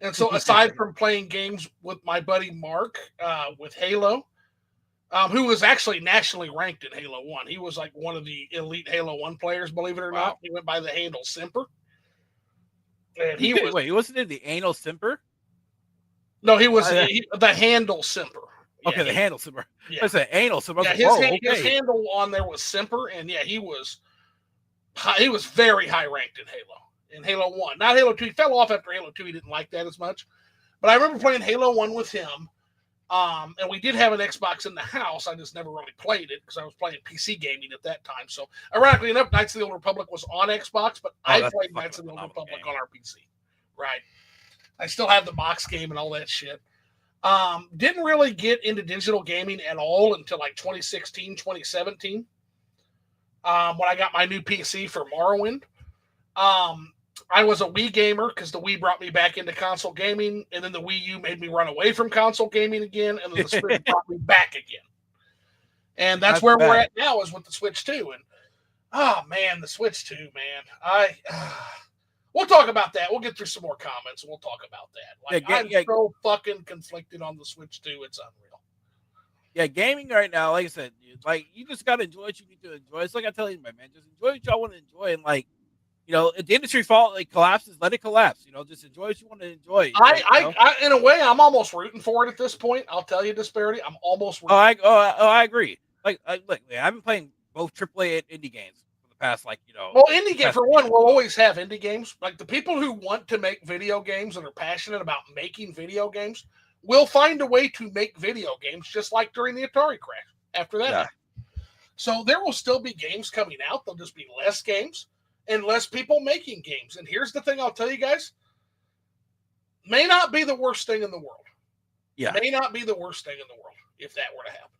And so aside from playing games with my buddy Mark with Halo, who was actually nationally ranked in Halo 1. He was like one of the elite Halo 1 players, believe it or not. He went by the handle Simper. And he was. Wait, he wasn't in the anal simper? No, he was the handle Simper. Okay, the handle Simper. Yeah. I said anal Simper. Yeah, his handle on there was Simper, and yeah, he was very high ranked in Halo 1. Not Halo 2. He fell off after Halo 2. He didn't like that as much. But I remember playing Halo 1 with him. And we did have an Xbox in the house. I just never really played it because I was playing PC gaming at that time. So, ironically enough, Knights of the Old Republic was on Xbox, but I played Knights of the Old Republic on our PC. Right. I still have the box game and all that shit. Didn't really get into digital gaming at all until like 2016, 2017. When I got my new PC for Morrowind. I was a Wii gamer because the Wii brought me back into console gaming, and then the Wii U made me run away from console gaming again, and then the Switch brought me back again. And that's where we're at now, is with the Switch 2. And oh man, the Switch 2, man. We'll talk about that. We'll get through some more comments and we'll talk about that. I'm so fucking conflicted on the Switch 2, it's unreal. Yeah, gaming right now, like I said, you just gotta enjoy what you need to enjoy. It's like I tell you, my man, just enjoy what y'all want to enjoy, and if the industry collapses, let it collapse. Just enjoy what you want to enjoy. I in a way, I'm almost rooting for it at this point. I'll tell you, Disbearity, I'm almost rooting. I agree. Look, I've been playing both AAA and indie games for the past, Well, indie game for one, we'll always have indie games. Like the people who want to make video games and are passionate about making video games will find a way to make video games, just like during the Atari crash. After that, yeah. So there will still be games coming out. There'll just be less games and less people making games. And here's the thing I'll tell you guys. May not be the worst thing in the world. Yeah. May not be the worst thing in the world if that were to happen.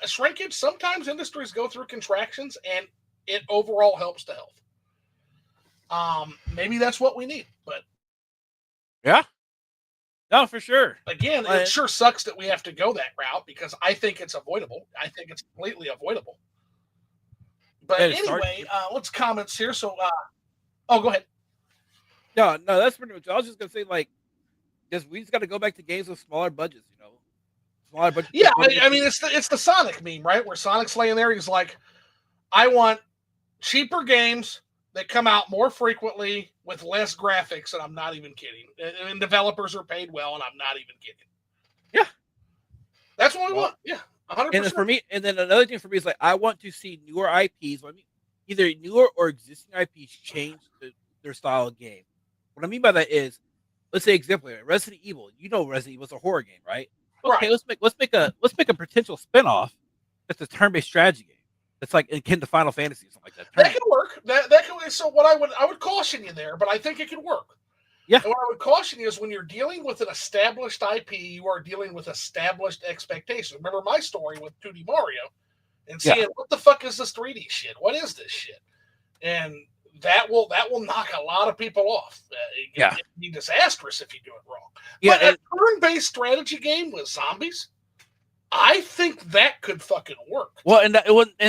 Shrinkage, sometimes industries go through contractions and it overall helps to health. Maybe that's what we need, but. Yeah. No, for sure. Again, it sure sucks that we have to go that route because I think it's avoidable. I think it's completely avoidable. But anyway, let's comments here. So, go ahead. No, that's pretty much. I was just gonna say, we just got to go back to games with smaller budgets. Smaller budgets. Yeah, I mean, it's the Sonic meme, right? Where Sonic's laying there, he's like, "I want cheaper games that come out more frequently with less graphics," and I'm not even kidding. And developers are paid well, and I'm not even kidding. Yeah, that's what we want. Yeah. 100%. And for me, and then another thing for me is I want to see newer IPs. Either newer or existing IPs change their style of game. What I mean by that is, let's say example, Resident Evil. Resident Evil is a horror game, right? Okay, right. let's make a potential spinoff that's a turn-based strategy game. That's like akin to Final Fantasy or something like that. That could work. That could. So what I would caution you there, but I think it could work. Yeah. And what I would caution you is when you're dealing with an established IP, you are dealing with established expectations. Remember my story with 2D Mario and saying, what the fuck is this 3D shit? What is this shit? And that will knock a lot of people off. It can be disastrous if you do it wrong. Yeah, but a turn-based strategy game with zombies, I think that could fucking work. Well, and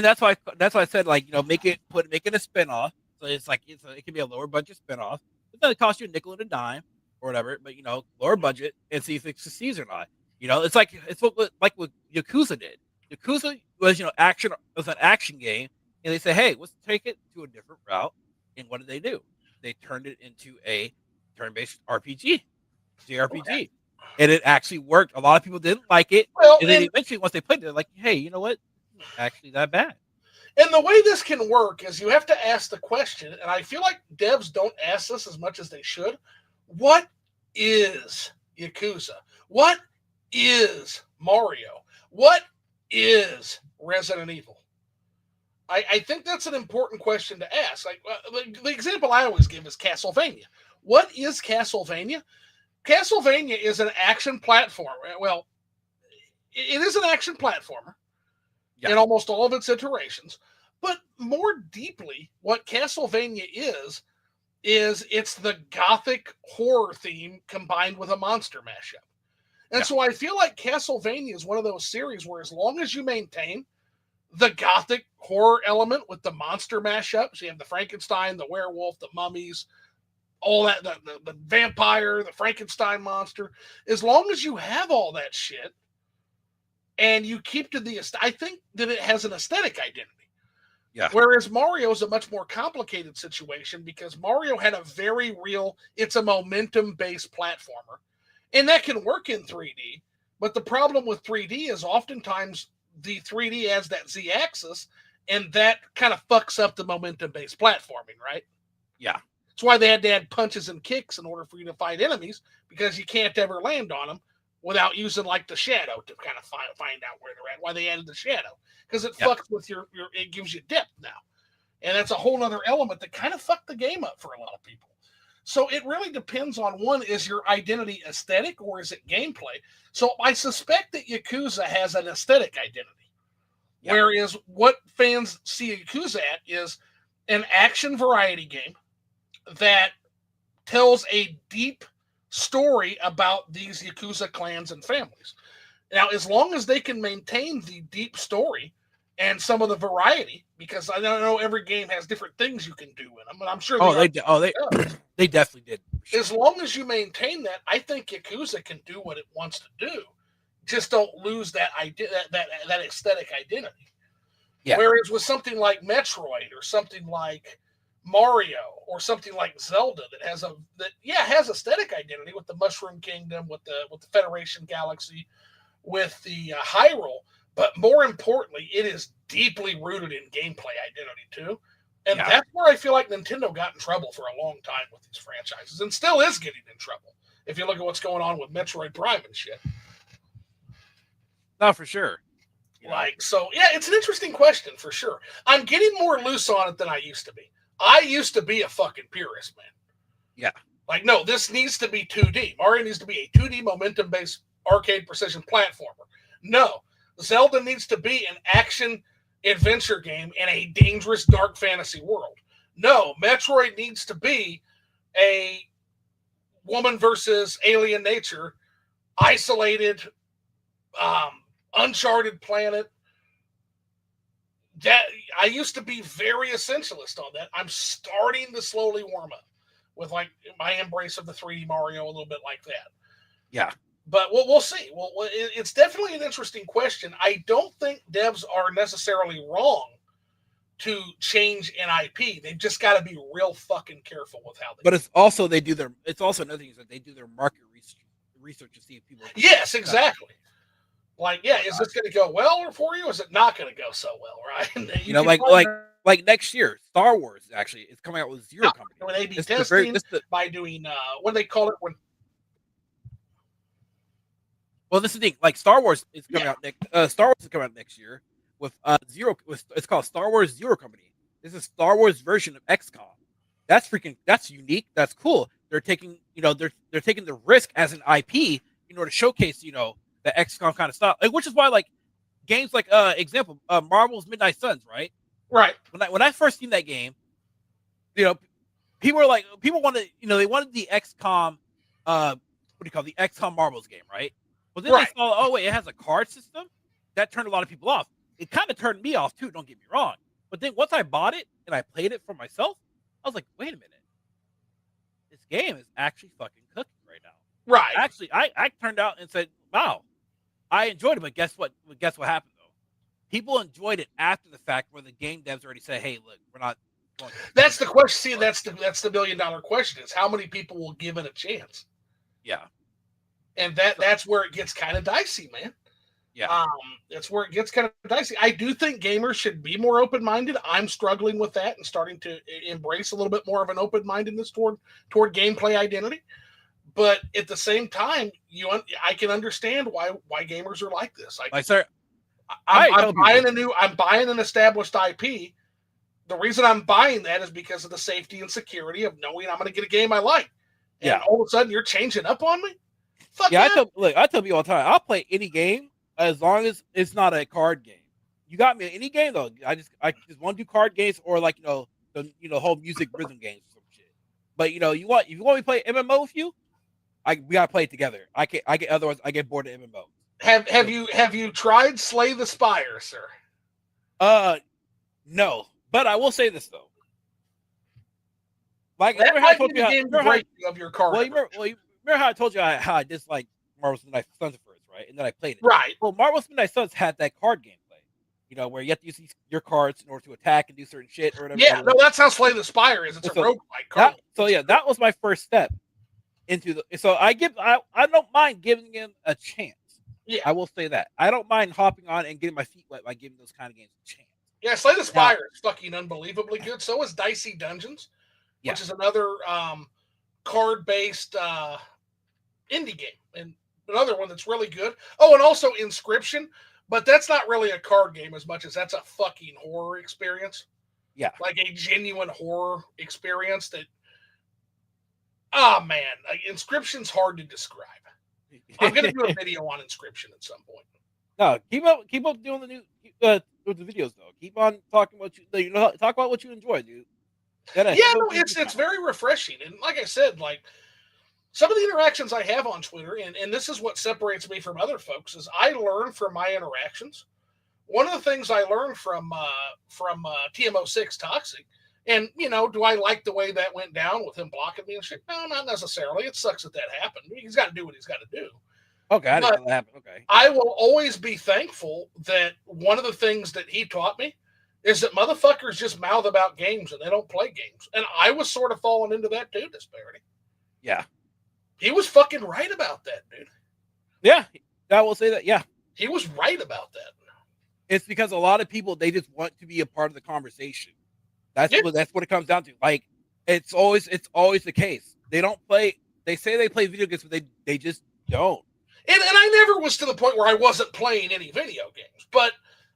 that's why I said make it a spinoff. So it can be a lower budget spinoff. It's going to cost you a nickel and a dime or whatever, but lower budget and see if it succeeds or not. It's what Yakuza did. Yakuza was an action game, and they said, hey, let's take it to a different route. And what did they do? They turned it into a turn-based RPG, JRPG. Okay. And it actually worked. A lot of people didn't like it. Well, and then eventually, once they played it, they're like, hey, you know what? It's actually that bad. And the way this can work is you have to ask the question, and I feel like devs don't ask this as much as they should. What is Yakuza? What is Mario? What is Resident Evil? I think that's an important question to ask. The example I always give is Castlevania. What is Castlevania? Castlevania is an action platformer. Well, it is an action platformer in almost all of its iterations. But more deeply, what Castlevania is it's the gothic horror theme combined with a monster mashup. And so I feel like Castlevania is one of those series where as long as you maintain the gothic horror element with the monster mashups, you have the Frankenstein, the werewolf, the mummies, all that, the vampire, the Frankenstein monster, as long as you have all that shit and you keep to the, I think that it has an aesthetic identity. Yeah. Whereas Mario is a much more complicated situation because Mario had a very real, it's a momentum based platformer. And that can work in 3D. But the problem with 3D is oftentimes the 3D has that Z axis and that kind of fucks up the momentum based platforming, right? Yeah. That's why they had to add punches and kicks in order for you to fight enemies because you can't ever land on them without using like the shadow to kind of find out where they're at. Why they added the shadow because it fucks with your it gives you depth now, and that's a whole other element that kind of fucked the game up for a lot of people. So it really depends on one, is your identity aesthetic or is it gameplay? So I suspect that Yakuza has an aesthetic identity, whereas what fans see Yakuza at is an action variety game that tells a deep story about these Yakuza clans and families. Now, as long as they can maintain the deep story and some of the variety, because I don't know every game has different things you can do in them, and I'm sure they definitely did. Sure. As long as you maintain that, I think Yakuza can do what it wants to do. Just don't lose that idea, that aesthetic identity. Yeah. Whereas with something like Metroid or something like Mario or something like Zelda that has aesthetic identity with the Mushroom Kingdom, with the Federation Galaxy, with the Hyrule, but more importantly, it is deeply rooted in gameplay identity too. And that's where I feel like Nintendo got in trouble for a long time with these franchises and still is getting in trouble. If you look at what's going on with Metroid Prime and shit. No, for sure. It's an interesting question for sure. I'm getting more loose on it than I used to be. I used to be a fucking purist, man. Yeah. Like, no, this needs to be 2D. Mario needs to be a 2D momentum-based arcade precision platformer. No, Zelda needs to be an action adventure game in a dangerous dark fantasy world. No, Metroid needs to be a woman versus alien nature, isolated, uncharted planet. That I used to be very essentialist on that. I'm starting to slowly warm up with like my embrace of the 3D Mario, a little bit like that. Yeah. But we'll see. Well, it's definitely an interesting question. I don't think devs are necessarily wrong to change an IP. They've just got to be real fucking careful with how they. But it's also It's also another thing is that they do their market research to see if people. Yes, exactly. Like, is this going to go well for you? Or is it not going to go so well, right? Like next year, Star Wars actually is coming out with Zero Company. With A/B testing by doing what do they call it when. Well, this is the thing. Like Star Wars is coming out next. Star Wars is coming out next year with Zero. It's called Star Wars Zero Company. This is Star Wars version of XCOM. That's unique. That's cool. They're taking they're taking the risk as an IP in order to showcase the XCOM kind of stuff. Like, which is why like games like example Marvel's Midnight Suns, right? Right. When I first seen that game, people wanted they wanted the XCOM the XCOM Marvels game, right? But then they saw, oh wait, it has a card system. That turned a lot of people off. It kind of turned me off too, don't get me wrong. But then once I bought it and I played it for myself, I was like, wait a minute. This game is actually fucking cooking right now. Right. Actually, I turned out and said, wow, I enjoyed it, but guess what happened though? People enjoyed it after the fact where the game devs already said, hey, look, we're not going to. That's the question. See, that's the $1 million question is how many people will give it a chance? Yeah. And that's where it gets kind of dicey, man. Yeah. That's where it gets kind of dicey. I do think gamers should be more open-minded. I'm struggling with that and starting to embrace a little bit more of an open-mindedness toward gameplay identity. But at the same time, I can understand why gamers are like this. I'm buying an established IP. The reason I'm buying that is because of the safety and security of knowing I'm going to get a game I like. And all of a sudden, you're changing up on me? Fuck yeah. I tell people all the time, I'll play any game as long as it's not a card game. You got me in any game though. I just want to do card games or like the whole music rhythm games or some shit. But if you want me to play MMO with you, we gotta play it together. I get otherwise I get bored of MMO. Have you tried Slay the Spire, sir? No, but I will say this though. Like, That remember how I might told be you the how, game to break you of your card. you remember how I told you how I dislike Marvel's Midnight Suns first, right? And then I played it. Right. Well, Marvel's Midnight Suns had that card gameplay, you know, where you have to use your cards in order to attack and do certain shit or whatever. Yeah, no, that's how Slay the Spire is. It's a roguelike card. That was my first step into the. So I don't mind giving him a chance. Yeah, I will say that I don't mind hopping on and getting my feet wet by giving those kind of games a chance. Yeah, Slay the Spire is fucking unbelievably good. So is Dicey Dungeons, which is another card-based indie game, and another one that's really good. Oh, and also Inscription, but that's not really a card game as much as that's a fucking horror experience. Yeah, like a genuine horror experience. That, oh man, Inscription's hard to describe. I'm gonna do a video on Inscription at some point. No, keep up doing the new with the videos though. Keep on talking about talk about what you enjoy, dude. It's very refreshing, and like I said, like some of the interactions I have on Twitter, and this is what separates me from other folks, is I learn from my interactions. One of the things I learned from TMO6 Toxic, and do I like the way that went down with him blocking me and shit? No, not necessarily. It sucks that happened. He's got to do what he's got to do. Okay, I didn't know that happened. Okay. I will always be thankful that one of the things that he taught me is that motherfuckers just mouth about games and they don't play games. And I was sort of falling into that too, Disbearity. Yeah. He was fucking right about that, dude. Yeah, I will say that. Yeah. He was right about that. It's because a lot of people, they just want to be a part of the conversation. That's what it comes down to. Like, it's always the case. They don't play. They say they play video games, but they just don't. And I never was to the point where I wasn't playing any video games, but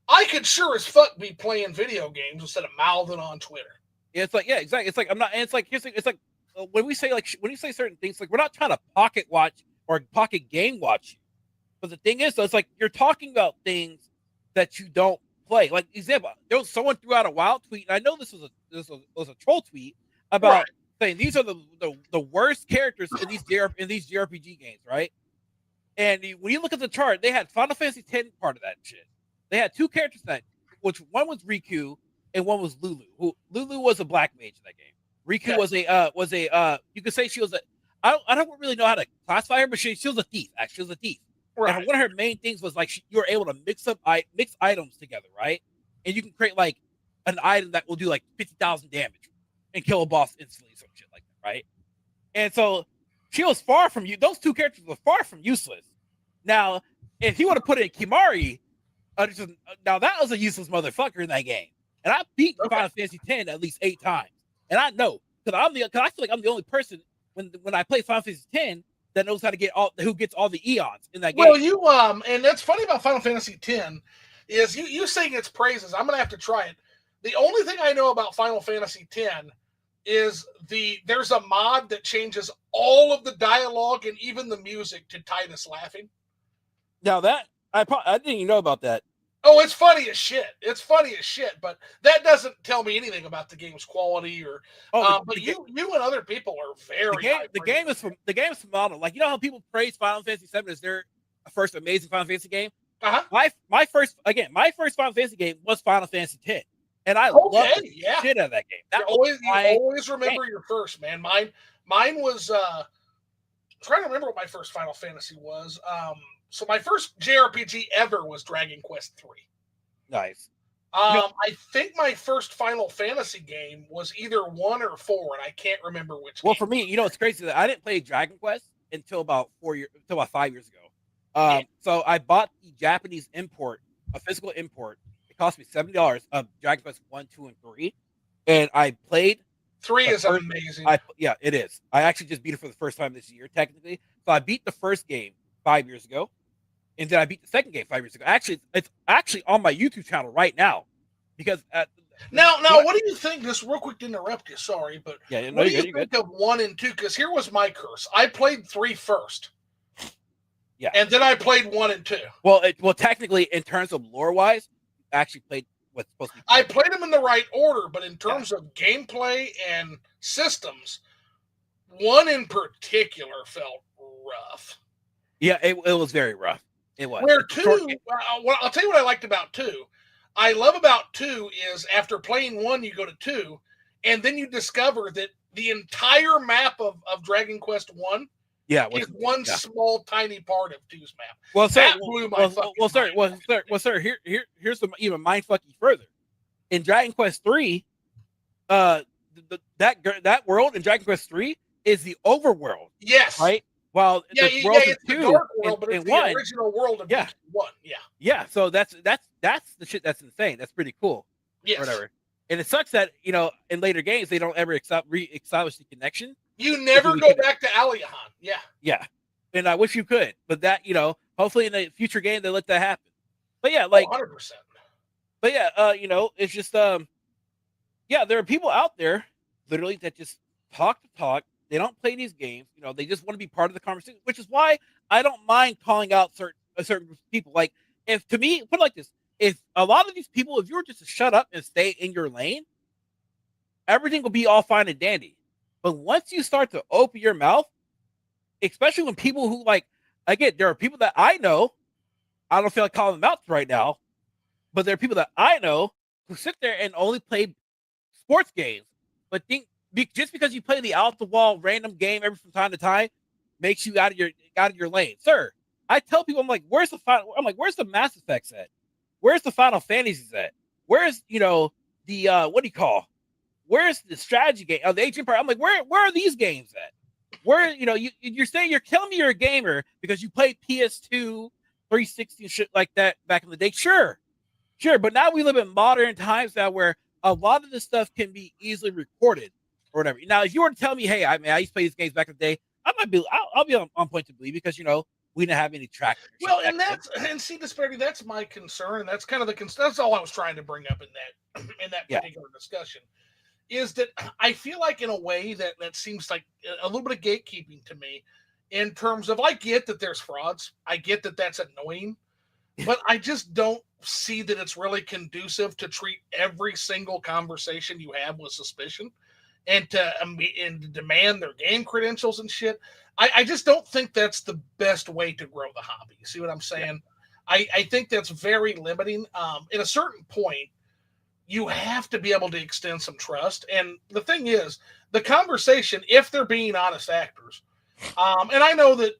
I could sure as fuck be playing video games instead of mouthing on Twitter. Yeah, it's like, yeah, exactly. It's like I'm not. And it's like it's like when we say when you say certain things, like we're not trying to pocket watch or pocket game watch you. But the thing is, though, it's like you're talking about things that you don't play. Like example, there was someone threw out a wild tweet, and I know this was a troll tweet about saying these are the worst characters in these JRPG games, right? And when you look at the chart, they had Final Fantasy X part of that shit. They had two characters in that, which one was Riku and one was Lulu. Lulu was a black mage in that game. Riku was a you could say she was a I don't really know how to classify her, but she was a thief. Actually, she was a thief. Right. And one of her main things was like you were able to mix items together, right? And you can create like an item that will do like 50,000 damage and kill a boss instantly, some shit like that, right? And so she was far from you. Those two characters were far from useless. Now, if he would have put in Kimari, now that was a useless motherfucker in that game. And I beat Final Fantasy X at least 8 times. And I know because I feel like I'm the only person when I play Final Fantasy X that knows how to who gets all the eons in that game. Well, and that's funny about Final Fantasy X is you sing its praises. I'm gonna have to try it. The only thing I know about Final Fantasy X is there's a mod that changes all of the dialogue and even the music to Titus laughing. Now that I didn't even know about that. Oh, it's funny as shit. But that doesn't tell me anything about the game's quality or. But you and other people are very. The game is phenomenal. Like, you know how people praise Final Fantasy VII as their first amazing Final Fantasy game. My first Final Fantasy game was Final Fantasy X, and I loved the shit out of that game. You always remember your first, man. Mine was. I'm trying to remember what my first Final Fantasy was. So my first JRPG ever was Dragon Quest III. Nice. I think my first Final Fantasy game was either 1 or 4, and I can't remember which. Well, for me, it's crazy that I didn't play Dragon Quest until about 5 years ago. So I bought the Japanese import, a physical import. It cost me $70 of Dragon Quest 1, 2, and 3, and I played. 3 is amazing. Yeah, it is. I actually just beat it for the first time this year, technically. So I beat the first game 5 years ago. And then I beat the second game 5 years ago. Actually, it's actually on my YouTube channel right now. Because now, what do you think? Just real quick to interrupt you, sorry, but what do you think of 1 and 2? Because here was my curse. I played 3 first. Yeah. And then I played 1 and 2. Well, technically, in terms of lore-wise, I actually played what's supposed to be. I played them in the right order, but in terms of gameplay and systems, 1 in particular felt rough. Yeah, it was very rough. It was. Where 2, I'll tell you what I liked about 2. I love about 2 is after playing 1, you go to 2, and then you discover that the entire map of Dragon Quest 1 is one small tiny part of 2's map. Well, sir, that blew my fucking mind. Sir, here's the even mind fucking further. In Dragon Quest 3, that world in Dragon Quest 3 is the overworld. Yes. Right? While it's the dark world, but it's the original world of 1. Yeah. Yeah, so that's the shit that's insane. That's pretty cool. Yes. Whatever. And it sucks that, in later games they don't ever re-establish the connection. You never go back to Aliahan. Yeah. Yeah. And I wish you could. But that, hopefully in the future game they let that happen. But yeah, like 100%. But yeah, it's just there are people out there literally that just talk to talk. They don't play these games. They just want to be part of the conversation, which is why I don't mind calling out certain people. Like, if to me, put it like this: if a lot of these people, if you were just to shut up and stay in your lane, everything will be all fine and dandy. But once you start to open your mouth, especially when people who again, there are people that I know, I don't feel like calling them out right now, but there are people that I know who sit there and only play sports games, but think just because you play the out the wall random game every from time to time makes you out of your lane, sir. I tell people, I'm like, where's the Mass Effects at? Where's the Final Fantasies at? Where's the what do you call? Where's the strategy game? The Age of Empires? I'm like, where are these games at? Where you're saying you're telling me you're a gamer because you played PS2, 360 and shit like that back in the day? Sure, but now we live in modern times now where a lot of this stuff can be easily recorded or whatever. Now, if you were to tell me, hey, I used to play these games back in the day, I'll be on point to believe because we didn't have any tracking. Well, and see, Disbearity, that's my concern, and that's kind of that's all I was trying to bring up in that particular discussion, is that I feel like in a way that seems like a little bit of gatekeeping to me, in terms of I get that there's frauds, I get that that's annoying, but I just don't see that it's really conducive to treat every single conversation you have with suspicion and to demand their game credentials and shit. I just don't think that's the best way to grow the hobby. You see what I'm saying? Yeah. I think that's very limiting. At a certain point, you have to be able to extend some trust. And the thing is, the conversation, if they're being honest actors, and I know that,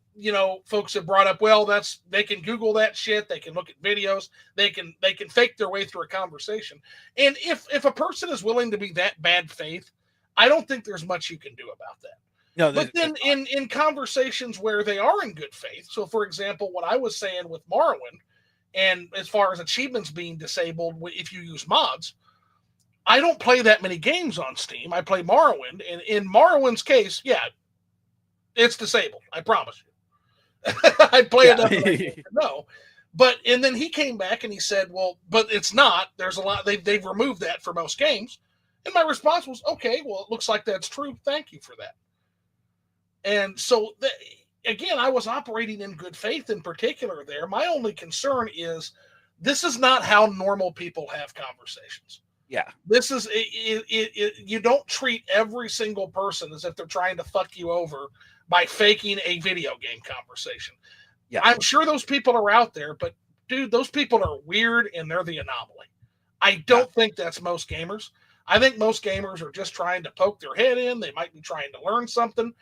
folks have brought up, well, they can Google that shit. They can look at videos. They can fake their way through a conversation. And if a person is willing to be that bad faith, I don't think there's much you can do about that. No, but then in conversations where they are in good faith, so for example, what I was saying with Morrowind, and as far as achievements being disabled if you use mods, I don't play that many games on Steam. I play Morrowind, and in Morrowind's case, yeah, it's disabled. I promise you. I play enough to know. And then he came back and he said, well, but it's not. There's a lot. They've removed that for most games. And my response was, okay, well, it looks like that's true. Thank you for that. And so, again, I was operating in good faith in particular there. My only concern is this is not how normal people have conversations. Yeah. This is, you don't treat every single person as if they're trying to fuck you over by faking a video game conversation. Yeah. I'm sure those people are out there, but dude, those people are weird and they're the anomaly. I don't think that's most gamers. I think most gamers are just trying to poke their head in. They might be trying to learn something.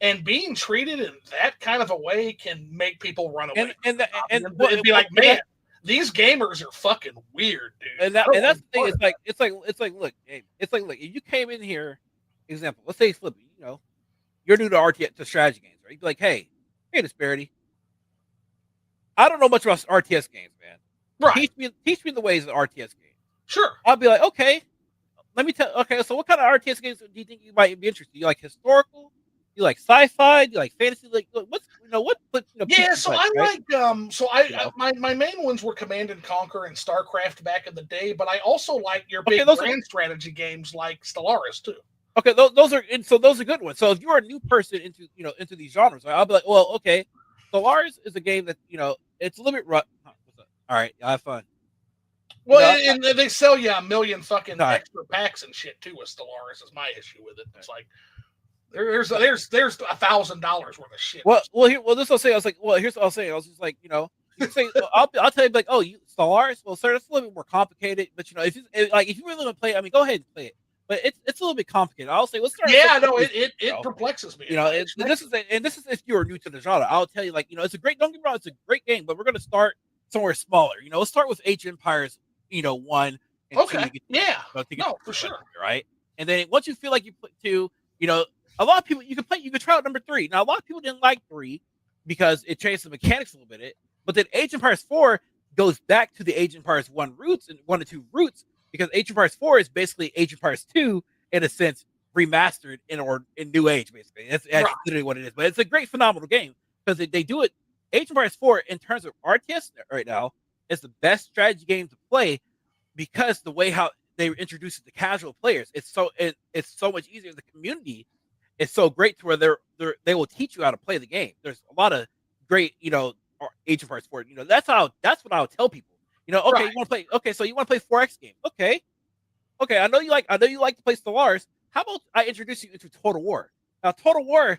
And being treated in that kind of a way can make people run away. And it'd be like, man, these gamers are fucking weird, dude. And that's the thing. It's like, look, if you came in here, example, let's say Flippy, you're new to RTS, to strategy games, right? You'd be like, hey, Disbearity, I don't know much about RTS games, man. Right. Teach me the ways of RTS games. Sure. I'll be like, okay, let me tell. Okay, so what kind of RTS games do you think you might be interested in? You like historical? You like sci-fi? You like fantasy? Like what's Yeah, so I like my main ones were Command and Conquer and StarCraft back in the day, but I also like your big grand strategy games like Stellaris too. Okay, those are good ones. So if you're a new person into these genres, I'll be like, well, okay, Stellaris is a game that it's a little bit rough. All right, have fun. Well, and they sell you a million fucking extra packs and shit too with Stellaris. Is my issue with it. It's like There's $1,000 worth of shit. This I'll say. I was like, here's what I'll say. I was just like, you can say, I'll tell you, like, oh, you Stellaris? Well, sir, that's a little bit more complicated. But if you really want to play it, I mean, go ahead and play it. But it's a little bit complicated. I'll say, let's start. Yeah, no, it perplexes me. This is if you're new to the genre. I'll tell you, like, it's a great. Don't get me wrong, it's a great game, but we're gonna start somewhere smaller. Let's start with Age of Empires, 1 and okay. 2. Yeah. No, for sure. Right. And then once you feel like you put 2, a lot of people you can try out number 3. Now a lot of people didn't like 3 because it changed the mechanics a little bit. But then Age of Empires 4 goes back to the Age of Empires 1 roots and 1 and 2 roots, because Age of Empires 4 is basically Age of Empires 2 in a sense remastered in new age. Basically, that's literally what it is. But it's a great, phenomenal game because they do it. Age of Empires 4 in terms of RTS right now is the best strategy game to play because the way how they introduce it to casual players, it's so much easier. The community is so great to where they will teach you how to play the game. There's a lot of great, Age of Empires 4. That's what I would tell people. Okay, right. You want to play? Okay, so you want to play 4X game? Okay. I know you like to play Stellaris. How about I introduce you into Total War? Now, Total War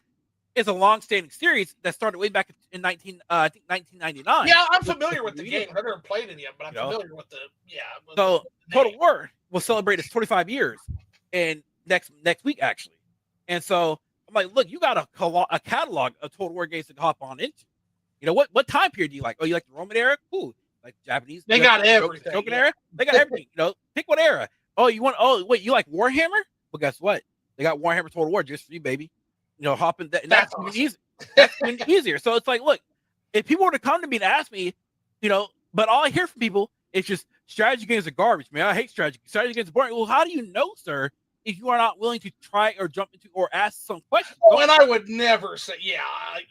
is a long-standing series that started way back in 1999. Yeah, I'm familiar with the game. I've never played it yet, but I'm familiar with the Total War will celebrate its 25 years in next week actually, and so I'm like, look, you got a catalog of Total War games to hop on into. What time period do you like? Oh, you like the Roman era? Cool. Like Japanese? They got everything. Shogun era? They got everything. Pick what era. Oh, you like Warhammer? Well, guess what? They got Warhammer Total War just for you, baby. Hop in that. And that's awesome. Easy. That's easier. So it's like, look, if people were to come to me and ask me, but all I hear from people is just strategy games are garbage, man. I hate strategy. Strategy games are boring. Well, how do you know, sir, if you are not willing to try or jump into or ask some questions? Oh, and I would never say,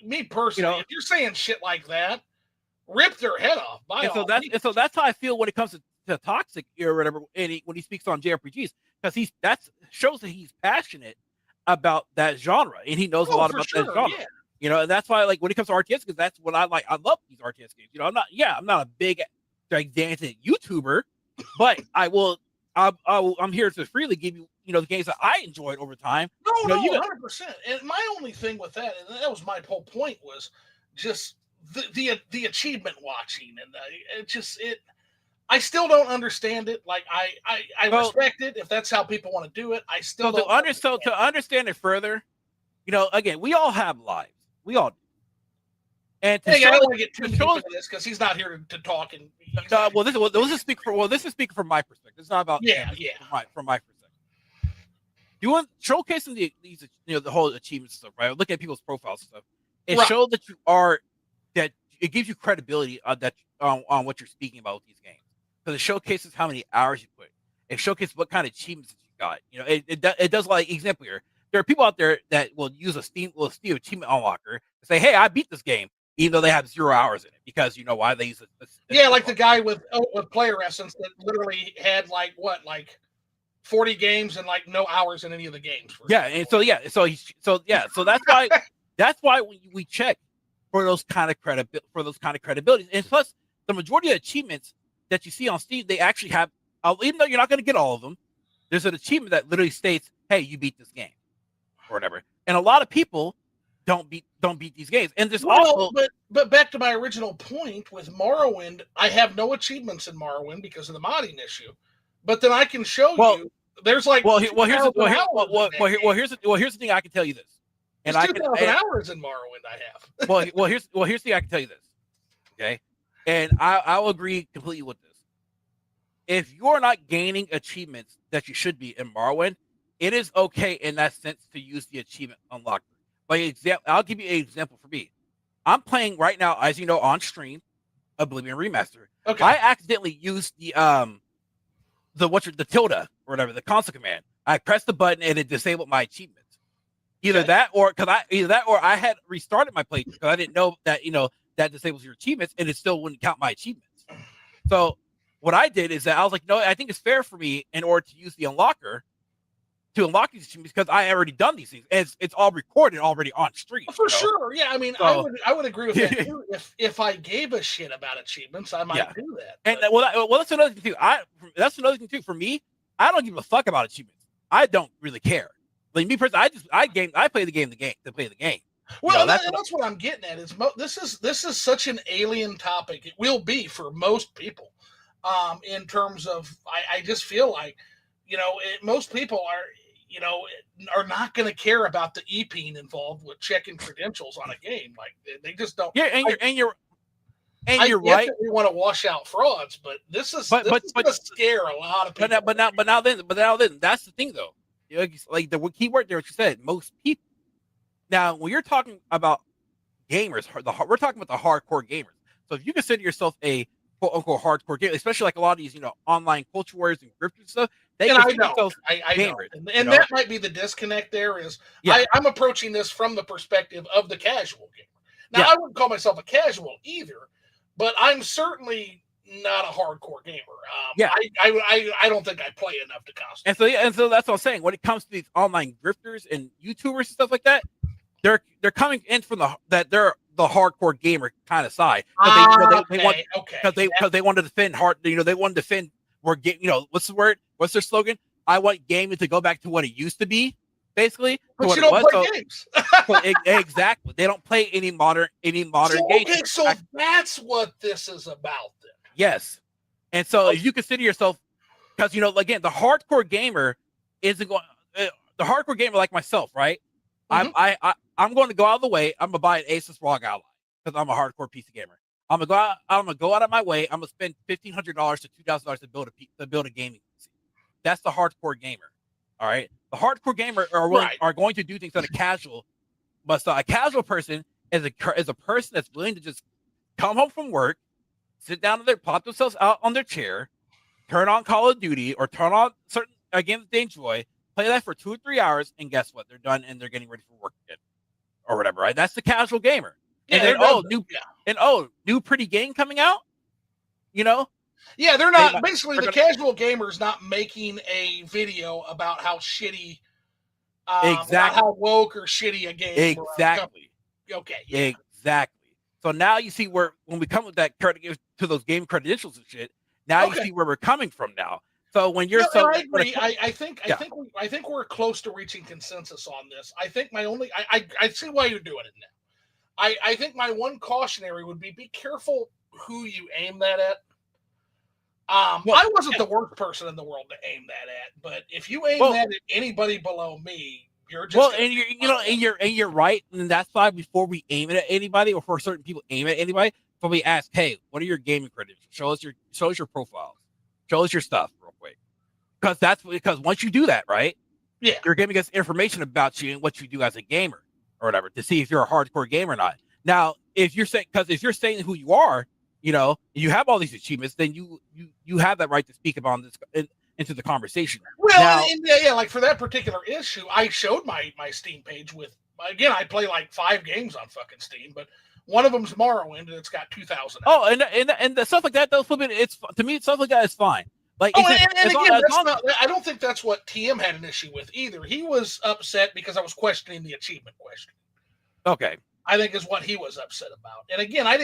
me personally, if you're saying shit like that, rip their head off. So that's how I feel when it comes to Toxic or whatever, and when he speaks on JRPGs, because that shows that he's passionate about that genre and he knows a lot about that genre. Yeah. And that's why, like, when it comes to RTS, because that's what I like. I love these RTS games. I'm not a big gigantic YouTuber, but I'm here to freely give you, the games that I enjoyed over time. No, 100%. And my only thing with that, and that was my whole point, was just the achievement watching, and I still don't understand it. Like I respect it if that's how people want to do it. I still don't to understand it further. Again, we all have lives. We all do. And I don't want to get too deep into this because he's not here to talk. And this is speaking from my perspective. It's not about from my perspective. You want showcasing these the whole achievements stuff, right? Look at people's profiles and stuff. It shows that that it gives you credibility on what you're speaking about with these games, because it showcases how many hours you put. It showcases what kind of achievements you got. It does, like, example here. There are people out there that will use a Steam achievement unlocker to say, hey, I beat this game, even though they have 0 hours in it, because why they use it. Like the guy with Player Essence that literally had 40 games and no hours in any of the games. So that's why we check for those kind of credibilities. And plus, the majority of achievements that you see on Steam, they actually have, even though you're not going to get all of them, there's an achievement that literally states, hey, you beat this game or whatever. And a lot of people don't beat these games. And there's also, but back to my original point with Morrowind, I have no achievements in Morrowind because of the modding issue. But then I can show you there's here's the thing I can tell you this. And there's 2,000 hours in Morrowind I have. here's the thing I can tell you this. Okay. And I'll agree completely with this. If you're not gaining achievements that you should be in Morrowind, it is okay in that sense to use the achievement unlocker. I'll give you an example for me. I'm playing right now, as you know, on stream, Oblivion Remaster. Okay. I accidentally used the tilde or whatever, the console command. I pressed the button and it disabled my achievements. Either that or I had restarted my playthrough because I didn't know that that disables your achievements and it still wouldn't count my achievements. So what I did is that I was like, no, I think it's fair for me in order to use the unlocker to unlock these achievements because I already done these things. It's all recorded already on stream. For sure. Yeah, I mean, I would agree with that too. If I gave a shit about achievements, I might do that. And that's another thing too. That's another thing too. For me, I don't give a fuck about achievements. I don't really care. Like me personally, I play the game to play the game. Well, You know, that's what I'm getting at. Is this is such an alien topic. It will be for most people. In terms of, I just feel like, most people are not going to care about the e-peen involved with checking credentials on a game. Like they just don't. Yeah, I you're get right. that we want to wash out frauds, but this is going to scare a lot of people. But now then, that's the thing though. Like the key word there, what you said, most people. Now, when you're talking about gamers, we're talking about the hardcore gamers. So if you consider yourself a quote unquote hardcore gamer, especially like a lot of these, online culture wars and grifters and stuff, they consider themselves gamers. And that might be the disconnect there is I'm approaching this from the perspective of the casual gamer. Now, I wouldn't call myself a casual either, but I'm certainly not a hardcore gamer. I don't think I play enough to constitute. And so that's what I'm saying. When it comes to these online grifters and YouTubers and stuff like that, they're coming in from they're the hardcore gamer kind of side because they want to defend they want to defend what's the word? What's their slogan? I want gaming to go back to what it used to be, basically. But you don't play games. Exactly. They don't play any modern games. Okay, so that's what this is about then. Yes. And so if you consider yourself, because again, the hardcore gamer isn't going. The hardcore gamer like myself, right? Mm-hmm. I'm going to go out of the way. I'm gonna buy an Asus ROG Ally because I'm a hardcore PC gamer. I'm gonna go out of my way. I'm gonna spend $1,500 to $2,000 to build a gaming PC. That's the hardcore gamer. All right. The hardcore gamer are going to do things on a casual, but so a casual person is a person that's willing to just come home from work, sit down pop themselves out on their chair, turn on Call of Duty or turn on certain games they enjoy, play that for 2 or 3 hours, and guess what? They're done and they're getting ready for work again. Or whatever, right? That's the casual gamer. And then new pretty game coming out. Yeah, they're not the casual gamer's not making a video about how shitty about how woke or shitty a game. Exactly. Okay. Yeah. Exactly. So now you see when we come with that to those game credentials and shit, now you see where we're coming from now. So when you're I agree. I think we're close to reaching consensus on this. I think I see why you're doing it now. I think my one cautionary would be careful who you aim that at. I wasn't the worst person in the world to aim that at, but if you aim that at anybody below me, you're just you're right, and that's why before we aim it at anybody, or for certain people aim at anybody, but we ask, hey, what are your gaming credentials? Show us your profiles, show us your stuff real quick, because once you do that, right, you're giving us information about you and what you do as a gamer or whatever to see if you're a hardcore gamer or not. Now, if you're saying who you are, you have all these achievements, then you have that right to speak about this into the conversation. Well, like for that particular issue, I showed my Steam page with, again, I play like 5 games on fucking Steam, but one of them's Morrowind and it's got 2,000. Oh, and the stuff like that, though, it's to me, stuff like that is fine. Like, I don't think that's what TM had an issue with either. He was upset because I was questioning the achievement question. Okay. I think is what he was upset about. And again, I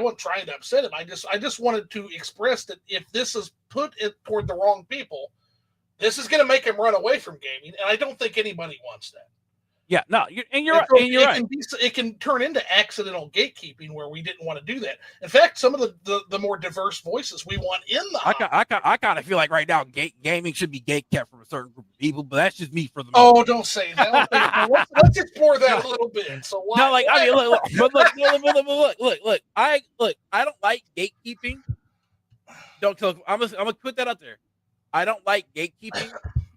wasn't trying to upset him. I just wanted to express that if this is put it toward the wrong people, this is going to make him run away from gaming. And I don't think anybody wants that. Yeah, no, you're right. It can turn into accidental gatekeeping where we didn't want to do that. In fact, some of the more diverse voices we want in the I kind of feel like right now gaming should be gatekept from a certain group of people, but that's just me for the moment. Oh, don't say that. Let's explore that a little bit. So why? No, like I mean, look. I don't like gatekeeping. I'm gonna put that out there. I don't like gatekeeping,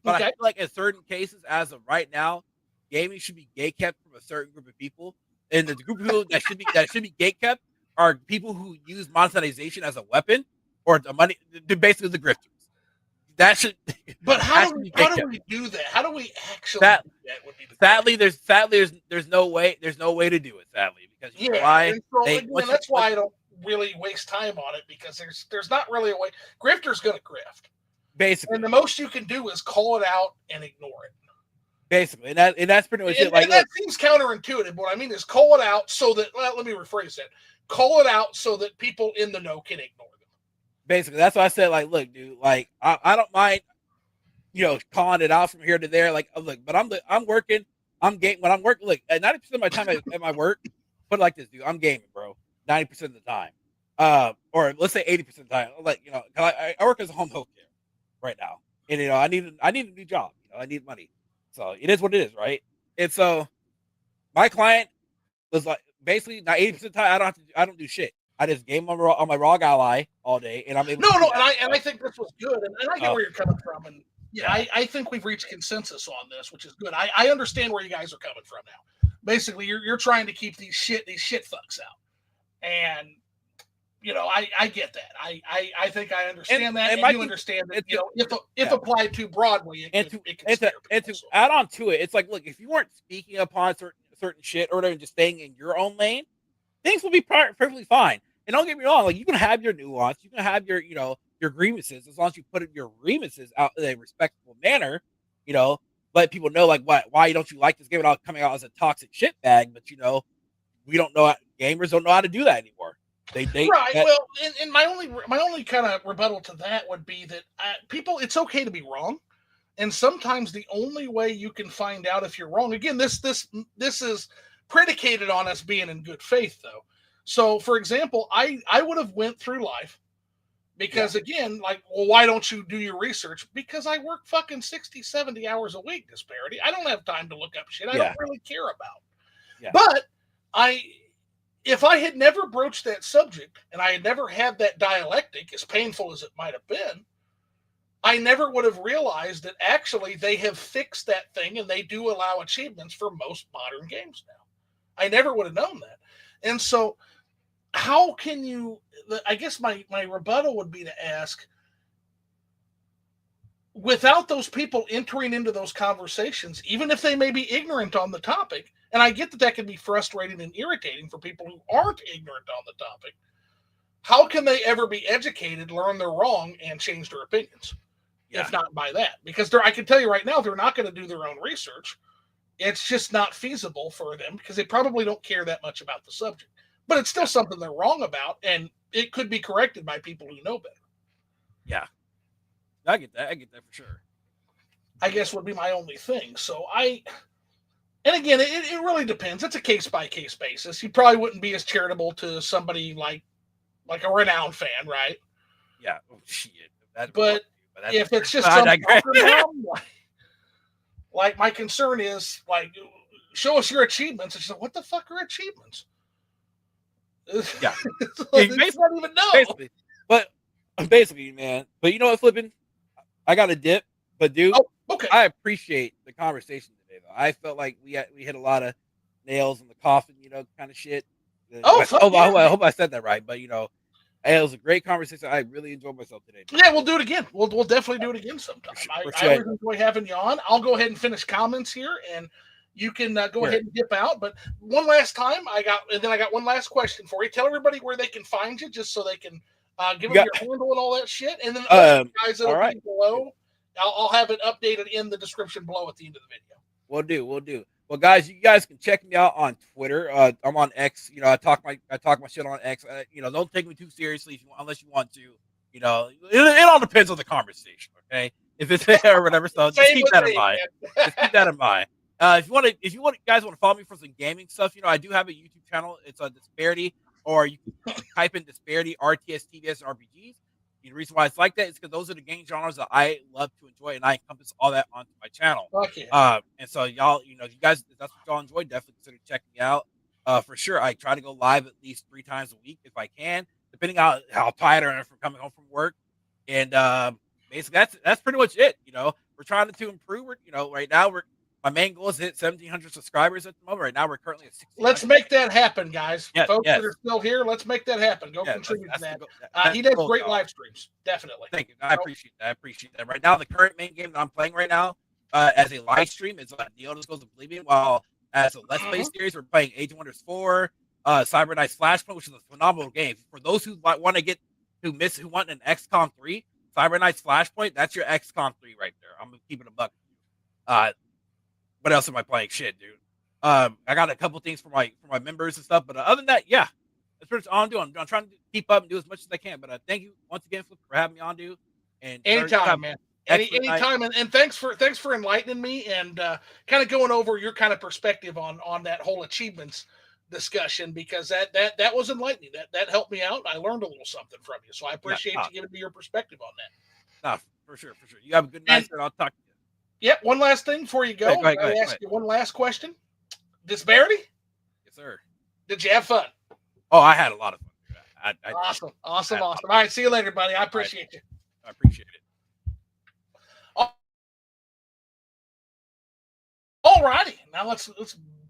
but I feel like in certain cases, as of right now, gaming should be gatekept from a certain group of people, and the group of people that should be gatekept are people who use monetization as a weapon or the money. They're basically the grifters. That should. But how do we do that? How do we actually do that? Would be there's no way to do it. Sadly, because that's why I don't really waste time on it, because there's not really a way. Grifter's going to grift, basically, and the most you can do is call it out and ignore it. Basically, and that's pretty much it. Like, that seems counterintuitive. What I mean is call it out so that, let me rephrase that. Call it out so that people in the know can ignore them. Basically, that's why I said, like, look, dude, like, I don't mind. calling it out from here to there. Like, look, but I'm working. I'm game when I'm working. Look, at 90% of my time at my work, put it like this, dude. I'm gaming, bro. 90% of the time, or let's say 80% of the time. Like, I work as a home health care right now, and I need a new job. I need money, so it is what it is, right? And so my client was like, basically, not 80% of the time, I don't do shit. I just game on my ROG ally all day, and I'm able No, to do no, that. and I think this was good, and I get where you're coming from, and Yeah. I think we've reached consensus on this, which is good. I understand where you guys are coming from now. Basically, you're trying to keep these shit fucks out, and I get that. I think I understand that, and you understand that. If applied too broadly, it could scare people. And to add on to it, it's like, look, if you weren't speaking upon certain shit or whatever, and just staying in your own lane, things will be perfectly fine. And don't get me wrong, like, you can have your nuance, you can have your grievances, as long as you put your grievances out in a respectful manner. Let people know, like, why don't you like this game without coming out as a toxic shit bag. But we don't know, gamers don't know how to do that anymore. Right. Well, and my only kind of rebuttal to that would be that people, it's okay to be wrong, and sometimes the only way you can find out if you're wrong. Again, this is predicated on us being in good faith, though. So, for example, I would have went through life because, again, like, well, why don't you do your research? Because I work fucking 60, 70 hours a week, Disbearity. I don't have time to look up shit I don't really care about. Yeah. But if I had never broached that subject and I had never had that dialectic, as painful as it might have been, I never would have realized that actually they have fixed that thing and they do allow achievements for most modern games now. I never would have known that. And so how can you, I guess my rebuttal would be to ask, without those people entering into those conversations, even if they may be ignorant on the topic, and I get that can be frustrating and irritating for people who aren't ignorant on the topic, how can they ever be educated, learn they're wrong, and change their opinions? If not by that? Because I can tell you right now, they're not going to do their own research. It's just not feasible for them because they probably don't care that much about the subject. But it's still something they're wrong about, and it could be corrected by people who know better. Yeah. I get that for sure. I guess would be my only thing. So and again, it really depends. It's a case-by-case basis. You probably wouldn't be as charitable to somebody like a renowned fan, right? Yeah. Oh, shit. But if it's just some mom, like my concern is, like, show us your achievements. It's like, what the fuck are achievements? Yeah. Like, it's not even know. Basically, man. But you know what, Flipping? I got a dip, but dude, okay. I appreciate the conversation today, though. I felt like we hit a lot of nails in the coffin, kind of shit. I hope I said that right, but it was a great conversation. I really enjoyed myself today. Yeah, we'll do it again. We'll definitely do it again sometime. I always enjoy having you on. I'll go ahead and finish comments here, and you can go ahead and dip out. But one last time, I got one last question for you. Tell everybody where they can find you, just so they can give them your handle and all that shit. And then guys, that'll be below. I'll have it updated in the description below at the end of the video. We'll do. Well, guys, you guys can check me out on Twitter. I'm on X. I talk my shit on X. Don't take me too seriously unless you want to. It all depends on the conversation. Okay, if it's there or whatever. So just keep that in mind. Just keep that in mind. If you guys want to follow me for some gaming stuff, I do have a YouTube channel. It's a Disbearity, or you can type in Disbearity, RTS, TBS, and RPGs. The reason why it's like that is because those are the game genres that I love to enjoy, and I encompass all that onto my channel. And so y'all, if you guys, if that's what y'all enjoy, definitely consider checking me out. For sure, I try to go live at least 3 times a week if I can, depending on how tired I am from coming home from work. And basically, that's pretty much it. We're trying to improve. Right now my main goal is to hit 1,700 subscribers at the moment. Right now, we're currently at 16. Let's make that happen, guys. Folks that are still here, let's make that happen. Go contribute to that. He does great live streams, definitely. Thank you. I appreciate that. Right now, the current main game that I'm playing right now as a live stream is The Elder Scrolls Oblivion, while as a Let's Play series, we're playing Age of Wonders 4, Cyber Knight's Flashpoint, which is a phenomenal game. For those who want who want an XCOM 3, Cyber Knight's Flashpoint, that's your XCOM 3 right there. I'm going to keep it a buck. What else am I playing? Shit, dude. I got a couple things for my members and stuff, but other than that, yeah, that's pretty much all I'm doing. I'm trying to keep up and do as much as I can. But thank you once again for having me on, dude. And anytime, man. Anytime, and thanks for enlightening me and kind of going over your kind of perspective on that whole achievements discussion, because that was enlightening. That helped me out. I learned a little something from you, so I appreciate you giving me your perspective on that. No, for sure. You have a good night, sir. I'll talk to you. Yep. One last thing before you go. Go ahead, I ask you one last question. Disbearity? Yes, sir. Did you have fun? Oh, I had a lot of fun. Awesome. All right. See you later, buddy. I appreciate you. I appreciate it. All righty. Now let's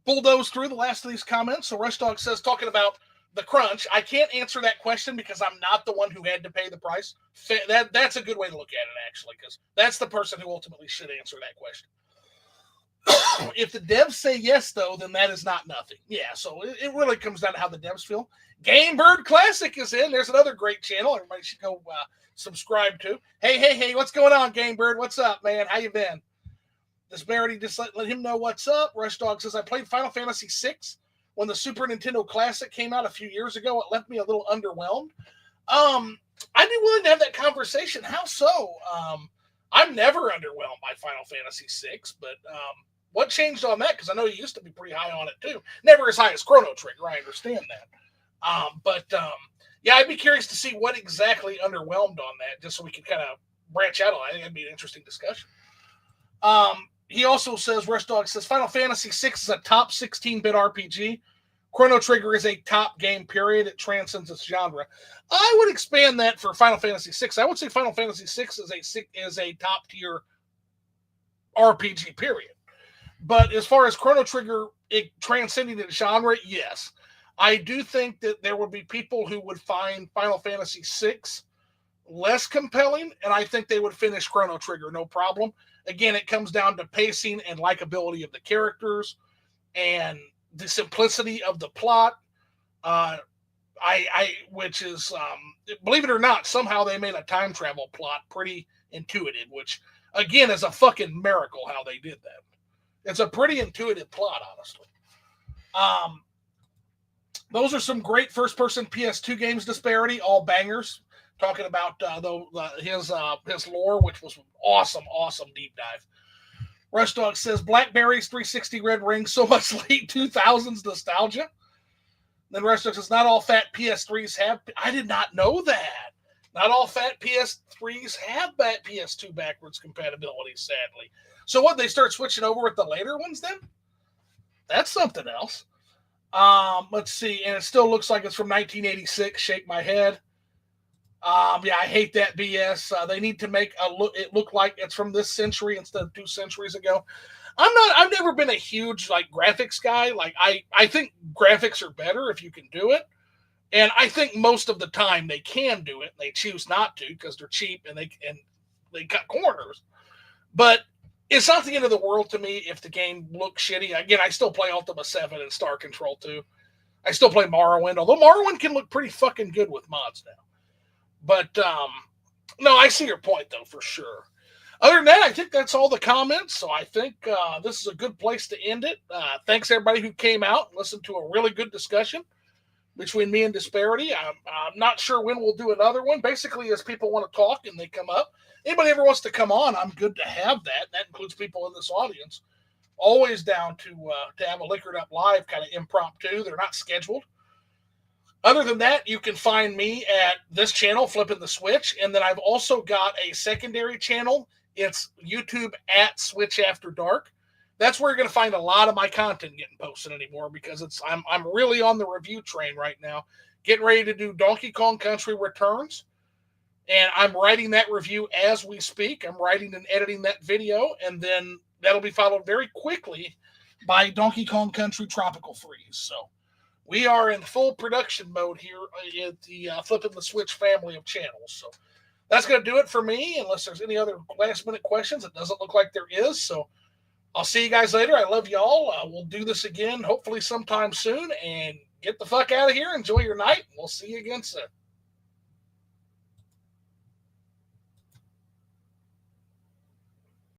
bulldoze through the last of these comments. So Rush Dog says, talking about the crunch, I can't answer that question because I'm not the one who had to pay the price. That's a good way to look at it, actually, because that's the person who ultimately should answer that question. If the devs say yes, though, then that is not nothing. Yeah, so it really comes down to how the devs feel. Game Bird Classic is in. There's another great channel everybody should go subscribe to. Hey, what's going on, Game Bird? What's up, man? How you been? Disbearity, just let him know what's up. Rush Dog says, I played Final Fantasy VI when the Super Nintendo Classic came out a few years ago. It left me a little underwhelmed. I'd be willing to have that conversation. How so? I'm never underwhelmed by Final Fantasy VI, but what changed on that? Because I know you used to be pretty high on it too. Never as high as Chrono Trigger, I understand that. Yeah, I'd be curious to see what exactly underwhelmed on that, just so we could kind of branch out on it. I think that'd be an interesting discussion. He also says, Rush Dog says, Final Fantasy VI is a top 16-bit RPG. Chrono Trigger is a top game, period. It transcends its genre. I would expand that for Final Fantasy VI. I would say Final Fantasy VI is a top-tier RPG, period. But as far as Chrono Trigger transcending its genre, yes. I do think that there would be people who would find Final Fantasy VI less compelling, and I think they would finish Chrono Trigger, no problem. Again, it comes down to pacing and likability of the characters and the simplicity of the plot. Which is, believe it or not, somehow they made a time travel plot pretty intuitive, which, again, is a fucking miracle how they did that. It's a pretty intuitive plot, honestly. Those are some great first-person PS2 games, Disbearity, all bangers. Talking about his lore, which was awesome deep dive. Rush Dog says, Blackberries 360 Red Ring, so much late 2000s nostalgia. Then Rush Dog says, not all fat PS3s have... I did not know that. Not all fat PS3s have PS2 backwards compatibility, sadly. So what, they start switching over with the later ones then? That's something else. Let's see, and it still looks like it's from 1986. Shake my head. Yeah, I hate that BS. They need to make it look like it's from this century instead of 2 centuries ago. I've never been a huge graphics guy. I think graphics are better if you can do it. And I think most of the time they can do it. They choose not to because they're cheap and they cut corners. But it's not the end of the world to me if the game looks shitty. Again, I still play Ultima 7 and Star Control 2. I still play Morrowind, although Morrowind can look pretty fucking good with mods now. But, no, I see your point, though, for sure. Other than that, I think that's all the comments. So I think this is a good place to end it. Thanks, everybody who came out and listened to a really good discussion between me and Disbearity. I'm not sure when we'll do another one. Basically, as people want to talk and they come up. Anybody ever wants to come on, I'm good to have that. That includes people in this audience. Always down to have a Liquored Up Live kind of impromptu. They're not scheduled. Other than that, you can find me at this channel, Flipping the Switch. And then I've also got a secondary channel. It's YouTube at Switch After Dark. That's where you're going to find a lot of my content getting posted anymore because I'm really on the review train right now. Getting ready to do Donkey Kong Country Returns. And I'm writing that review as we speak. I'm writing and editing that video. And then that'll be followed very quickly by Donkey Kong Country Tropical Freeze. So we are in full production mode here at the Flipping the Switch family of channels. So that's going to do it for me, unless there's any other last-minute questions. It doesn't look like there is. So I'll see you guys later. I love y'all. We'll do this again hopefully sometime soon. And get the fuck out of here. Enjoy your night. We'll see you again soon.